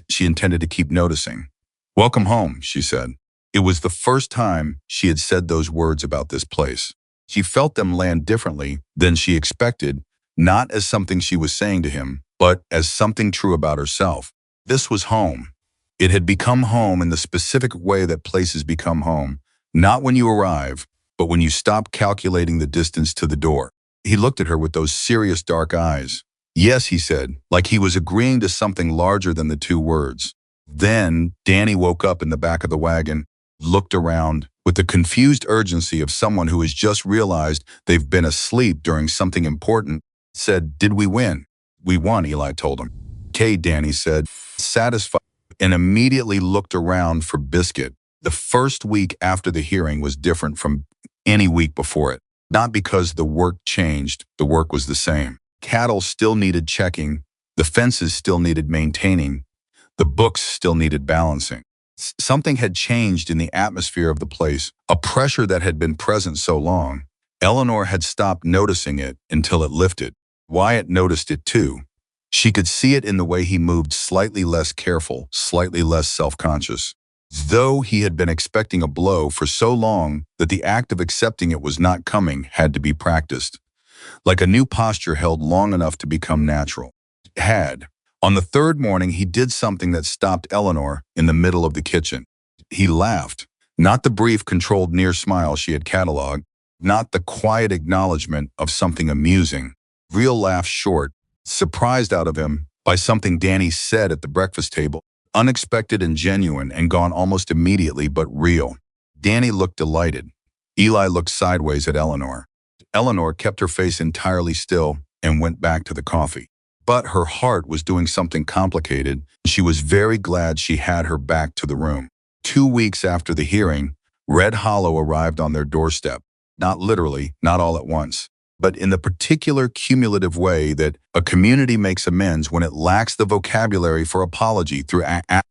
Speaker 1: She intended to keep noticing. "Welcome home," she said. It was the first time she had said those words about this place. She felt them land differently than she expected, not as something she was saying to him, but as something true about herself. This was home. It had become home in the specific way that places become home, not when you arrive, but when you stop calculating the distance to the door. He looked at her with those serious dark eyes. "Yes," he said, like he was agreeing to something larger than the two words. Then Danny woke up in the back of the wagon, looked around with the confused urgency of someone who has just realized they've been asleep during something important, said, "Did we win?" "We won," Eli told him. "Okay," Danny said, satisfied, and immediately looked around for Biscuit. The first week after the hearing was different from any week before it. Not because the work changed, the work was the same. Cattle still needed checking, the fences still needed maintaining, the books still needed balancing. Something had changed in the atmosphere of the place, a pressure that had been present so long. Eleanor had stopped noticing it until it lifted. Wyatt noticed it too. She could see it in the way he moved, slightly less careful, slightly less self-conscious. Though he had been expecting a blow for so long that the act of accepting it was not coming had to be practiced. Like a new posture held long enough to become natural. It had. On the third morning, he did something that stopped Eleanor in the middle of the kitchen. He laughed. Not the brief, controlled near smile she had cataloged, not the quiet acknowledgement of something amusing. Real laugh, short, surprised out of him by something Danny said at the breakfast table, unexpected and genuine and gone almost immediately, but real. Danny looked delighted. Eli looked sideways at Eleanor. Eleanor kept her face entirely still and went back to the coffee. But her heart was doing something complicated. She was very glad she had her back to the room. 2 weeks after the hearing, Red Hollow arrived on their doorstep. Not literally, not all at once, but in the particular cumulative way that a community makes amends when it lacks the vocabulary for apology, through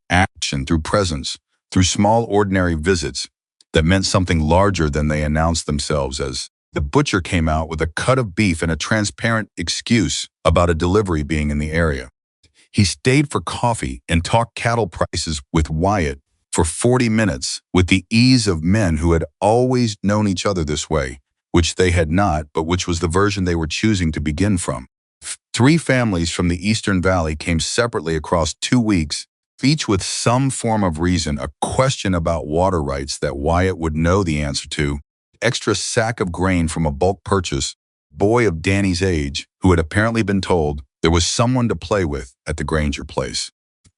Speaker 1: action, through presence, through small ordinary visits that meant something larger than they announced themselves as. The butcher came out with a cut of beef and a transparent excuse about a delivery being in the area. He stayed for coffee and talked cattle prices with Wyatt for 40 minutes with the ease of men who had always known each other this way, which they had not, but which was the version they were choosing to begin from. 3 families from the Eastern Valley came separately across 2 weeks, each with some form of reason, a question about water rights that Wyatt would know the answer to, extra sack of grain from a bulk purchase, boy of Danny's age who had apparently been told there was someone to play with at the Granger place.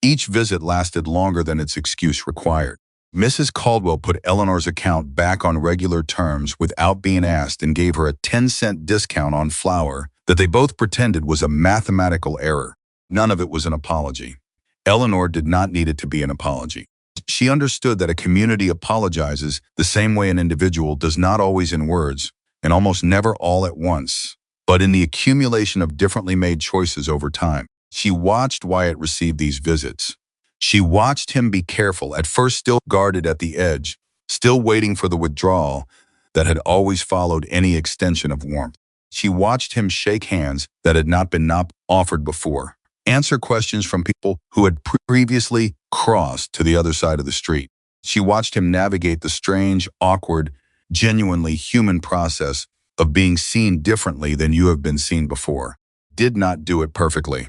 Speaker 1: Each visit lasted longer than its excuse required. Mrs. Caldwell put Eleanor's account back on regular terms without being asked and gave her a 10-cent discount on flour that they both pretended was a mathematical error. None of it was an apology. Eleanor did not need it to be an apology. She understood that a community apologizes the same way an individual does, not always in words, and almost never all at once, but in the accumulation of differently made choices over time. She watched Wyatt receive these visits. She watched him be careful, at first still guarded at the edge, still waiting for the withdrawal that had always followed any extension of warmth. She watched him shake hands that had not been offered before, answer questions from people who had previously crossed to the other side of the street. She watched him navigate the strange, awkward, genuinely human process of being seen differently than you have been seen before. Did not do it perfectly.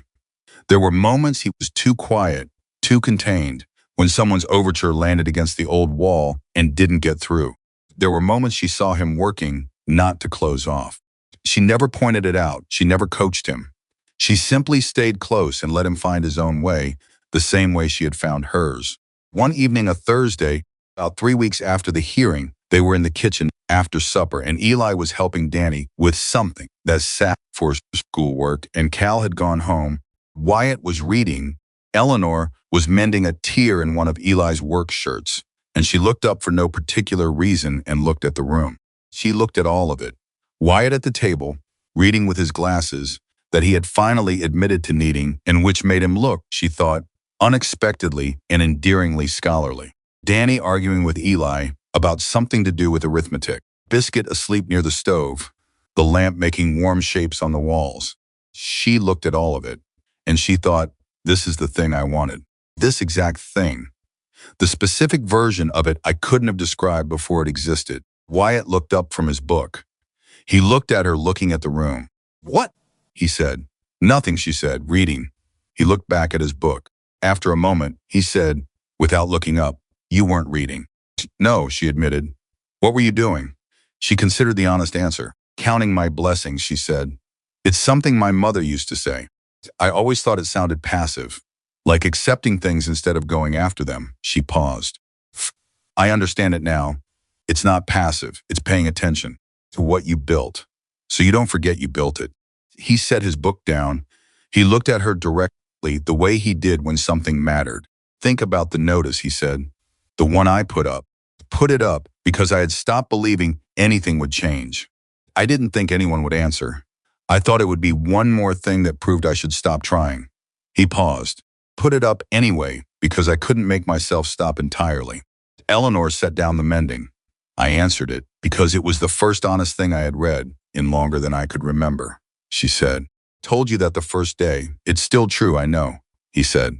Speaker 1: There were moments he was too quiet, too contained, when someone's overture landed against the old wall and didn't get through. There were moments she saw him working not to close off. She never pointed it out. She never coached him. She simply stayed close and let him find his own way, the same way she had found hers. One evening, a Thursday, about 3 weeks after the hearing, they were in the kitchen after supper, and Eli was helping Danny with something that sat for schoolwork, and Cal had gone home. Wyatt was reading. Eleanor was mending a tear in one of Eli's work shirts, and she looked up for no particular reason and looked at the room. She looked at all of it. Wyatt at the table, reading with his glasses, that he had finally admitted to needing, and which made him look, she thought, unexpectedly and endearingly scholarly. Danny arguing with Eli about something to do with arithmetic. Biscuit asleep near the stove, the lamp making warm shapes on the walls. She looked at all of it, and she thought, this is the thing I wanted. This exact thing. The specific version of it I couldn't have described before it existed. Wyatt looked up from his book. He looked at her looking at the room. What? He said. Nothing, she said, reading. He looked back at his book. After a moment, he said, without looking up, you weren't reading. No, she admitted. What were you doing? She considered the honest answer. Counting my blessings, she said. It's something my mother used to say. I always thought it sounded passive, like accepting things instead of going after them. She paused. I understand it now. It's not passive. It's paying attention to what you built, so you don't forget you built it. He set his book down. He looked at her directly the way he did when something mattered. Think about the notice, he said. The one I put up. Put it up because I had stopped believing anything would change. I didn't think anyone would answer. I thought it would be one more thing that proved I should stop trying. He paused. Put it up anyway because I couldn't make myself stop entirely. Eleanor set down the mending. I answered it because it was the first honest thing I had read in longer than I could remember. She said, told you that the first day. It's still true, I know, he said.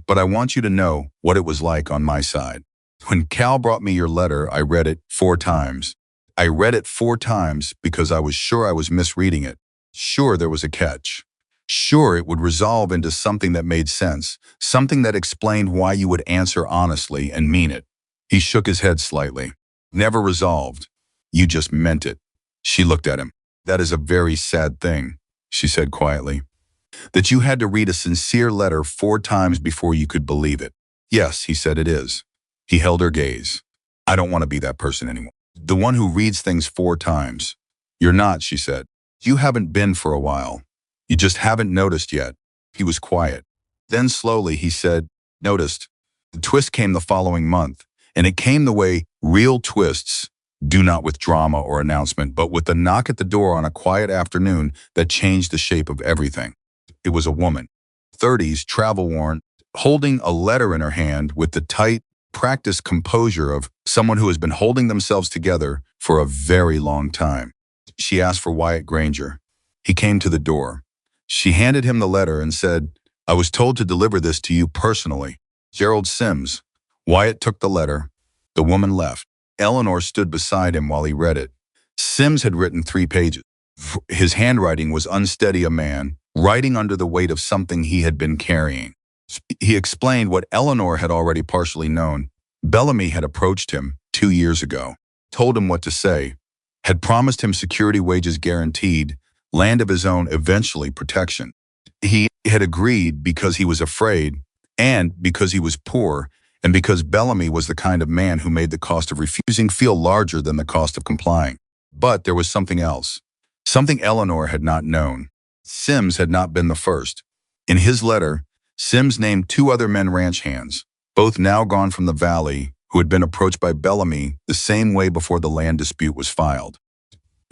Speaker 1: But I want you to know what it was like on my side. When Cal brought me your letter, I read it 4 times. I read it 4 times because I was sure I was misreading it. Sure there was a catch. Sure it would resolve into something that made sense, something that explained why you would answer honestly and mean it. He shook his head slightly. Never resolved. You just meant it. She looked at him. That is a very sad thing, she said quietly. That you had to read a sincere letter 4 times before you could believe it. Yes, he said, it is. He held her gaze. I don't want to be that person anymore. The one who reads things 4 times. You're not, she said. You haven't been for a while. You just haven't noticed yet. He was quiet. Then slowly he said, noticed. The twist came the following month, and it came the way real twists do, not with drama or announcement, but with a knock at the door on a quiet afternoon that changed the shape of everything. It was a woman, 30s, travel-worn, holding a letter in her hand with the tight, practiced composure of someone who has been holding themselves together for a very long time. She asked for Wyatt Granger. He came to the door. She handed him the letter and said, I was told to deliver this to you personally. Gerald Sims. Wyatt took the letter. The woman left. Eleanor stood beside him while he read it. Sims had written 3 pages. His handwriting was unsteady, a man, writing under the weight of something he had been carrying. He explained what Eleanor had already partially known. Bellamy had approached him 2 years ago, told him what to say, had promised him security, wages guaranteed, land of his own, eventually protection. He had agreed because he was afraid, and because he was poor, and because Bellamy was the kind of man who made the cost of refusing feel larger than the cost of complying. But there was something else, something Eleanor had not known. Sims had not been the first. In his letter, Sims named 2 other men ranch hands, both now gone from the valley, who had been approached by Bellamy the same way before the land dispute was filed,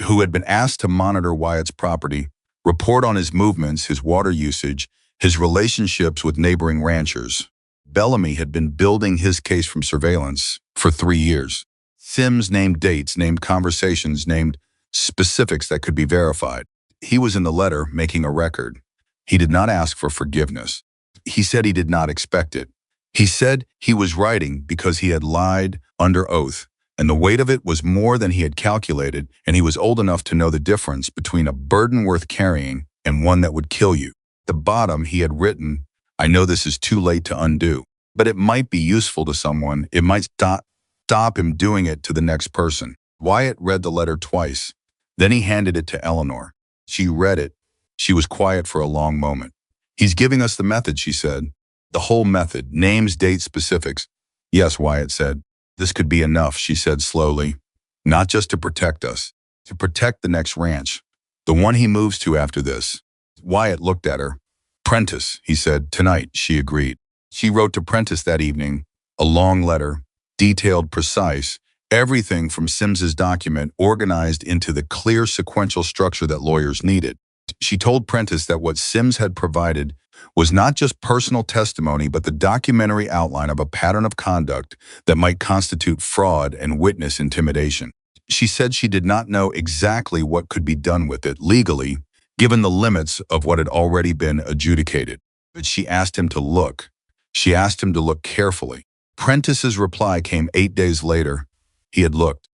Speaker 1: who had been asked to monitor Wyatt's property, report on his movements, his water usage, his relationships with neighboring ranchers. Bellamy had been building his case from surveillance for 3 years. Sims named dates, named conversations, named specifics that could be verified. He was in the letter making a record. He did not ask for forgiveness. He said he did not expect it. He said he was writing because he had lied under oath, and the weight of it was more than he had calculated, and he was old enough to know the difference between a burden worth carrying and one that would kill you. At the bottom, he had written, I know this is too late to undo, but it might be useful to someone. It might stop him doing it to the next person. Wyatt read the letter twice. Then he handed it to Eleanor. She read it. She was quiet for a long moment. He's giving us the method, she said. The whole method, names, dates, specifics. Yes, Wyatt said. This could be enough, she said slowly. Not just to protect us, to protect the next ranch, the one he moves to after this. Wyatt looked at her. Prentice, he said. Tonight, she agreed. She wrote to Prentice that evening, a long letter, detailed, precise, everything from Sims's document organized into the clear sequential structure that lawyers needed. She told Prentice that what Sims had provided was not just personal testimony, but the documentary outline of a pattern of conduct that might constitute fraud and witness intimidation. She said she did not know exactly what could be done with it legally, given the limits of what had already been adjudicated. But she asked him to look. She asked him to look carefully. Prentice's reply came 8 days later. He had looked.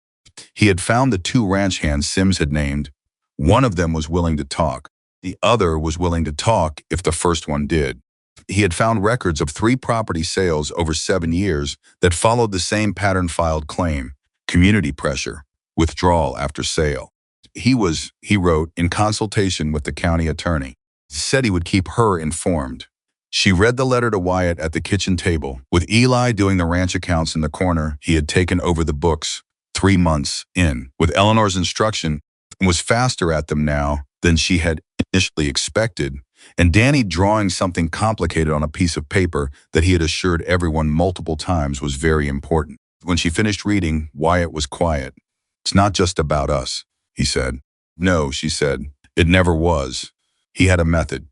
Speaker 1: He had found the 2 ranch hands Sims had named. One of them was willing to talk. The other was willing to talk if the first one did. He had found records of 3 property sales over 7 years that followed the same pattern-filed claim: community pressure, withdrawal after sale. He wrote, in consultation with the county attorney, said he would keep her informed. She read the letter to Wyatt at the kitchen table. With Eli doing the ranch accounts in the corner, he had taken over the books 3 months in. With Eleanor's instruction, and was faster at them now than she had initially expected, and Danny drawing something complicated on a piece of paper that he had assured everyone multiple times was very important. When she finished reading, Wyatt was quiet. "It's not just about us," he said. "No," she said. "It never was." He had a method.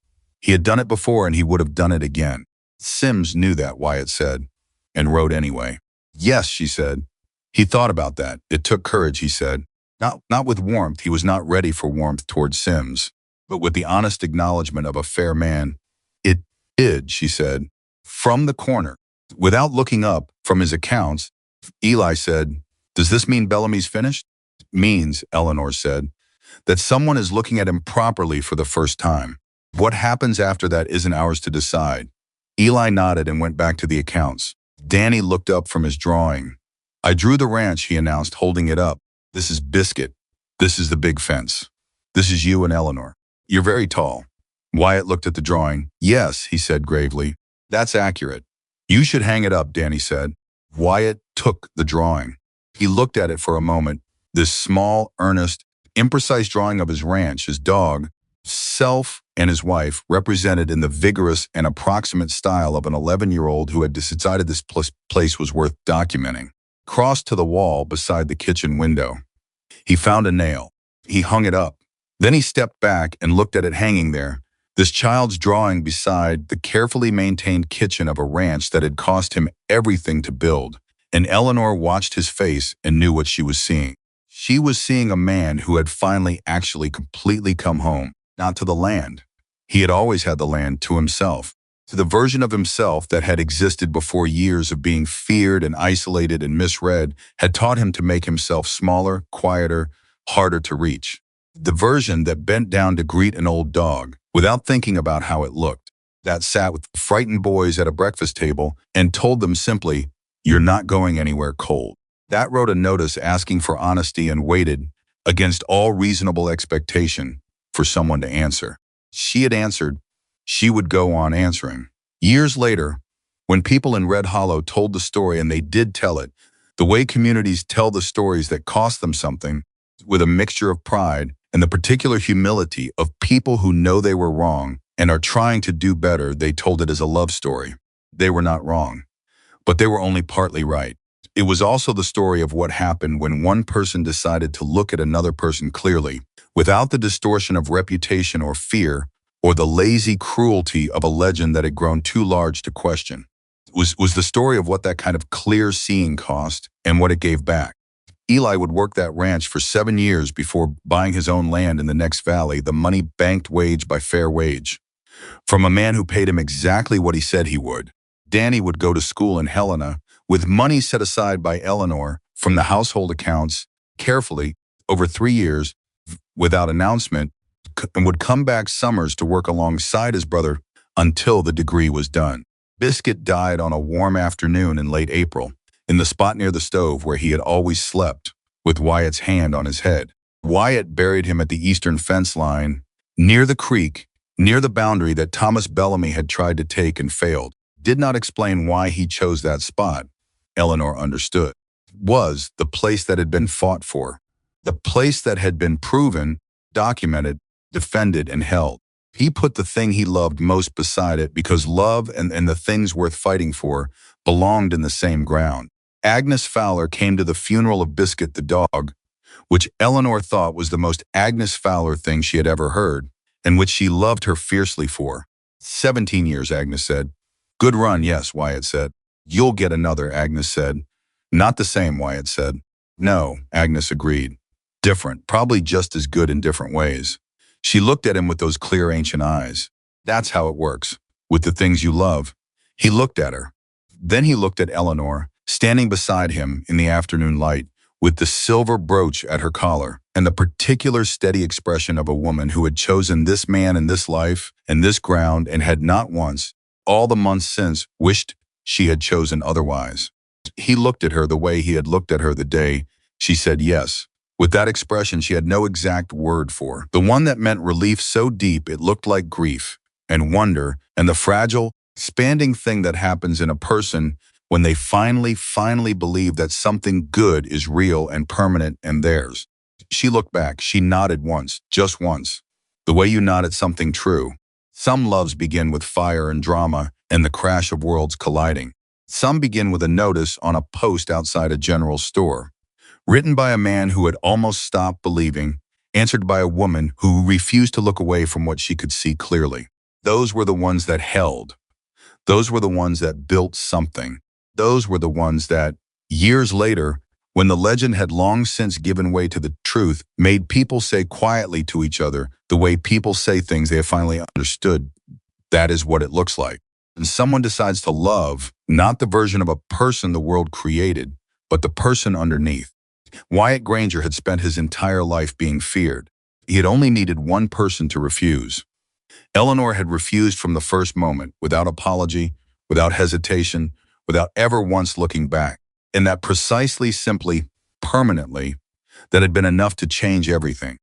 Speaker 1: He had done it before and he would have done it again. Sims knew that, Wyatt said, and wrote anyway. "Yes," she said. He thought about that. It took courage, he said. Not with warmth. He was not ready for warmth towards Sims, but with the honest acknowledgement of a fair man. "It did," she said. From the corner, without looking up from his accounts, Eli said, "Does this mean Bellamy's finished?" "Means," Eleanor said, "that someone is looking at him properly for the first time. What happens after that isn't ours to decide." Eli nodded and went back to the accounts. Danny looked up from his drawing. "I drew the ranch," he announced, holding it up. "This is Biscuit. This is the big fence. This is you and Eleanor. You're very tall." Wyatt looked at the drawing. "Yes," he said gravely. "That's accurate." "You should hang it up," Danny said. Wyatt took the drawing. He looked at it for a moment. This small, earnest, imprecise drawing of his ranch, his dog, self, and his wife, represented in the vigorous and approximate style of an 11-year-old who had decided this place was worth documenting. Crossed to the wall beside the kitchen window. He found a nail. He hung it up. Then he stepped back and looked at it hanging there, this child's drawing beside the carefully maintained kitchen of a ranch that had cost him everything to build. And Eleanor watched his face and knew what she was seeing. She was seeing a man who had finally actually completely come home, not to the land. He had always had the land to himself, to the version of himself that had existed before years of being feared and isolated and misread had taught him to make himself smaller, quieter, harder to reach. The version that bent down to greet an old dog without thinking about how it looked, that sat with frightened boys at a breakfast table and told them simply, "You're not going anywhere cold." That wrote a notice asking for honesty and waited, against all reasonable expectation, for someone to answer. She had answered. She would go on answering. Years later, when people in Red Hollow told the story, and they did tell it, the way communities tell the stories that cost them something, with a mixture of pride and the particular humility of people who know they were wrong and are trying to do better, they told it as a love story. They were not wrong, but they were only partly right. It was also the story of what happened when one person decided to look at another person clearly, without the distortion of reputation or fear, or the lazy cruelty of a legend that had grown too large to question. It was the story of what that kind of clear seeing cost and what it gave back. Eli would work that ranch for 7 years before buying his own land in the next valley, the money banked wage by fair wage, from a man who paid him exactly what he said he would. Danny would go to school in Helena with money set aside by Eleanor from the household accounts carefully over 3 years without announcement, and would come back summers to work alongside his brother until the degree was done. Biscuit died on a warm afternoon in late April, in the spot near the stove where he had always slept, with Wyatt's hand on his head. Wyatt buried him at the eastern fence line, near the creek, near the boundary that Thomas Bellamy had tried to take and failed. Did not explain why he chose that spot. Eleanor understood. Was the place that had been fought for, the place that had been proven, documented, defended, and held. He put the thing he loved most beside it because love and the things worth fighting for belonged in the same ground. Agnes Fowler came to the funeral of Biscuit the dog, which Eleanor thought was the most Agnes Fowler thing she had ever heard, and which she loved her fiercely for. 17 years, Agnes said. Good run, yes, Wyatt said. You'll get another, Agnes said. Not the same, Wyatt said. No, Agnes agreed. Different, probably just as good in different ways. She looked at him with those clear ancient eyes. That's how it works, with the things you love. He looked at her. Then he looked at Eleanor, standing beside him in the afternoon light, with the silver brooch at her collar, and the particular steady expression of a woman who had chosen this man and this life and this ground and had not once, all the months since, wished she had chosen otherwise. He looked at her the way he had looked at her the day she said yes, with that expression she had no exact word for, the one that meant relief so deep it looked like grief, and wonder, and the fragile, expanding thing that happens in a person when they finally believe that something good is real and permanent and theirs. She looked back. She nodded once, just once. The way you nod at something true. Some loves begin with fire and drama and the crash of worlds colliding. Some begin with a notice on a post outside a general store, written by a man who had almost stopped believing, answered by a woman who refused to look away from what she could see clearly. Those were the ones that held. Those were the ones that built something. Those were the ones that, years later, when the legend had long since given way to the truth, made people say quietly to each other the way people say things they have finally understood. That is what it looks like. And someone decides to love, not the version of a person the world created, but the person underneath. Wyatt Granger had spent his entire life being feared. He had only needed one person to refuse. Eleanor had refused from the first moment, without apology, without hesitation, without ever once looking back. And that precisely, simply, permanently, that had been enough to change everything.